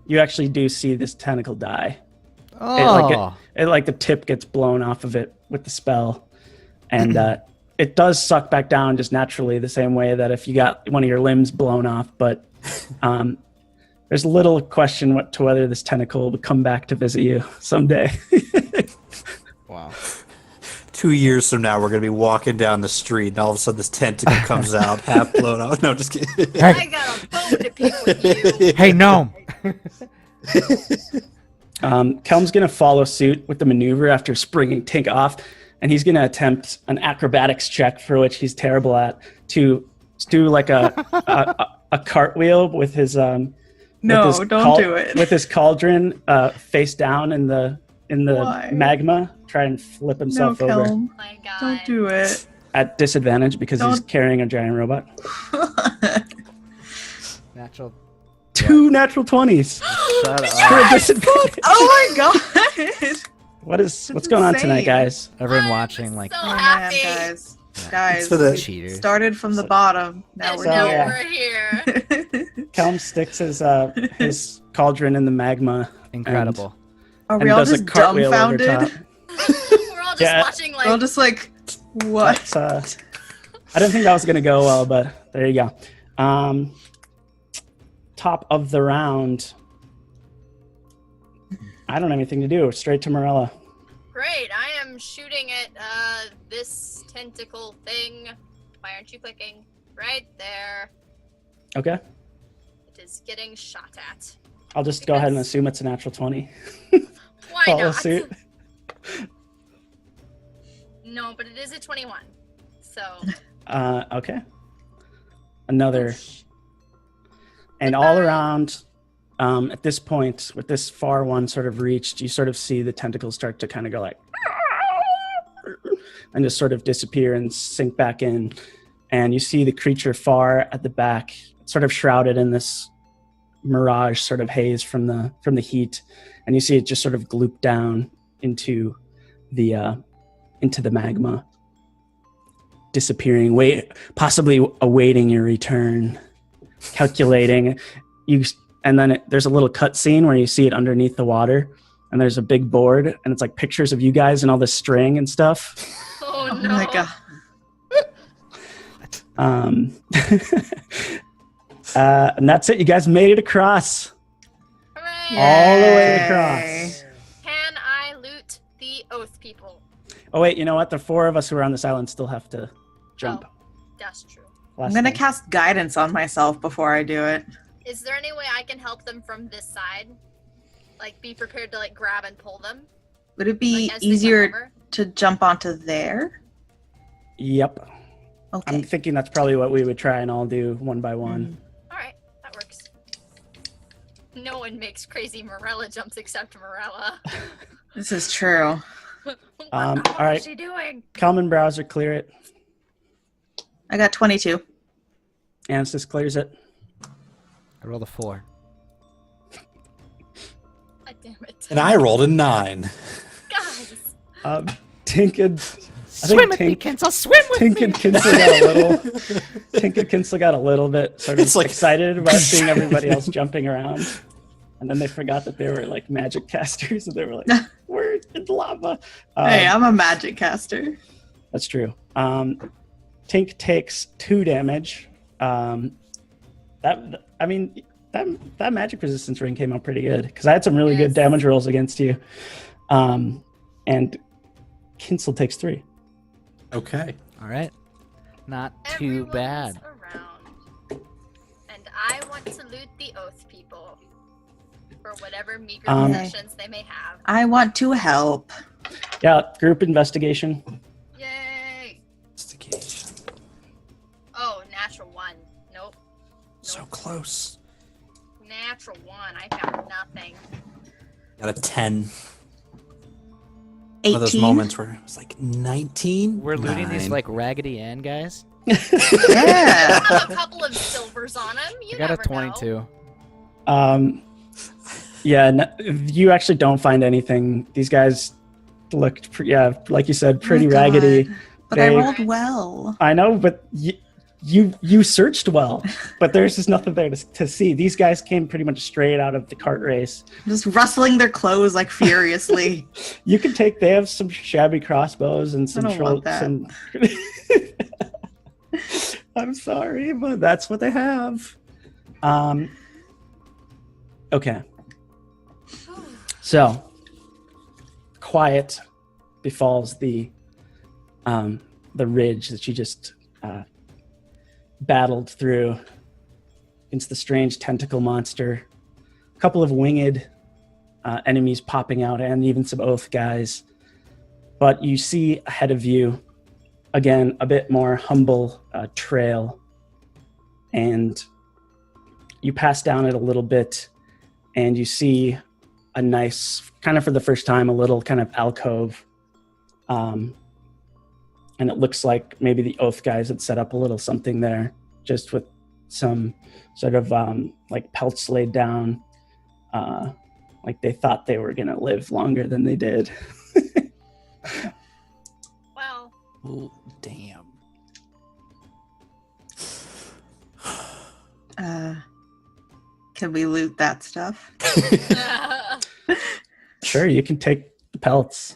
you actually do see this tentacle die. Oh. It like the tip gets blown off of it with the spell, and it does suck back down just naturally, the same way that if you got one of your limbs blown off. But there's little question to whether this tentacle will come back to visit you someday. Wow. 2 years from now, we're gonna be walking down the street, and all of a sudden, this tentacle comes out, half blown out. No, just kidding. I got a bone to pick with you. Hey, gnome. Kelm's going to follow suit with the maneuver after springing Tink off, and he's going to attempt an acrobatics check, for which he's terrible at, to do like a cartwheel with his No, don't do it. with his cauldron face down in the Why? magma, try and flip himself over Oh my god. Don't do it. at disadvantage because he's Don't- carrying a giant robot. Natural. 2 natural 20s. Shut For a up. disadvantage. Oh my god! What's going on tonight, insane. guys? Everyone I'm watching, like, so Oh man, happy. guys. Yeah. Guys, for the- we cheaters. started from the bottom. Now And we're now yeah. we're here. here. Kelm sticks his cauldron in the magma. Incredible. Are And we all does a just cartwheel over dumbfounded? top. We're all just Yeah. watching like We're all just like, what? That's, I didn't think that was going to go well, but there you go. Top of the round. I don't have anything to do. Straight to Morella. great. I am shooting at this tentacle thing. Why aren't you clicking? Right there. Okay. It is getting shot at. I'll just go ahead and assume it's a natural 20. Why Follow not? suit. No, but it is a 21. So Okay. Another. And all around, at this point, with this far one sort of reached, you sort of see the tentacles start to kind of go like, and just sort of disappear and sink back in. And you see the creature far at the back, sort of shrouded in this mirage sort of haze from the heat. And you see it just sort of gloop down into the magma, disappearing, possibly awaiting your return, calculating. And then there's a little cut scene where you see it underneath the water, and there's a big board, and it's like pictures of you guys and all this string and stuff. oh Oh no. my god. And that's it. You guys made it across, Hooray! all the way Yay. across. Can I loot the oath people? Oh wait, you know what? The 4 of us who are on this island still have to jump. Oh, that's true. Last I'm gonna thing. cast guidance on myself before I do it. Is there any way I can help them from this side? Like, be prepared to like grab and pull them. Would it be Like, as they come easier over? to jump onto there? Yep. Okay. I'm thinking that's probably what we would try and all do one by one. All right, that works. No one makes crazy Morella jumps except Morella. This is true. What All the hell right. is she doing? Common browser, clear it. I got 22. Ansys clears it. I rolled a 4. God damn it. And I rolled a 9. Guys. Tink and Swim with me, Tink- Kinsel. Swim with Tink me. and Kinsel got a little. Tink and Kinsel got a little bit sort of It's like- excited about seeing everybody else jumping around, and then they forgot that they were like magic casters, and they were like, "We're in lava." Hey, I'm a magic caster. That's true. Tink takes 2 damage. That magic resistance ring came out pretty good because I had some really good Yes. damage rolls against you. And Kinsel takes 3. Okay. All right. Not too Everyone's bad. around. And I want to loot the oath people for whatever meager Um, possessions they may have. I want to help. Yeah, group investigation. Yay! Investigation. Oh, natural 1. Nope. So close. Natural 1. I found nothing. Got a 10. 18. One of those moments where it was like 19. We're looting these 9. like Raggedy Ann guys. Yeah. I have a couple of silvers on them. You I got a never 22. know. Yeah, you actually don't find anything. These guys looked, like you said, pretty Oh my raggedy. God. But I They- rolled well. I know, but you searched well, but there's just nothing there to see. These guys came pretty much straight out of the cart race. Just rustling their clothes like furiously. You can take. They have some shabby crossbows and some. I don't want that. Some... I'm sorry, but that's what they have. Okay. So, quiet befalls the ridge that you just battled through against the strange tentacle monster. A couple of winged enemies popping out, and even some oath guys. But you see ahead of you, again, a bit more humble trail, and you pass down it a little bit, and you see a nice, kind of for the first time, a little kind of alcove. And it looks like maybe the oath guys had set up a little something there, just with some sort of like pelts laid down, like they thought they were gonna live longer than they did. Well, Oh, damn. Can we loot that stuff? Sure, you can take the pelts.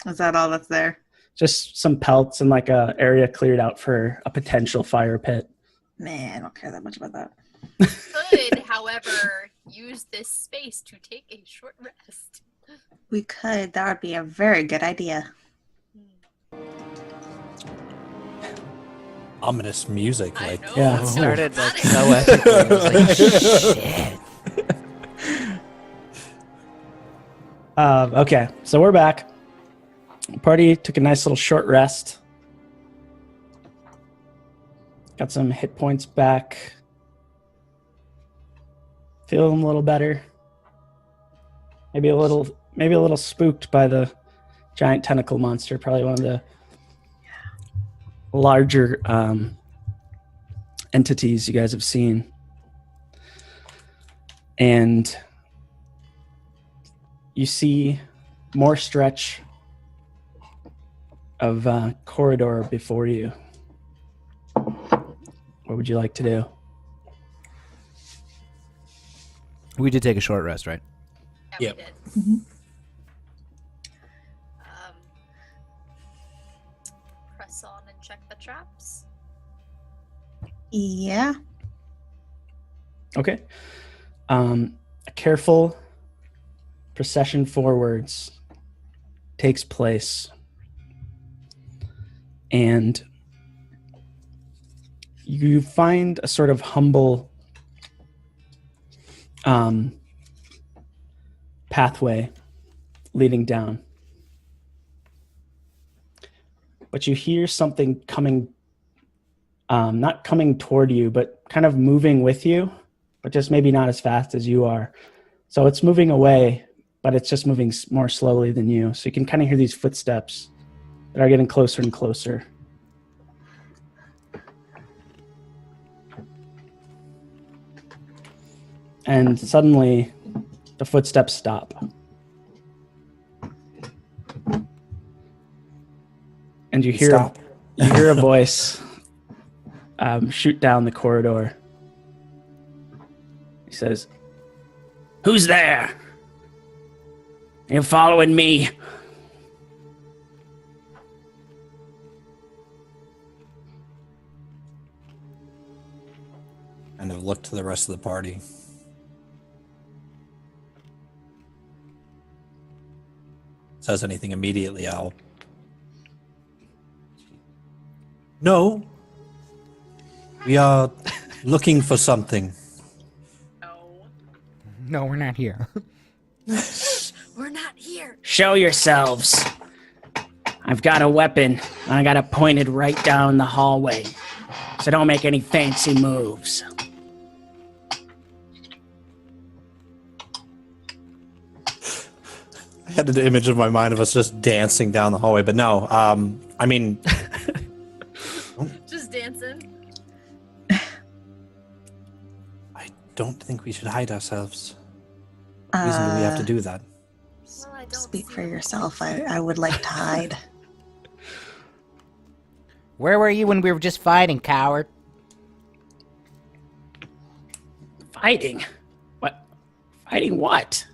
Is that all that's there? Just some pelts and like a area cleared out for a potential fire pit. Man, I don't care that much about that. could, however, use this space to take a short rest. We could. That would be a very good idea. Ominous music, I like know. Yeah. It it's started so like funny. so epically. I was like, shit. Okay, so we're back. Party took a nice little short rest. Got some hit points back. Feeling a little better. Maybe a little spooked by the giant tentacle monster. Probably one of the larger entities you guys have seen. And you see more stretch of corridor before you. What would you like to do? We did take a short rest, right? Yeah, Yep. we did. Mhm. Press on and check the traps. Yeah. Okay. A careful procession forwards takes place, and you find a sort of humble pathway leading down. But you hear something coming, not coming toward you, but kind of moving with you, but just maybe not as fast as you are. So it's moving away, but it's just moving more slowly than you. So you can kind of hear these footsteps that are getting closer and closer. And suddenly, the footsteps stop. And you hear Stop. you hear a voice shoot down the corridor. He says, "Who's there? You're following me." kind of look to the rest of the party. Says anything immediately, I'll... No. We are looking for something. No, No, we're not here. we're not here. Show yourselves. I've got a weapon, and I got it pointed right down the hallway. So don't make any fancy moves. I had an image in my mind of us just dancing down the hallway, but no. I mean, Just dancing. I don't think we should hide ourselves. What reason do we have to do that? Well, I don't Speak see for them. yourself. I would like to hide. Where were you when we were just fighting, coward? Fighting? What? Fighting what?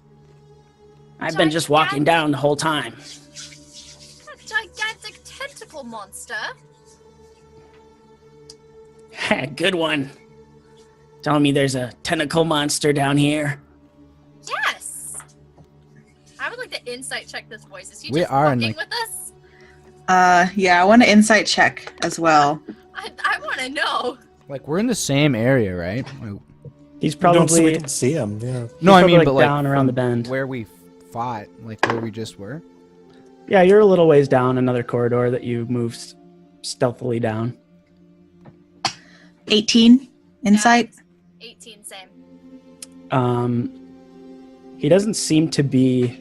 I've been just walking down the whole time. That gigantic tentacle monster. Good one. Telling me there's a tentacle monster down here. Yes. I would like to insight check this voice. Is he We just are in, fucking like- with us? Yeah, I want to insight check as well. I want to know. Like, we're in the same area, right? He's We probably don't see him. Yeah. No, I probably, mean, like, but like down around from the bend. where we fought, like where we just were. yeah. You're a little ways down another corridor that you moved stealthily down. 18 insight. 18, same. He doesn't seem to be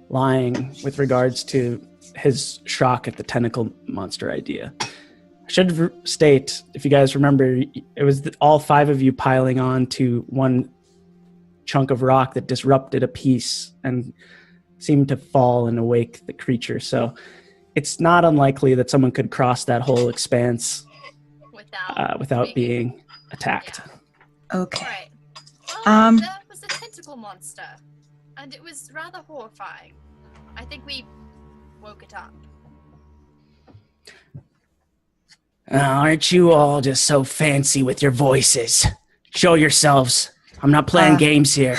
lying with regards to his shock at the tentacle monster idea. I should state, if you guys remember, it was all 5 of you piling on to one chunk of rock that disrupted a piece and seemed to fall and awake the creature. So it's not unlikely that someone could cross that whole expanse without being attacked. Okay. Right. Well, Um, there was a tentacle monster, and it was rather horrifying. I think we woke it up. Aren't you all just so fancy with your voices? Show yourselves. I'm not playing games here.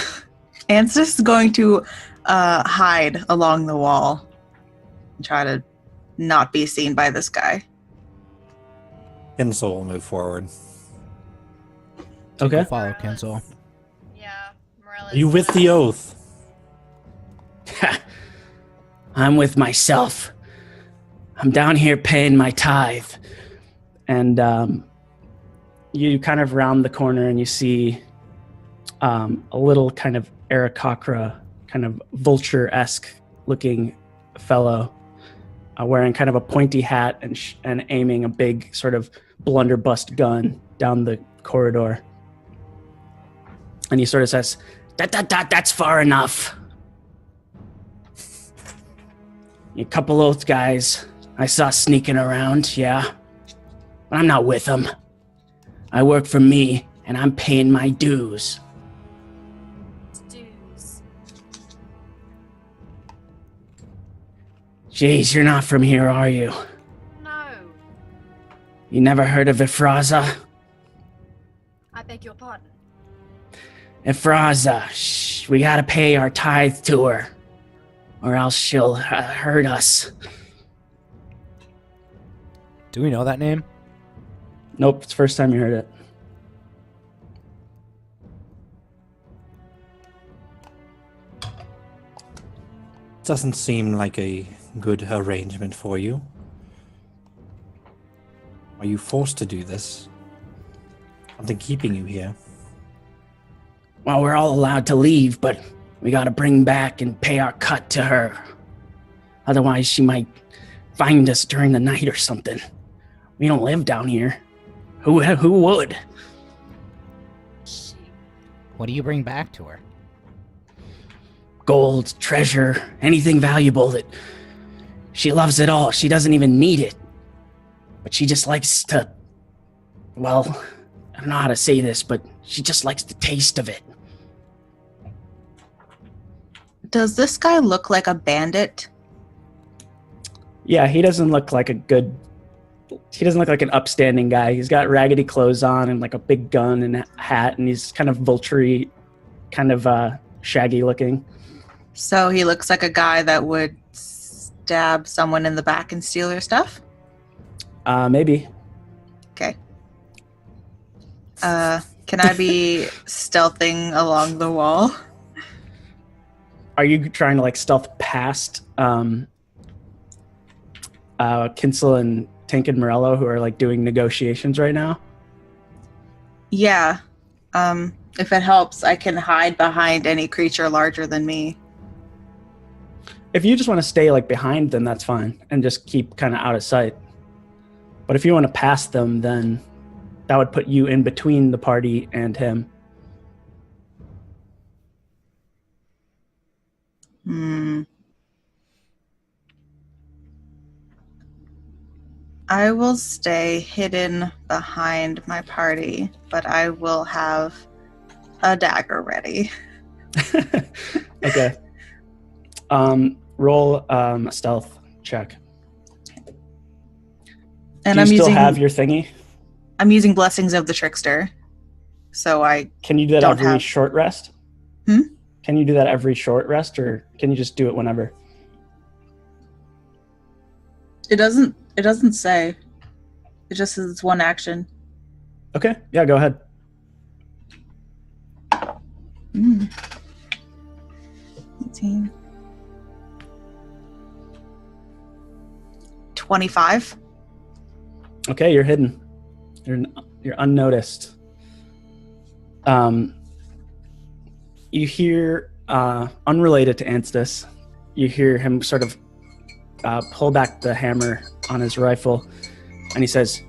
Enthis is going to hide along the wall and try to not be seen by this guy. Insel will move forward. Okay. Follow Kensel. Yeah, Morella's. Are you with the oath? I'm with myself. I'm down here paying my tithe. And you kind of round the corner and you see a little kind of Aarakocra, kind of vulture-esque looking fellow wearing kind of a pointy hat and aiming a big sort of blunderbuss gun down the corridor. And he sort of says, that's far enough. A couple oath guys I saw sneaking around, yeah. But I'm not with them. I work for me, and I'm paying my dues. Dues. Jeez, you're not from here, are you? No. You never heard of Ifraza? I beg your pardon. Ifraza, shh, we gotta pay our tithe to her, or else she'll hurt us. Do we know that name? Nope, it's the first time you heard it. Doesn't seem like a good arrangement for you. Are you forced to do this? Something keeping you here? Well, we're all allowed to leave, but we gotta bring back and pay our cut to her. Otherwise, she might find us during the night or something. We don't live down here. Who would? She. What do you bring back to her? Gold, treasure, anything valuable that she loves it all. She doesn't even need it. But she just likes to, well, I don't know how to say this, but she just likes the taste of it. Does this guy look like a bandit? Yeah, he doesn't look like an upstanding guy. He's got raggedy clothes on and like a big gun and a hat, and he's kind of vulture-y, kind of shaggy looking. So he looks like a guy that would stab someone in the back and steal their stuff? Maybe. Okay. Can I be stealthing along the wall? Are you trying to like stealth past Kinsel and Tink and Morello, who are like doing negotiations right now? Yeah. If it helps, I can hide behind any creature larger than me. If you just want to stay like behind them, that's fine, and just keep kind of out of sight. But if you want to pass them, then that would put you in between the party and him. I will stay hidden behind my party, but I will have a dagger ready. Okay. Roll a stealth check. And Do you still have your thingy? I'm using Blessings of the Trickster. So I Can you do that don't every have- short rest? Hmm? Can you do that every short rest, or can you just do it whenever? It doesn't say. It just says it's one action. Okay, yeah, go ahead. 18. 25. Okay, you're hidden. You're unnoticed. You hear, unrelated to Enthis, you hear him sort of pull back the hammer on his rifle, and he says,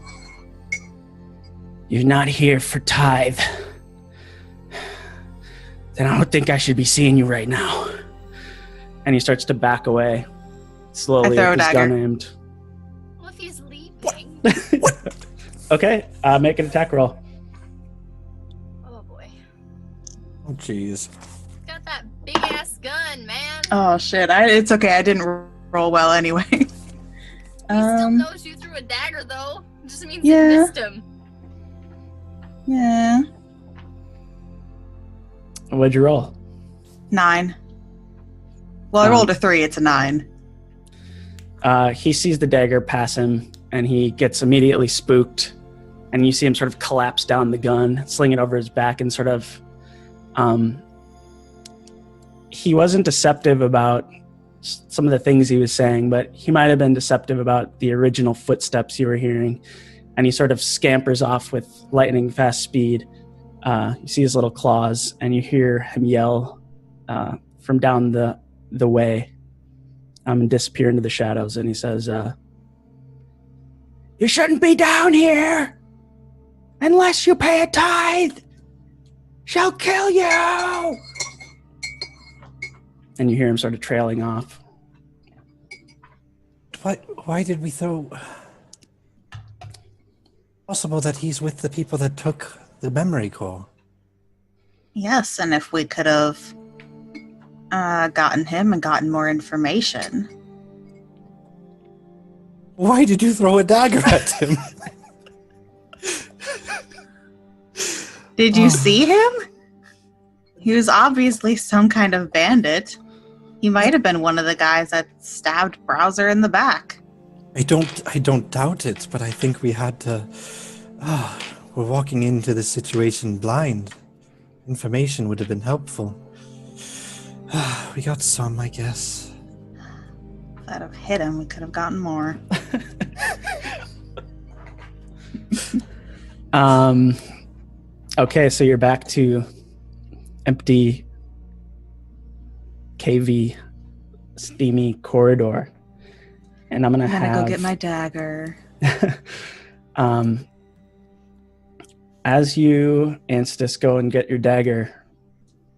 "You're not here for tithe. Then I don't think I should be seeing you right now." And he starts to back away, slowly, I throw with a his dagger. gun aimed. Well, if he's leaving. Okay, make an attack roll. Oh boy. Oh, jeez. Got that big ass gun, man. Oh shit! It's okay. I didn't roll well anyway. He still knows you threw a dagger, though. It just means Yeah. you missed him. Yeah. What'd you roll? 9. Well, I rolled a 3. It's a 9. He sees the dagger pass him, and he gets immediately spooked. And you see him sort of collapse down the gun, sling it over his back, and sort of... he wasn't deceptive about some of the things he was saying, but he might have been deceptive about the original footsteps you were hearing. And he sort of scampers off with lightning fast speed. You see his little claws, and you hear him yell from down the way and disappear into the shadows. And he says, "You shouldn't be down here unless you pay a tithe. She'll kill you." And you hear him sort of trailing off. Why did we throw... Possible that he's with the people that took the memory core. Yes, and if we could have gotten him and gotten more information. Why did you throw a dagger at him? Did you see him? He was obviously some kind of bandit. He might have been one of the guys that stabbed Browser in the back. I don't doubt it, but I think we had to... we're walking into this situation blind. Information would have been helpful. We got some, I guess. If I'd have hit him, we could have gotten more. Okay, so you're back to empty, cavey, steamy corridor. And I'm gonna go get my dagger. As you, Enthis, go and get your dagger,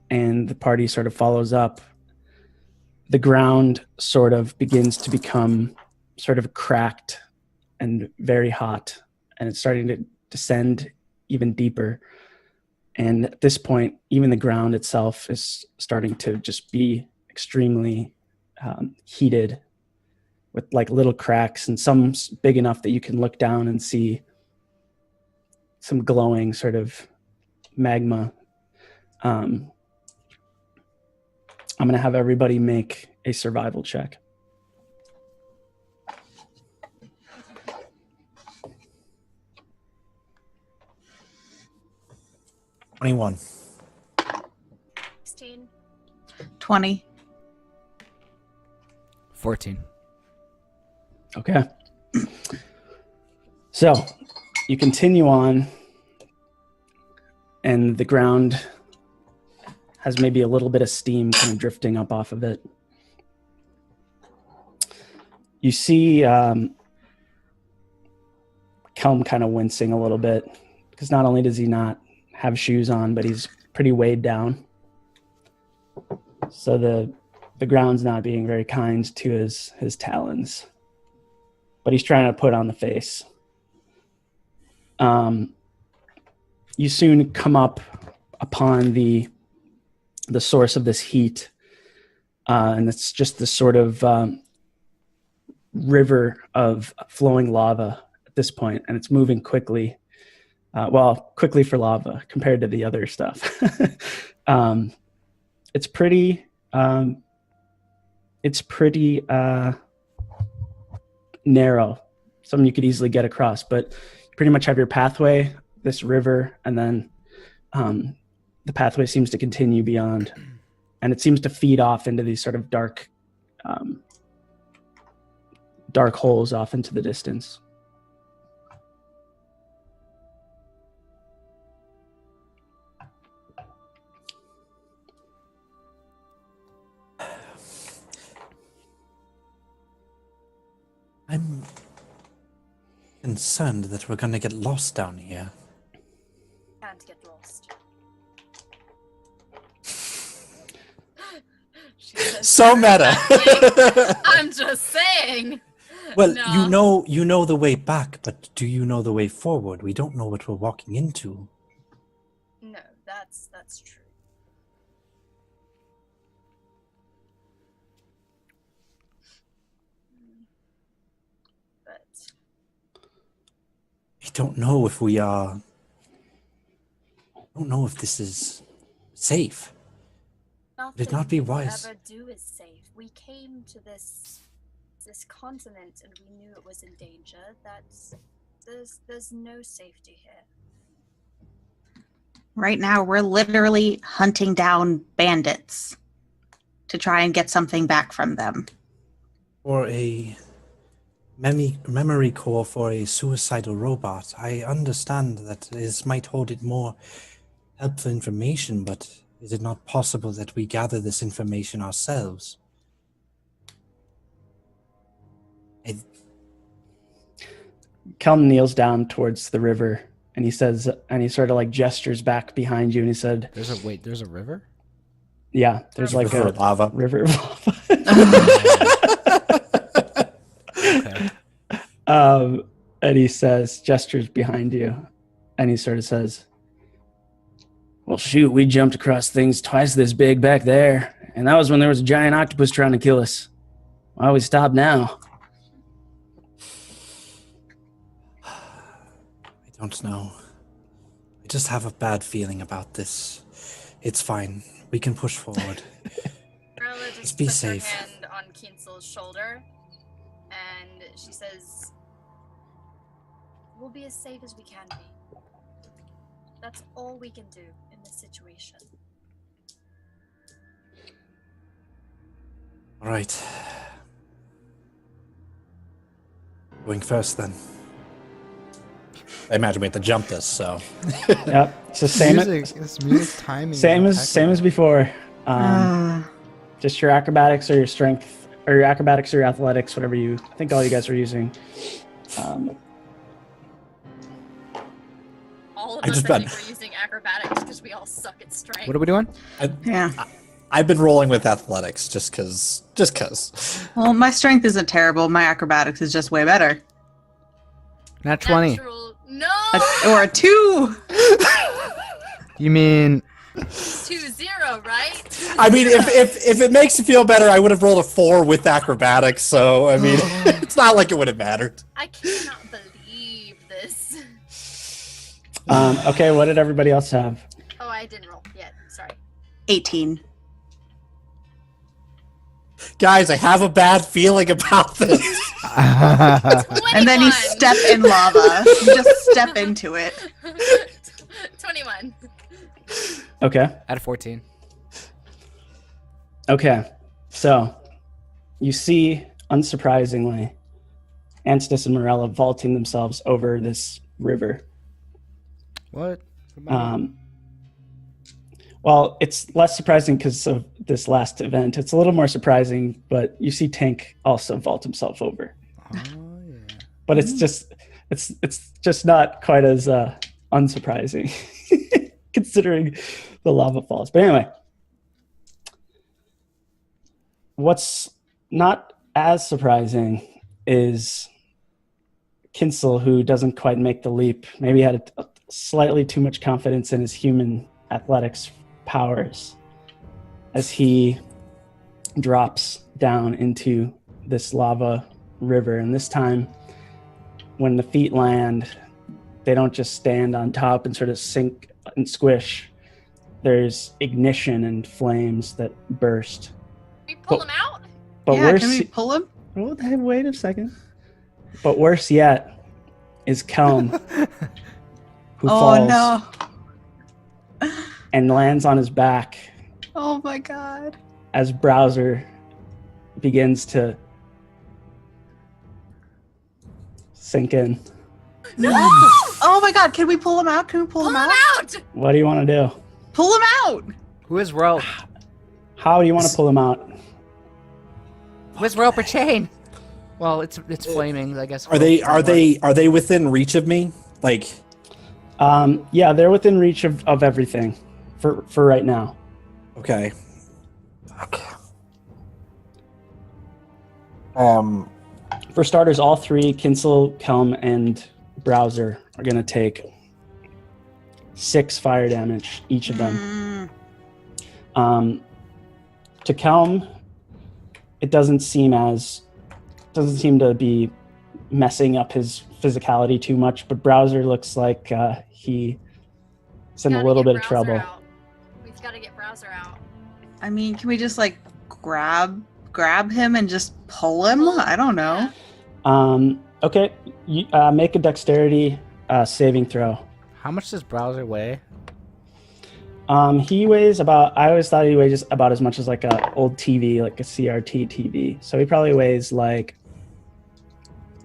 and the party sort of follows up, the ground sort of begins to become sort of cracked and very hot, and it's starting to descend even deeper. And at this point, even the ground itself is starting to just be extremely heated, with like little cracks, and some big enough that you can look down and see some glowing sort of magma. I'm going to have everybody make a survival check. $21. 16. 20. 14. Okay. So you continue on, and the ground has maybe a little bit of steam kind of drifting up off of it. You see Kelm kind of wincing a little bit, because not only does he not have shoes on, but he's pretty weighed down. So the ground's not being very kind to his talons. but he's trying to put on the face. You soon come up upon the source of this heat, and it's just this sort of river of flowing lava at this point, and it's moving quickly. Quickly for lava compared to the other stuff. It's pretty narrow, something you could easily get across, but you pretty much have your pathway, this river, and then the pathway seems to continue beyond, and it seems to feed off into these sort of dark holes off into the distance. I'm concerned that we're going to get lost down here. Can't get lost. She says, So meta. I'm just saying. Well, No. you know the way back, but do you know the way forward? We don't know what we're walking into. No, that's true. But I don't know if we are. I don't know if this is safe. Would it not be wise? Ever do is safe. We came to this continent and we knew it was in danger. There's no safety here. Right now, we're literally hunting down bandits to try and get something back from them. Or a memory core for a suicidal robot. I understand that this might hold it more helpful information, but is it not possible that we gather this information ourselves? Kelm kneels down towards the river, and he says, and he sort of like gestures back behind you, and he said, There's a river? "Yeah, there's like River a of lava. river of lava." Okay. And he says, gestures behind you, and he sort of says, "Well, shoot, we jumped across things twice this big back there, and that was when there was a giant octopus trying to kill us. Why we stop now?" I don't know. I just have a bad feeling about this. It's fine. We can push forward. Marilla just be puts safe. her hand on Kinsel's shoulder, and she says, "We'll be as safe as we can be. That's all we can do in this situation." All right. Going first, then. I imagine we have to jump this, so. Yep, it's the This music timing. is same impeccable. as before. Just your acrobatics or your strength, or your acrobatics or your athletics, whatever you. I think all you guys are using. All of I us, just I bet- think we're using acrobatics because we all suck at strength. What are we doing? Yeah. I've been rolling with athletics just cause. Well, my strength isn't terrible. My acrobatics is just way better. Nat 20. Natural. No! Or a 2. You mean 2-0, right? I mean, if it makes you feel better, I would have rolled a 4 with acrobatics, so, I mean, it's not like it would have mattered. I cannot believe this. Okay, what did everybody else have? Oh, I didn't roll yet. Sorry. 18. Guys, I have a bad feeling about this. 21. And then you step in lava. You just step into it. 21. Okay. out of 14? Okay, so you see, unsurprisingly, Enthis and Morella vaulting themselves over this river. What? Well, it's less surprising because of this last event. It's a little more surprising, but you see Tank also vault himself over. Oh yeah. But it's just not quite as unsurprising considering the lava falls. But anyway, what's not as surprising is Kinsel, who doesn't quite make the leap, maybe had slightly too much confidence in his human athletics powers as he drops down into this lava river. And this time, when the feet land, they don't just stand on top and sort of sink and squish. There's ignition and flames that burst. We pull him out? But yeah, worse, can we pull him? oh, wait a second. But worse yet is Kelm, who falls no. and lands on his back Oh my god. as Browser begins to sink in. No! Oh my god, can we pull him out? Can we pull Pull him him out? out! What do you want to do? Pull him out! Who is rope? How do you want to pull him out? Who's rope or chain? Well, it's flaming, I guess. Are they within reach of me? Like, Yeah, they're within reach of everything for right now. okay. For starters, all three, Kinsel, Kelm, and Browser, are going to take 6 fire damage, each of them. To Kelm, it doesn't seem to be messing up his physicality too much, but Browser looks like he's in a little bit of trouble. We've got to get Browser out. I mean, can we just like grab him and just pull him? I don't know. Okay, you, make a dexterity saving throw. How much does Browser weigh? He weighs about, I always thought he weighs just about as much as like a old TV, like a CRT TV. So he probably weighs like,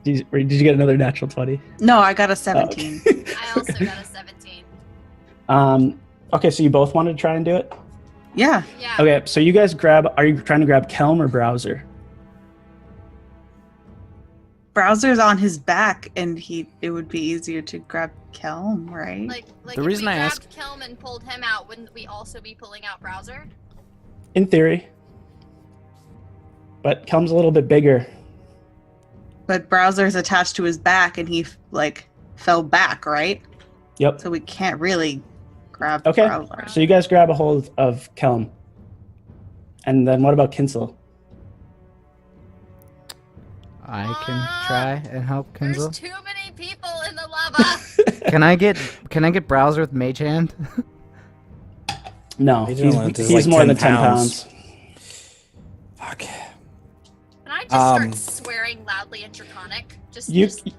did you get another natural 20? No, I got a 17. Oh, okay. I also got a 17. Okay, so you both wanted to try and do it? Yeah. Yeah. Okay, so you guys are you trying to grab Kelm or Browser? Browser's on his back, and it would be easier to grab Kelm, right? Like The if reason we I grabbed ask- Kelm and pulled him out, wouldn't we also be pulling out Browser? In theory. But Kelm's a little bit bigger. But Browser's attached to his back, and he fell back, right? Yep. So we can't really grab Okay. Browser. So you guys grab a hold of Kelm. And then what about Kinsel? I can try and help There's Kinsel. too many people in the lava. Can I get Browser with Mage Hand? No, He's like he's more 10 than 10 pounds. Fuck. Can I just start swearing loudly in Draconic? Just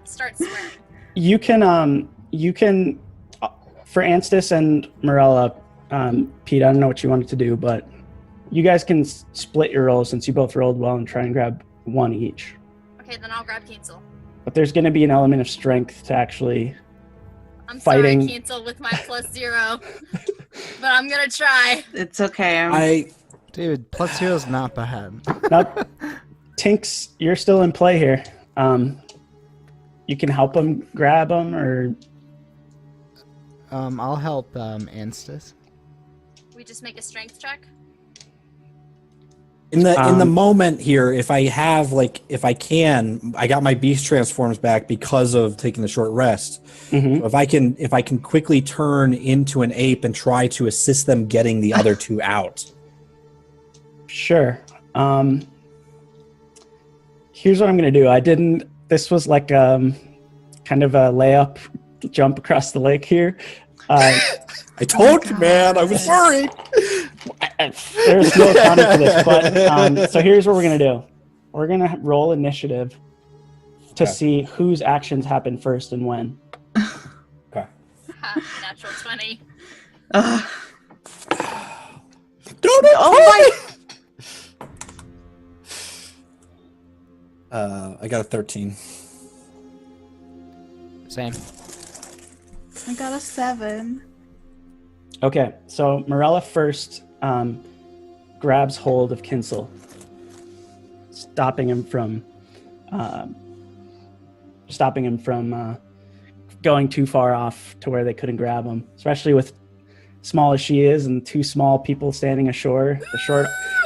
start swearing. You can for Anstis and Morella, Pete, I don't know what you wanted to do, but you guys can split your rolls since you both rolled well and try and grab one each. Okay, then I'll grab Kinsel. But there's going to be an element of strength to actually I'm fighting. sorry, Kinsel, with my +0. But I'm gonna try. It's okay. Dude, +0 is not bad. Now, Tinks, you're still in play here. You can help him grab him, or I'll help Anstis. We just make a strength check. In the moment here, if I can, I got my beast transforms back because of taking the short rest. Mhm. So if I can quickly turn into an ape and try to assist them getting the other two out. Sure. Here's what I'm going to do. This was like kind of a layup jump across the lake here. I told you, man. I was worried. There's no accounting for this, but so here's what we're going to do. We're going to roll initiative to see whose actions happen first and when. Okay. Natural 20. Oh I got a 13. Same. I got a 7. Okay, so Morella first grabs hold of Kinsel, stopping him from going too far off to where they couldn't grab him, especially with small as she is and two small people standing ashore.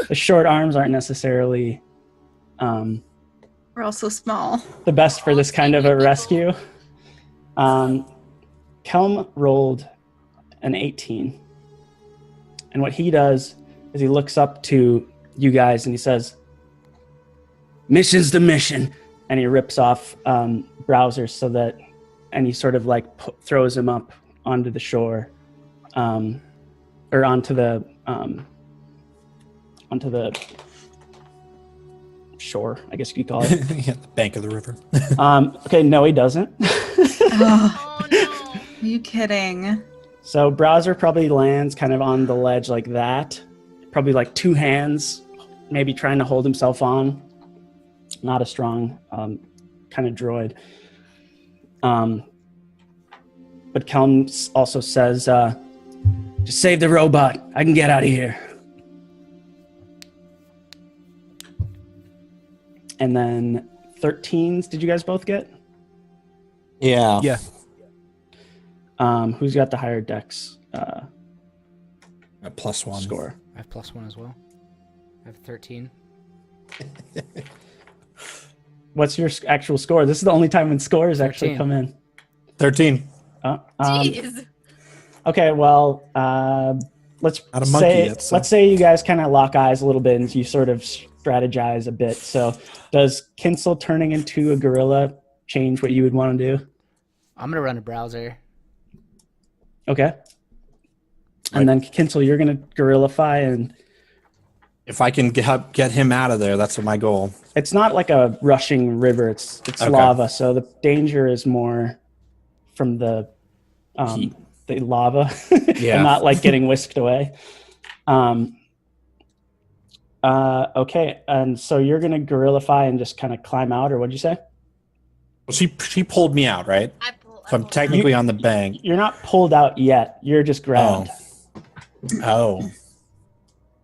The short arms aren't necessarily We're all so small. the best for this kind of a rescue. Kelm rolled an 18. And what he does is he looks up to you guys and he says, mission's the mission. And he rips off Browser so that, and he sort of like throws him up onto the shore, or onto the shore, I guess you could call it. Yeah, the bank of the river. Okay, no, he doesn't. Oh, Oh no. are you kidding? So Browser probably lands kind of on the ledge like that. Probably like two hands, maybe trying to hold himself on. Not a strong kind of droid. But Kelm also says, just save the robot. I can get out of here. And then 13s, did you guys both get? Yeah. Yeah. Who's got the higher dex A +1 score? I have +1 as well. I have 13. What's your actual score? This is the only time when scores actually 13. come in. 13. Jeez. Okay, well, let's Not a monkey say yet, so- let's say you guys kind of lock eyes a little bit and you sort of strategize a bit. So, does Kinsel turning into a gorilla change what you would want to do? I'm gonna run a browser. Okay. And then Kinsel, you're gonna gorillify, and If I can get him out of there, that's my goal. it's not like a rushing river. It's Okay. lava, so the danger is more from the Heat. the lava, Yeah. and not like getting whisked away. Okay, and so you're gonna gorillify and just kind of climb out, or what'd you say? Well, she pulled me out, right? So I'm technically on the bank. You're not pulled out yet. You're just grabbed. Oh.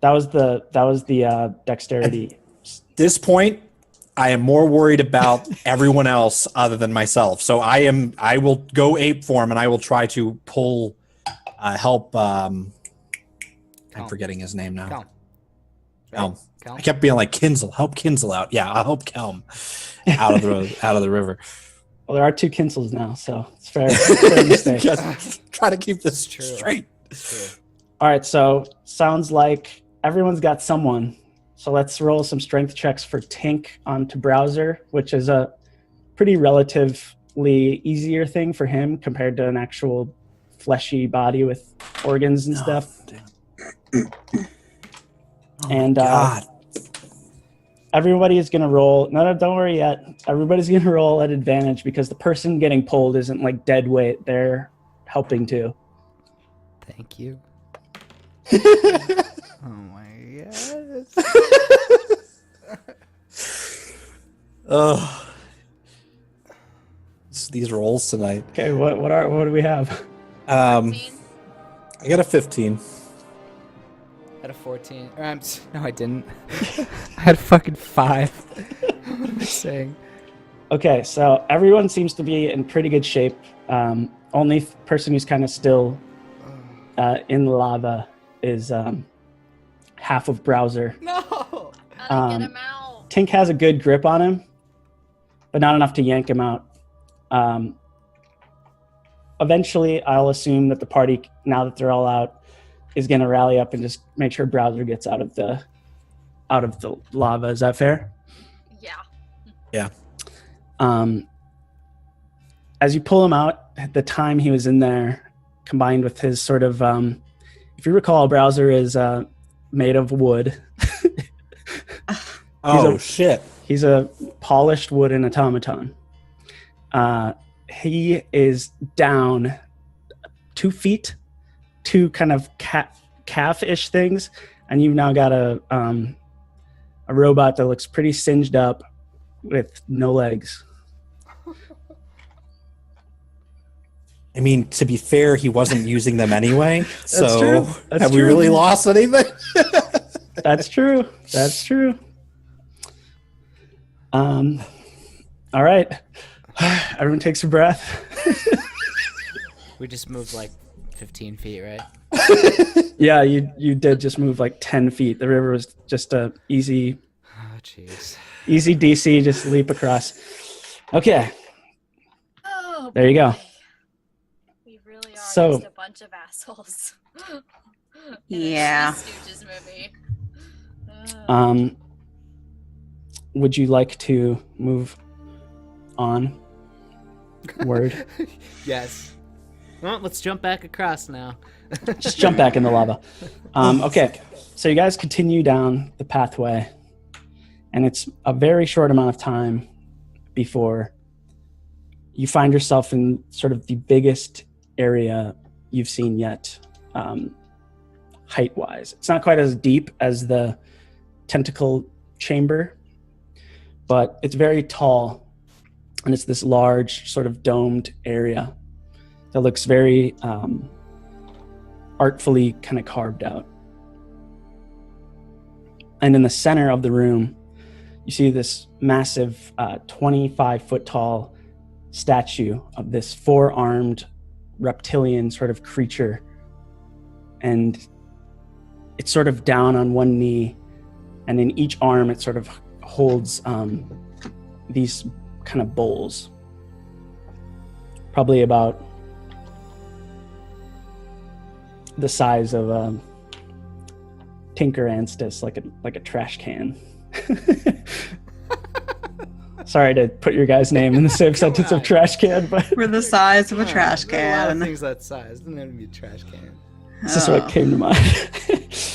That was the dexterity. This point, I am more worried about everyone else other than myself. So I will go ape form and I will try to pull, help. I'm forgetting his name now. Kelm. Kelm. Kelm? I kept being like Kinsel, help Kinsel out. Yeah, I'll help Kelm out of the river. Well, there are two Kinsels now, so it's fair mistake. Just try to keep this True. straight. True. All right, so sounds like everyone's got someone. So let's roll some strength checks for Tink onto Browser, which is a pretty relatively easier thing for him compared to an actual fleshy body with organs and stuff. And God. everybody is going to roll. No, don't worry yet. Everybody's going to roll at advantage because the person getting pulled isn't like dead weight. They're helping too. Thank you. Oh my god. Oh. These rolls tonight. Okay, what do we have? I got a 15. I had a 14. No, I didn't. I had a fucking 5. What am I saying? Okay, so everyone seems to be in pretty good shape. Only person who's kind of still in lava is half of Browser. No! Gotta get him out. Tink has a good grip on him, but not enough to yank him out. Eventually, I'll assume that the party, now that they're all out, is going to rally up and just make sure Browser gets out of the lava. Is that fair? Yeah. Yeah. As you pull him out, at the time he was in there, combined with his sort of, if you recall, Browser is made of wood. Oh, shit. He's a polished wooden automaton. He is down 2 feet, two kind of calf-ish things, and you've now got a robot that looks pretty singed up with no legs. I mean, to be fair, he wasn't using them anyway. So true. That's have we true. really lost anything? That's true. That's true. All right. Everyone takes a breath. We just moved like 15 feet, right? Yeah, you did just move like 10 feet. The river was just a easy. Oh, jeez. Easy DC, just leap across. Okay, Oh, there you go. boy. We really are So- just a bunch of assholes. Yeah. In a Three Stooges movie. Would you like to move on? Word. Yes. Well, let's jump back across now. Just jump back in the lava. Okay, so you guys continue down the pathway, and it's a very short amount of time before you find yourself in sort of the biggest area you've seen yet, height-wise. It's not quite as deep as the tentacle chamber, but it's very tall, and it's this large sort of domed area that looks very artfully kind of carved out. And in the center of the room, you see this massive 25-foot tall statue of this four-armed reptilian sort of creature. And it's sort of down on one knee, and in each arm it sort of holds these kind of bowls, probably about the size of Tinker Enthis, like a trash can. Sorry to put your guy's name in the same sentence of trash can, but We're the size of a trash There are a lot of can. things that size. Doesn't have to be a trash can. this is what came to mind.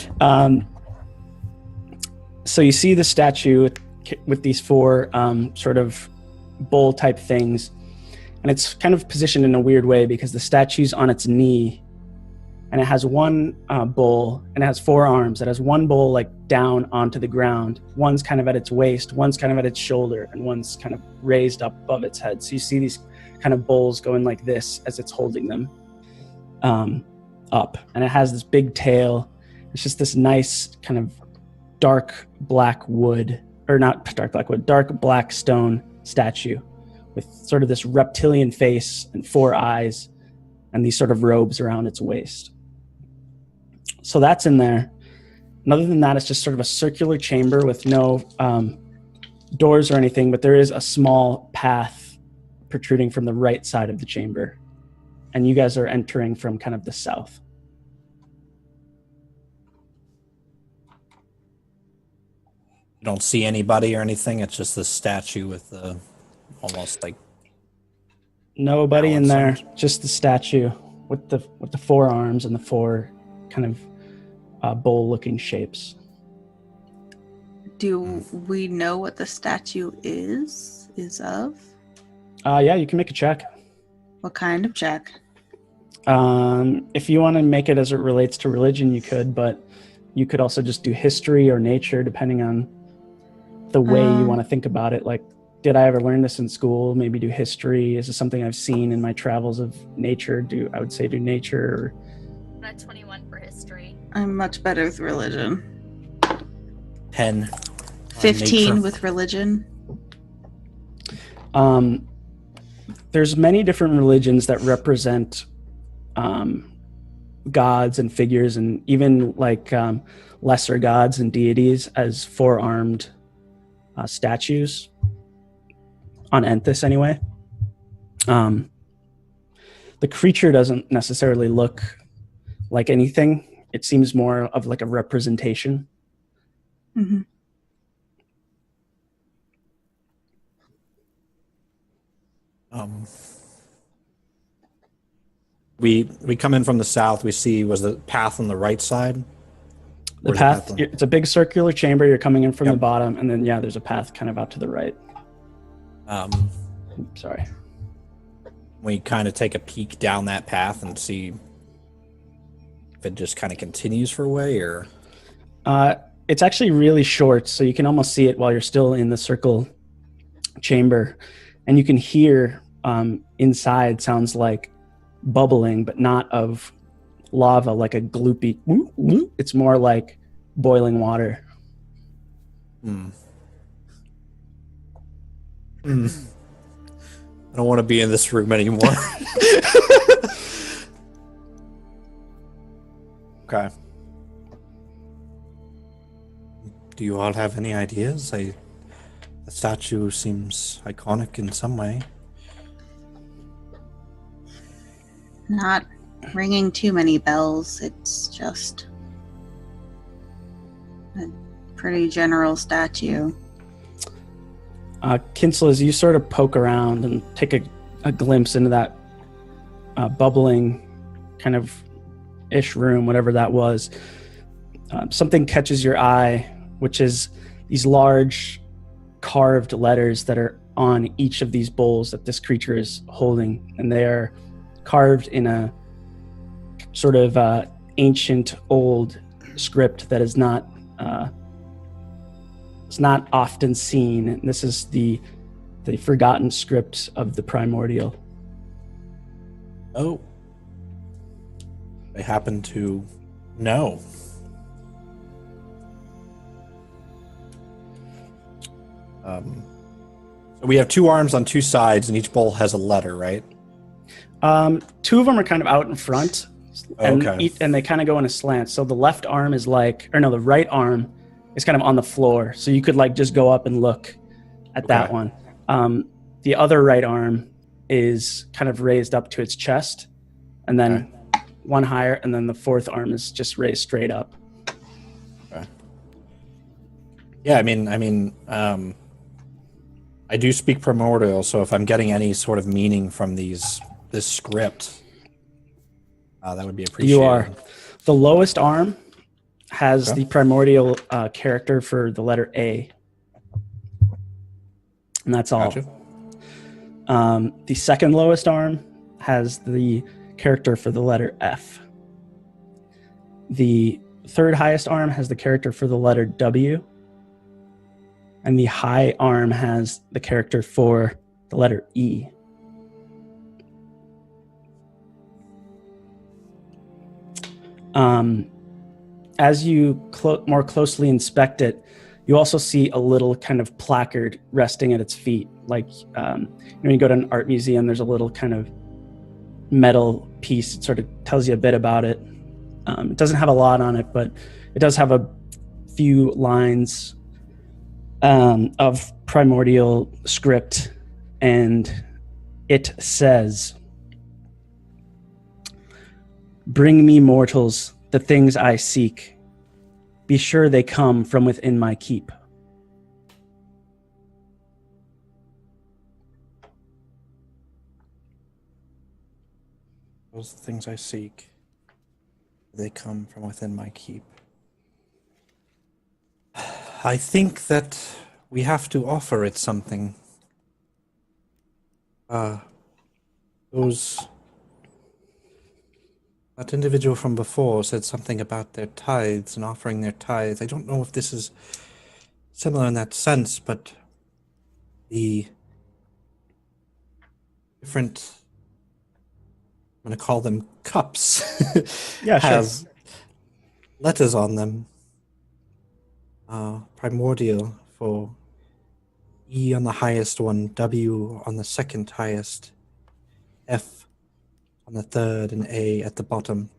So you see the statue with these four sort of bowl type things, and it's kind of positioned in a weird way because the statue's on its knee, and it has one bowl, and it has four arms. It has one bowl like down onto the ground. One's kind of at its waist, one's kind of at its shoulder, and one's kind of raised up above its head. So you see these kind of bowls going like this as it's holding them up. And it has this big tail. It's just this nice kind of dark black wood, or not dark black wood, dark black stone statue with sort of this reptilian face and four eyes and these sort of robes around its waist. So that's in there. And other than that, it's just sort of a circular chamber with no doors or anything, but there is a small path protruding from the right side of the chamber. And you guys are entering from kind of the south. You don't see anybody or anything. It's just this statue with the almost like Nobody in there, Balance. just the statue with the four arms and the four kind of bowl-looking shapes. Do we know what the statue is of? Yeah, you can make a check. What kind of check? If you want to make it as it relates to religion, you could, but you could also just do history or nature, depending on the way you want to think about it. Like, did I ever learn this in school? Maybe do history. Is this something I've seen in my travels of nature? I would say do nature. Got 21 for history. I'm much better with religion. 10. 15 nature. with religion. There's many different religions that represent gods and figures, and even like lesser gods and deities as four-armed statues on Enthis anyway. The creature doesn't necessarily look like anything. It seems more of like a representation. Mm-hmm. We come in from the south. We see, was the path on the right side? The Where's path, on- it's a big circular chamber. You're coming in from the Yep. bottom, and then there's a path kind of out to the right. Sorry. We kind of take a peek down that path and see if it just kind of continues for a way, or It's actually really short, so you can almost see it while you're still in the circle chamber, and you can hear inside sounds like bubbling, but not of lava, like a gloopy. It's more like boiling water. I don't want to be in this room anymore. Okay. Do you all have any ideas? I The statue seems iconic in some way. Not ringing too many bells. It's just a pretty general statue. Kinsel, as you sort of poke around and take a glimpse into that bubbling kind of ish room, whatever that was, something catches your eye, which is these large carved letters that are on each of these bowls that this creature is holding, and they are carved in a sort of ancient old script that is not it's not often seen. This is the forgotten script of the primordial. Oh. I happen to know. So we have 2 arms on 2 sides, and each bowl has a letter, right? 2 of them are kind of out in front, and, Okay. and they kind of go in a slant. So the left arm is the right arm is kind of on the floor. So you could like just go up and look at that one. The other right arm is kind of raised up to its chest, and then one higher, and then the fourth arm is just raised straight up. Okay. Yeah, I mean, I do speak primordial, so if I'm getting any sort of meaning from this script, that would be appreciated. You are. The lowest arm has the primordial character for the letter A. And that's all. Gotcha. The second lowest arm has the character for the letter F. The third highest arm has the character for the letter W. And the high arm has the character for the letter E. As you more closely inspect it, you also see a little kind of placard resting at its feet. Like, when you go to an art museum, there's a little kind of metal piece. It sort of tells you a bit about it. It doesn't have a lot on it, but it does have a few lines of primordial script, and it says, "Bring me, mortals, the things I seek. Be sure they come from within my keep." Those are the things I seek. They come from within my keep. I think that we have to offer it something. That individual from before said something about their tithes and offering their tithes. I don't know if this is similar in that sense, but the different, I'm going to call them cups, Yeah, sure. has letters on them. Primordial for E on the highest one, W on the second highest, F on the third, and A at the bottom.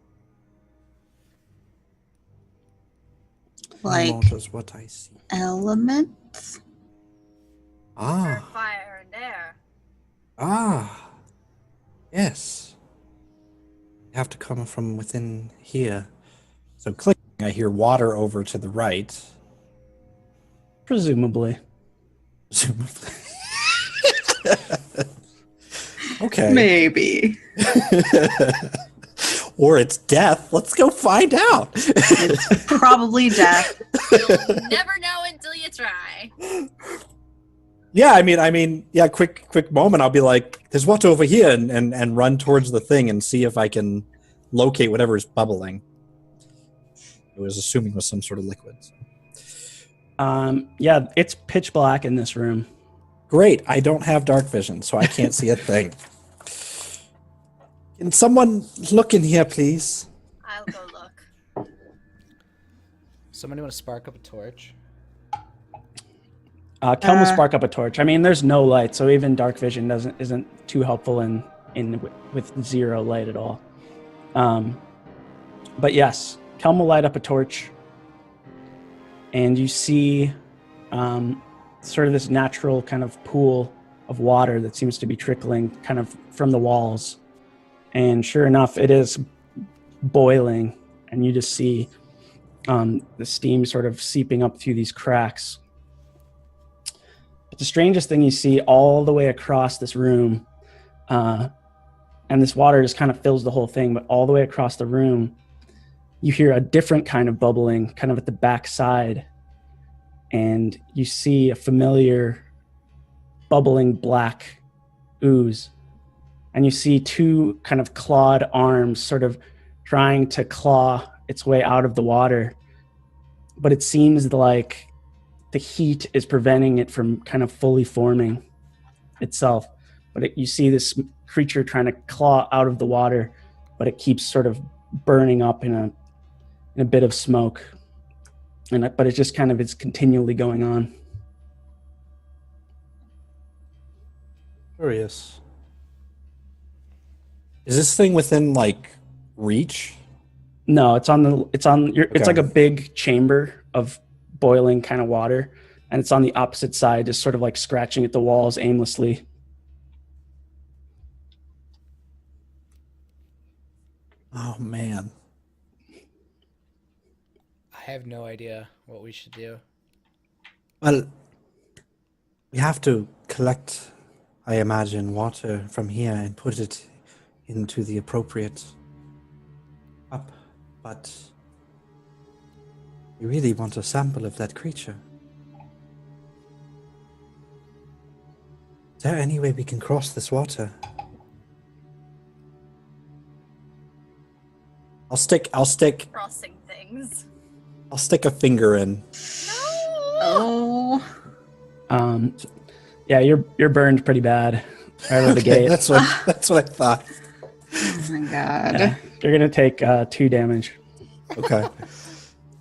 Like Mortals, what I see. elements? Ah, Fire and air. yes. You have to come from within here. So clicking, I hear water over to the right. Presumably. Presumably. Okay. Maybe. Or it's death. Let's go find out. It's probably death. Never know until you try. Yeah, I mean, yeah, quick moment. I'll be like, there's water over here, and run towards the thing and see if I can locate whatever is bubbling. I was assuming it was some sort of liquid. So. Yeah, it's pitch black in this room. Great. I don't have dark vision, so I can't see a thing. Can someone look in here, please? I'll go look. Somebody want to spark up a torch? Kel will spark up a torch. I mean, there's no light, so even dark vision isn't too helpful with zero light at all. But yes, Kel will light up a torch, and you see sort of this natural kind of pool of water that seems to be trickling kind of from the walls. And sure enough, it is boiling, and you just see the steam sort of seeping up through these cracks. But the strangest thing you see all the way across this room, and this water just kind of fills the whole thing, but all the way across the room, you hear a different kind of bubbling kind of at the back side, and you see a familiar bubbling black ooze, and you see two kind of clawed arms sort of trying to claw its way out of the water, but it seems like the heat is preventing it from kind of fully forming itself. But you see this creature trying to claw out of the water, but it keeps sort of burning up in a bit of smoke, but it just kind of is continually going on. Curious. Is this thing within like reach? No, it's it's like a big chamber of boiling kind of water, and it's on the opposite side, just sort of like scratching at the walls aimlessly. Oh man. I have no idea what we should do. Well, we have to collect, I imagine, water from here and put it into the appropriate cup, but we really want a sample of that creature. Is there any way we can cross this water? I'll stick Crossing things. I'll stick a finger in. No. Oh. Yeah, you're burned pretty bad right out of the Okay, gate. that's what I thought. Oh my god. Yeah, you're gonna take 2 damage. Okay.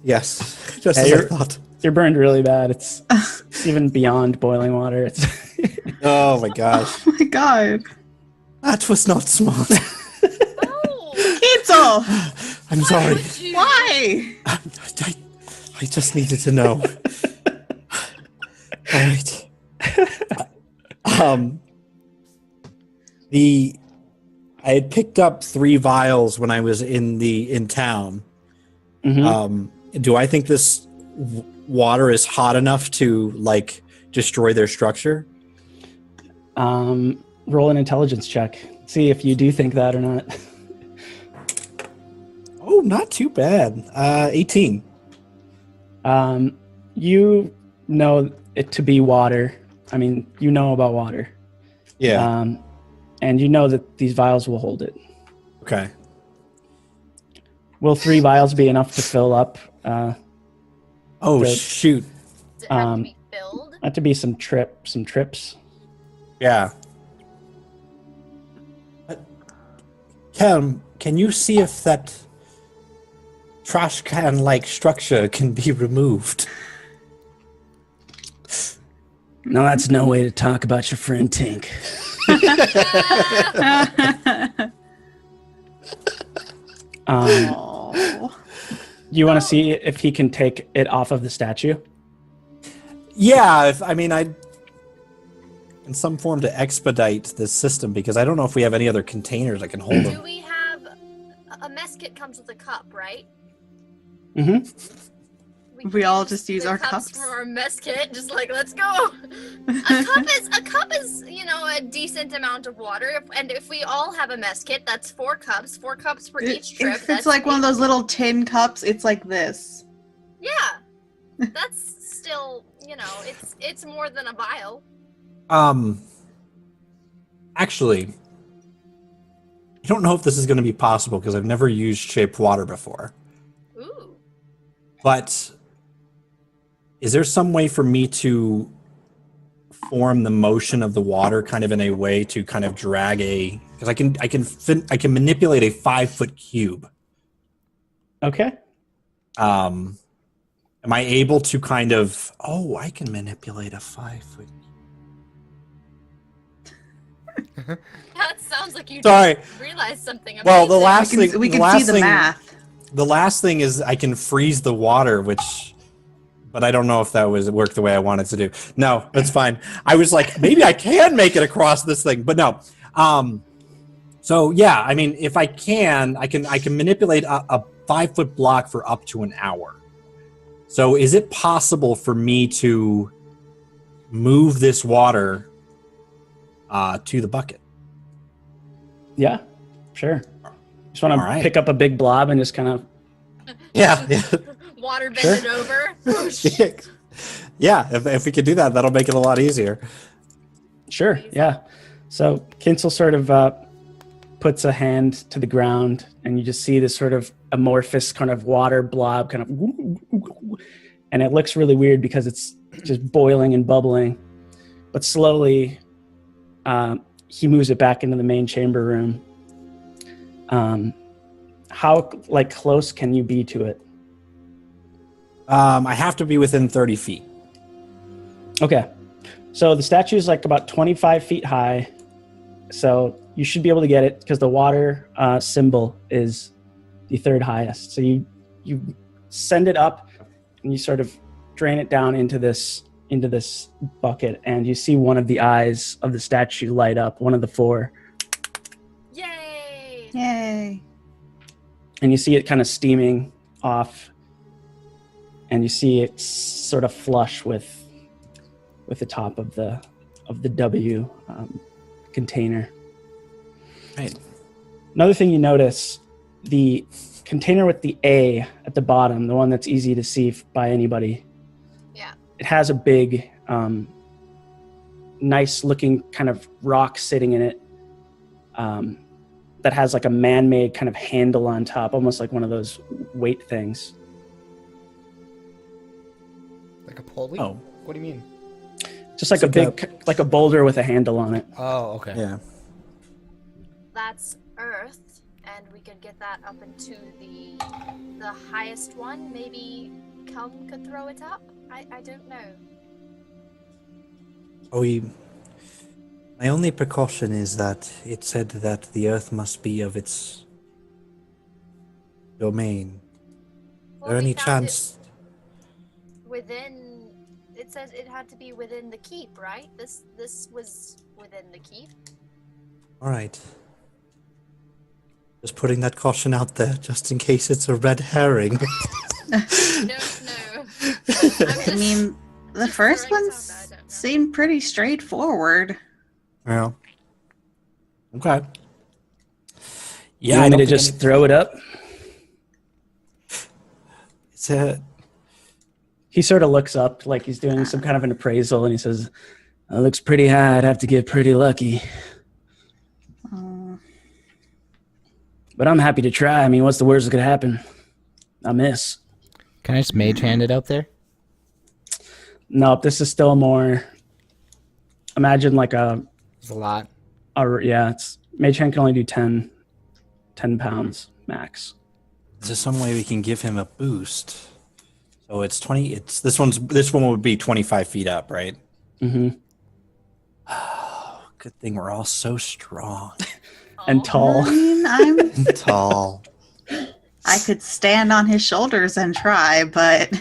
Yes. Just Yeah, as I you're- thought. You're burned really bad. It's even beyond boiling water. It's Oh my gosh. Oh my god. That was not smart. No. Cancel! I'm sorry. Would you? Why? I just needed to know. All right. I had picked up 3 vials when I was in town. Mhm. Do I think this water is hot enough to like destroy their structure? Roll an intelligence check. See if you do think that or not. Oh, not too bad. 18. You know it to be water. I mean, you know about water. Yeah. And you know that these vials will hold it. Okay. Will 3 vials be enough to fill up? Oh The- shoot. Does it have to Um, be filled? Not to be some trips. Yeah. Cam, can you see if that trash can-like structure can be removed? No, that's no way to talk about your friend Tink. Oh. You want to see if he can take it off of the statue? Yeah, I in some form to expedite this system, because I don't know if we have any other containers that can hold Do them. we have a mess kit comes with a cup, right? Mm-hmm. We all use just use the our cups cups? for our mess kit. Just like, let's go. A cup is a decent amount of water, and if we all have a mess kit, that's 4 cups. 4 cups for each trip. If it's that's like one of 8. those little tin cups, it's like this. Yeah, that's still it's more than a vial. Actually, I don't know if this is going to be possible because I've never used shaped water before. Ooh. But is there some way for me to form the motion of the water kind of in a way to kind of drag because I can manipulate a 5-foot cube. Okay. Am I able to kind of I can manipulate a 5-foot. That sounds like you Sorry. just realized something. Well, the amazing. last We can, thing we the can last see the thing, math. The last thing is I can freeze the water, but I don't know if that was worked the way I wanted to do. No, that's fine. I was like, maybe I can make it across this thing, but no. So yeah, I mean, if I can manipulate a 5-foot block for up to an hour. So is it possible for me to move this water to the bucket? Yeah, sure. Just want to pick up a big blob and just kind of... Yeah. Water bend it over. Yeah, if we could do that, that'll make it a lot easier. Sure, yeah. So Kinsel sort of puts a hand to the ground, and you just see this sort of amorphous kind of water blob kind of... And it looks really weird because it's just boiling and bubbling. But slowly, he moves it back into the main chamber room. How close can you be to it? I have to be within 30 feet. Okay. So the statue is about 25 feet high. So you should be able to get it because the water symbol is the third highest. So you send it up and you sort of drain it down into this bucket, and you see one of the eyes of the statue light up, one of the 4. Yay! Yay. And you see it kind of steaming off, and you see it sort of flush with the top of the W container. Right. Another thing you notice, the container with the A at the bottom, the one that's easy to see by anybody. Yeah. It has a big, nice looking kind of rock sitting in it. That has a man-made kind of handle on top, almost like one of those weight things. Like a pulley? Oh. What do you mean? Just like like a boulder with a handle on it. Oh, okay. Yeah. That's Earth, and we could get that up into the highest one. Maybe Kelm could throw it up? I don't know. My only precaution is that it said that the Earth must be of its domain. Well, Is there we any found chance? It says it had to be within the keep, right? This was within the keep. All right. Just putting that caution out there, just in case it's a red herring. No. I mean, the first ones seem pretty straightforward. Yeah. Okay. You want me to just throw it up? It's a... He sort of looks up like he's doing some kind of an appraisal, and he says, "It looks pretty high. I'd have to get pretty lucky. But I'm happy to try. I mean, what's the worst that could happen? I miss." Can I just mage hand it out there? Nope, this is still more... Imagine like It's a lot. It's mage hand can only do 10 pounds max. Is there some way we can give him a boost? So it's 20. This one would be 25 feet up, right? Mm-hmm. Oh, good thing we're all so strong And tall. I mean, I'm and tall. I could stand on his shoulders and try, but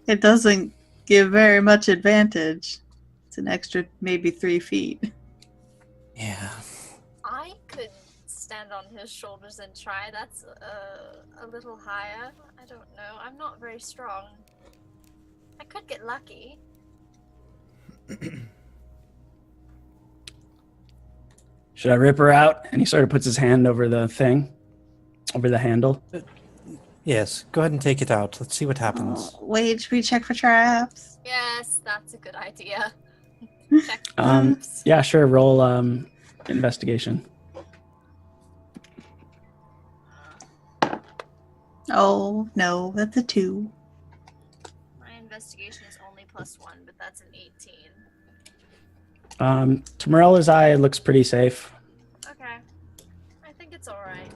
it doesn't give very much advantage. It's an extra maybe 3 feet. Yeah. I could stand on his shoulders and try. That's a little higher. I don't know. I'm not very strong. I could get lucky. Should I rip her out? And he sort of puts his hand over the thing, over the handle. Yes. Go ahead and take it out. Let's see what happens. Wait, should we check for traps? Yes, that's a good idea. Check the Um, traps. Yeah, sure. Roll investigation. Oh, no, that's a 2. My investigation is only +1, but that's an 18. To Morella's eye, it looks pretty safe. Okay. I think it's alright.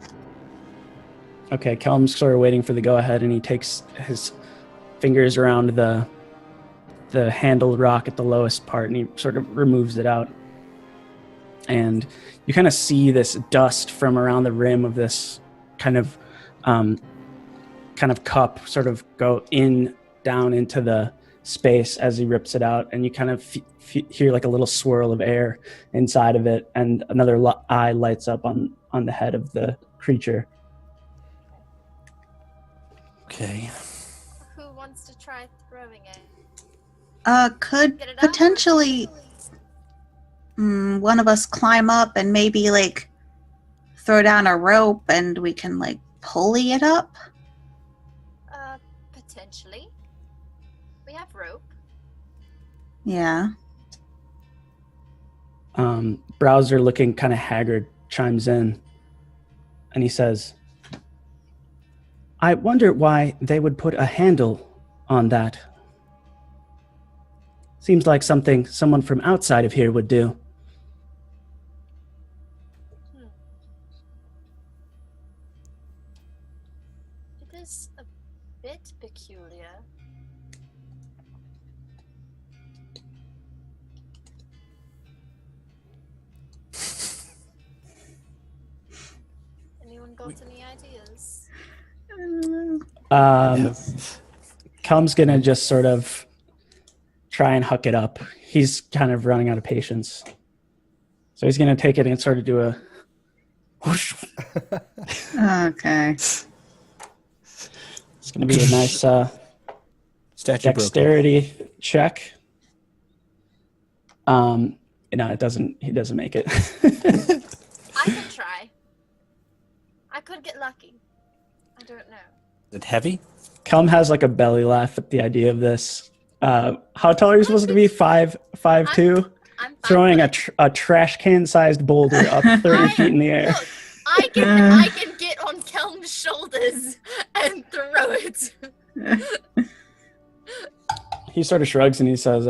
Okay, Kelm's sort of waiting for the go-ahead, and he takes his fingers around the handled rock at the lowest part, and he sort of removes it out. And you kind of see this dust from around the rim of this kind of cup sort of go in down into the space as he rips it out, and you kind of hear like a little swirl of air inside of it, and another eye lights up on the head of the creature. Okay. Who wants to try throwing it? Could Get it up? potentially one of us climb up and maybe like throw down a rope and we can like pulley it up? Potentially. We have rope. Yeah. Browser, looking kind of haggard, chimes in, and he says, I wonder why they would put a handle on that. Seems like something someone from outside of here would do. It is a bit peculiar. Anyone got any ideas? Calm's gonna just sort of try and huck it up. He's kind of running out of patience. So he's gonna take it and sort of do a whoosh. Okay. It's gonna be a nice Statue dexterity check. No, it doesn't. He doesn't make it. I could try. I could get lucky. I don't know. Is it heavy? Calm has like a belly laugh at the idea of this. How tall are you supposed to be? 5'2"? I'm Throwing fine. a trash can sized boulder up 30 feet in the air. Look, I can get on Kelm's shoulders and throw it. He sort of shrugs and he says,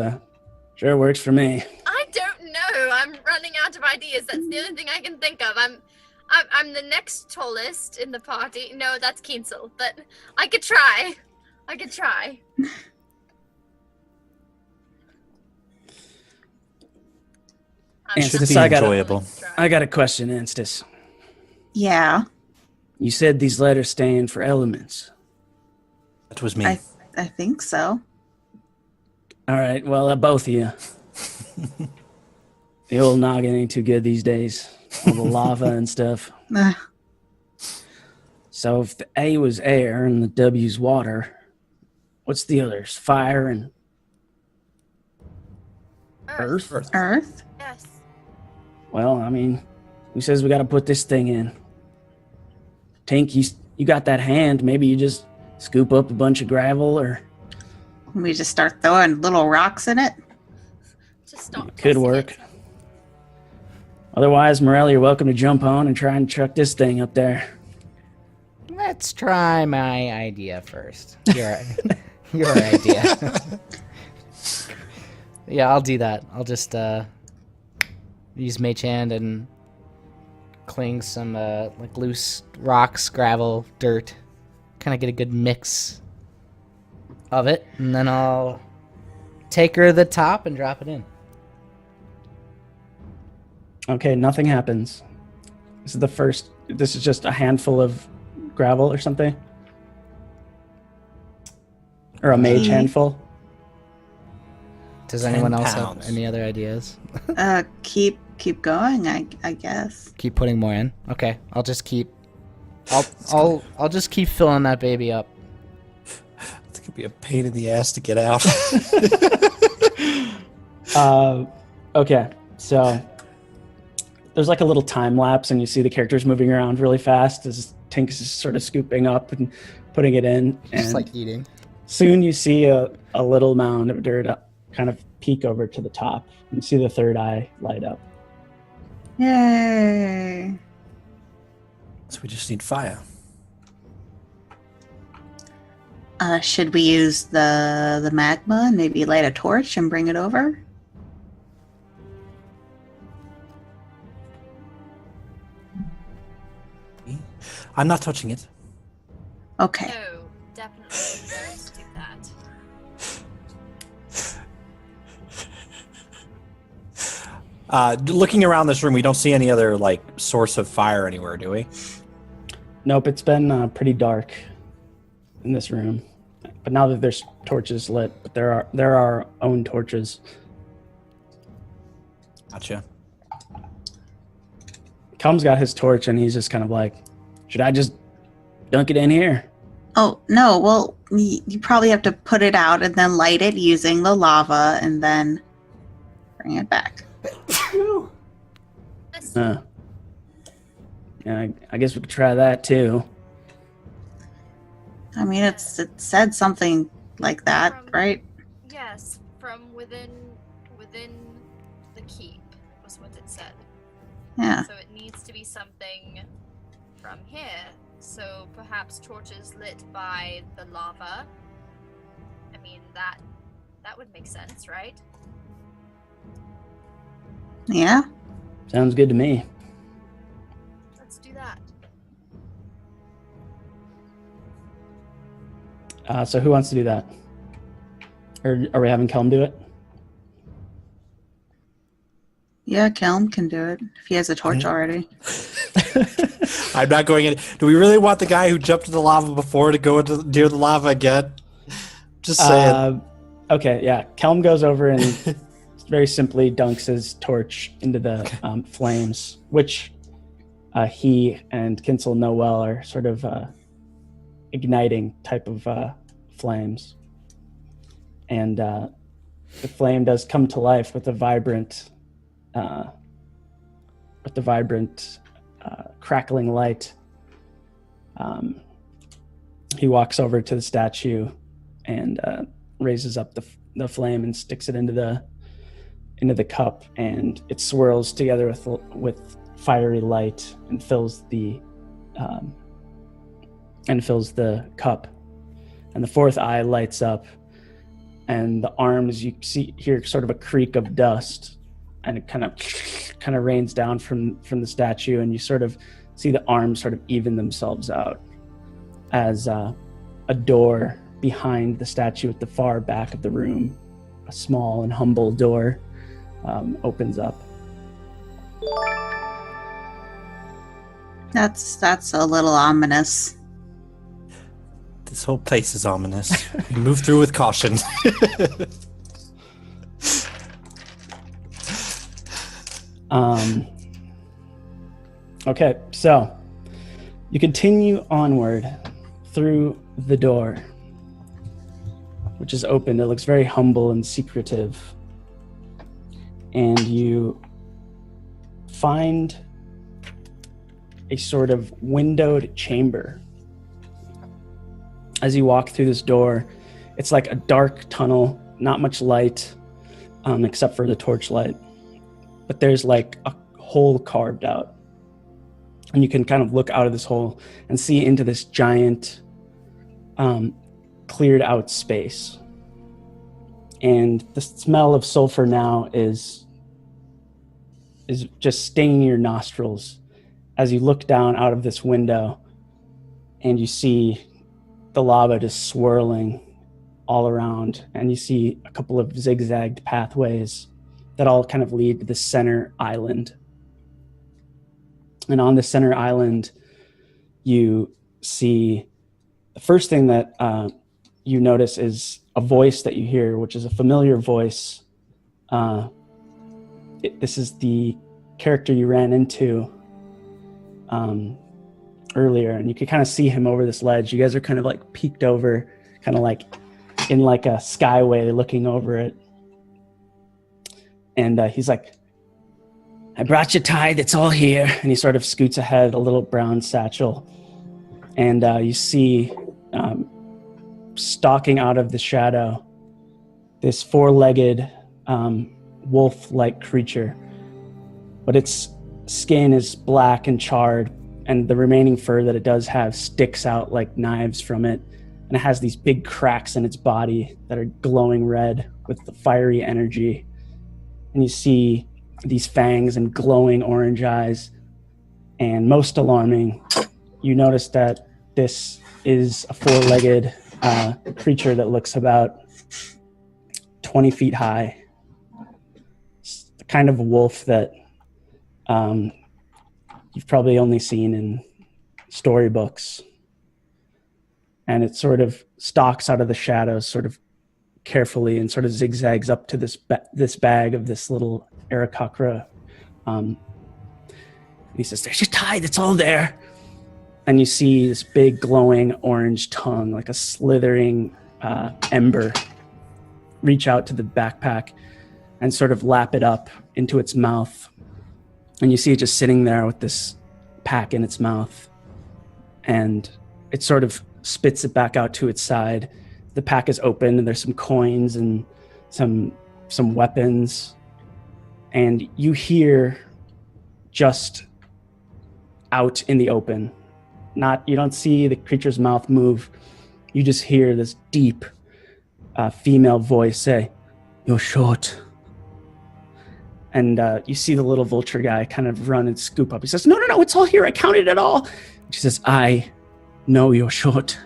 sure works for me. I don't know. I'm running out of ideas. That's the only thing I can think of. I'm the next tallest in the party. No, that's Kinsel. But I could try. Anstis, Should be enjoyable. I got a question, Anstis. Yeah. You said these letters stand for elements. That was me. I think so. All right, well, both of you. The old noggin ain't too good these days. All the lava and stuff. So if the A was air and the W's water, what's the others? Fire and earth? Earth? Yes. Well, I mean, who says we got to put this thing in? Tink, you got that hand. Maybe you just scoop up a bunch of gravel, or We just start throwing little rocks in it? Just stop. it could pressing work. it. Otherwise, Morelli, you're welcome to jump on and try and chuck this thing up there. Let's try my idea first. Your idea. Yeah, I'll do that. I'll just use Mage Hand and cling some like loose rocks, gravel, dirt. Kind of get a good mix of it, and then I'll take her to the top and drop it in. Okay, nothing happens. This is just a handful of gravel or something? Or a mage handful? Does 10 anyone else pounds. have any other ideas? Keep going, I guess. Keep putting more in. Okay, I'll just keep. I'll just keep filling that baby up. It's gonna be a pain in the ass to get out. Okay, so there's like a little time lapse, and you see the characters moving around really fast as Tink is sort of scooping up and putting it in. And Just like eating. soon you see a little mound of dirt kind of peek over to the top. You see the third eye light up. Yay. So we just need fire. Should we use the magma and maybe light a torch and bring it over? I'm not touching it. Okay. No, definitely don't do that. Looking around this room, we don't see any other like source of fire anywhere, do we? Nope, it's been pretty dark in this room. But now that there's torches lit, but there are our own torches. Gotcha. Calm's got his torch, and he's just kind of like, should I just dunk it in here? Oh, no. Well, you probably have to put it out and then light it using the lava and then bring it back. Yeah, I guess we could try that too. I mean, it said something like that, right? Yes, from within the keep was what it said. Yeah. So it needs to be something from here. So perhaps torches lit by the lava. I mean, that would make sense, right? Yeah. Sounds good to me. Let's do that. So who wants to do that? Or are we having Kelm do it? Yeah, Kelm can do it if he has a torch already. I'm not going in. Do we really want the guy who jumped in the lava before to go into near the lava again? Just saying. Okay, yeah. Kelm goes over and very simply dunks his torch into the flames, which he and Kinsel know well are sort of igniting type of flames. And the flame does come to life with a vibrant crackling light. He walks over to the statue and raises up the flame and sticks it into the cup, and it swirls together with fiery light and fills the cup. And the fourth eye lights up, and the arms, you hear sort of a creak of dust, and it kind of rains down from the statue, and you sort of see the arms sort of even themselves out as a door behind the statue at the far back of the room, a small and humble door, opens up. That's a little ominous. This whole place is ominous. We move through with caution. Okay, so you continue onward through the door, which is open. It looks very humble and secretive. And you find a sort of windowed chamber. As you walk through this door, it's like a dark tunnel, not much light, except for the torchlight. But there's like a hole carved out. And you can kind of look out of this hole and see into this giant cleared out space. And the smell of sulfur now is just stinging your nostrils as you look down out of this window and you see the lava just swirling all around, and you see a couple of zigzagged pathways that all kind of lead to the center island. And on the center island, you see the first thing that you notice is a voice that you hear, which is a familiar voice. This is the character you ran into earlier, and you could kind of see him over this ledge. You guys are kind of like peeked over, kind of like in like a skyway looking over it. And he's like, I brought you tide, it's all here. And he sort of scoots ahead, a little brown satchel. And you see stalking out of the shadow this four-legged wolf-like creature. But its skin is black and charred, and the remaining fur that it does have sticks out like knives from it. And it has these big cracks in its body that are glowing red with the fiery energy. And you see these fangs and glowing orange eyes. And most alarming, you notice that this is a four-legged creature that looks about 20 feet high. It's the kind of wolf that you've probably only seen in storybooks. and it sort of stalks out of the shadows sort of carefully and sort of zigzags up to this bag of this little Aarakocra. He says, "There's your tithe, it's all there." And you see this big glowing orange tongue, like a slithering ember, reach out to the backpack and sort of lap it up into its mouth. And you see it just sitting there with this pack in its mouth. And it sort of spits it back out to its side. The pack is open and there's some coins and some weapons. And you hear just out in the open, you don't see the creature's mouth move. You just hear this deep female voice say, "You're short." And you see the little vulture guy kind of run and scoop up. He says, no, it's all here. I counted it all. She says, "I know you're short.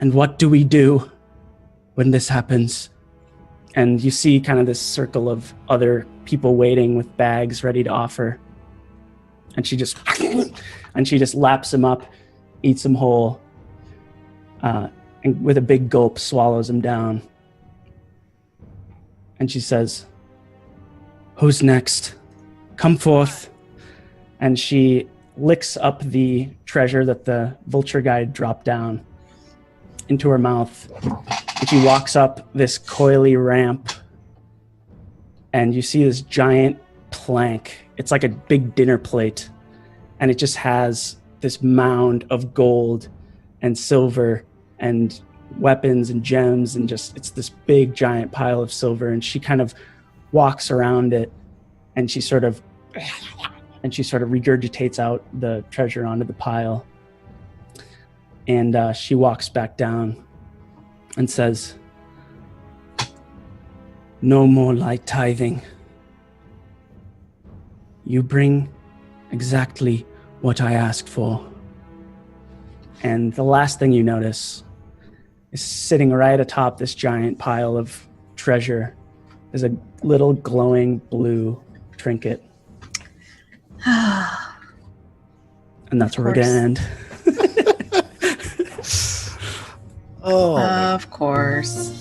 And what do we do when this happens?" And you see kind of this circle of other people waiting with bags ready to offer. And she just laps him up, eats him whole, and with a big gulp swallows him down. And she says, "Who's next? Come forth." And she licks up the treasure that the vulture guy dropped down into her mouth. And she walks up this coily ramp, and you see this giant plank. It's like a big dinner plate, and it just has this mound of gold and silver and weapons and gems, and it's this big giant pile of silver. And she kind of walks around it, and she sort of regurgitates out the treasure onto the pile. And she walks back down and says, "No more light tithing. You bring exactly what I asked for." And the last thing you notice is sitting right atop this giant pile of treasure is a little glowing blue trinket. And that's where we're going to end. Oh, Of course.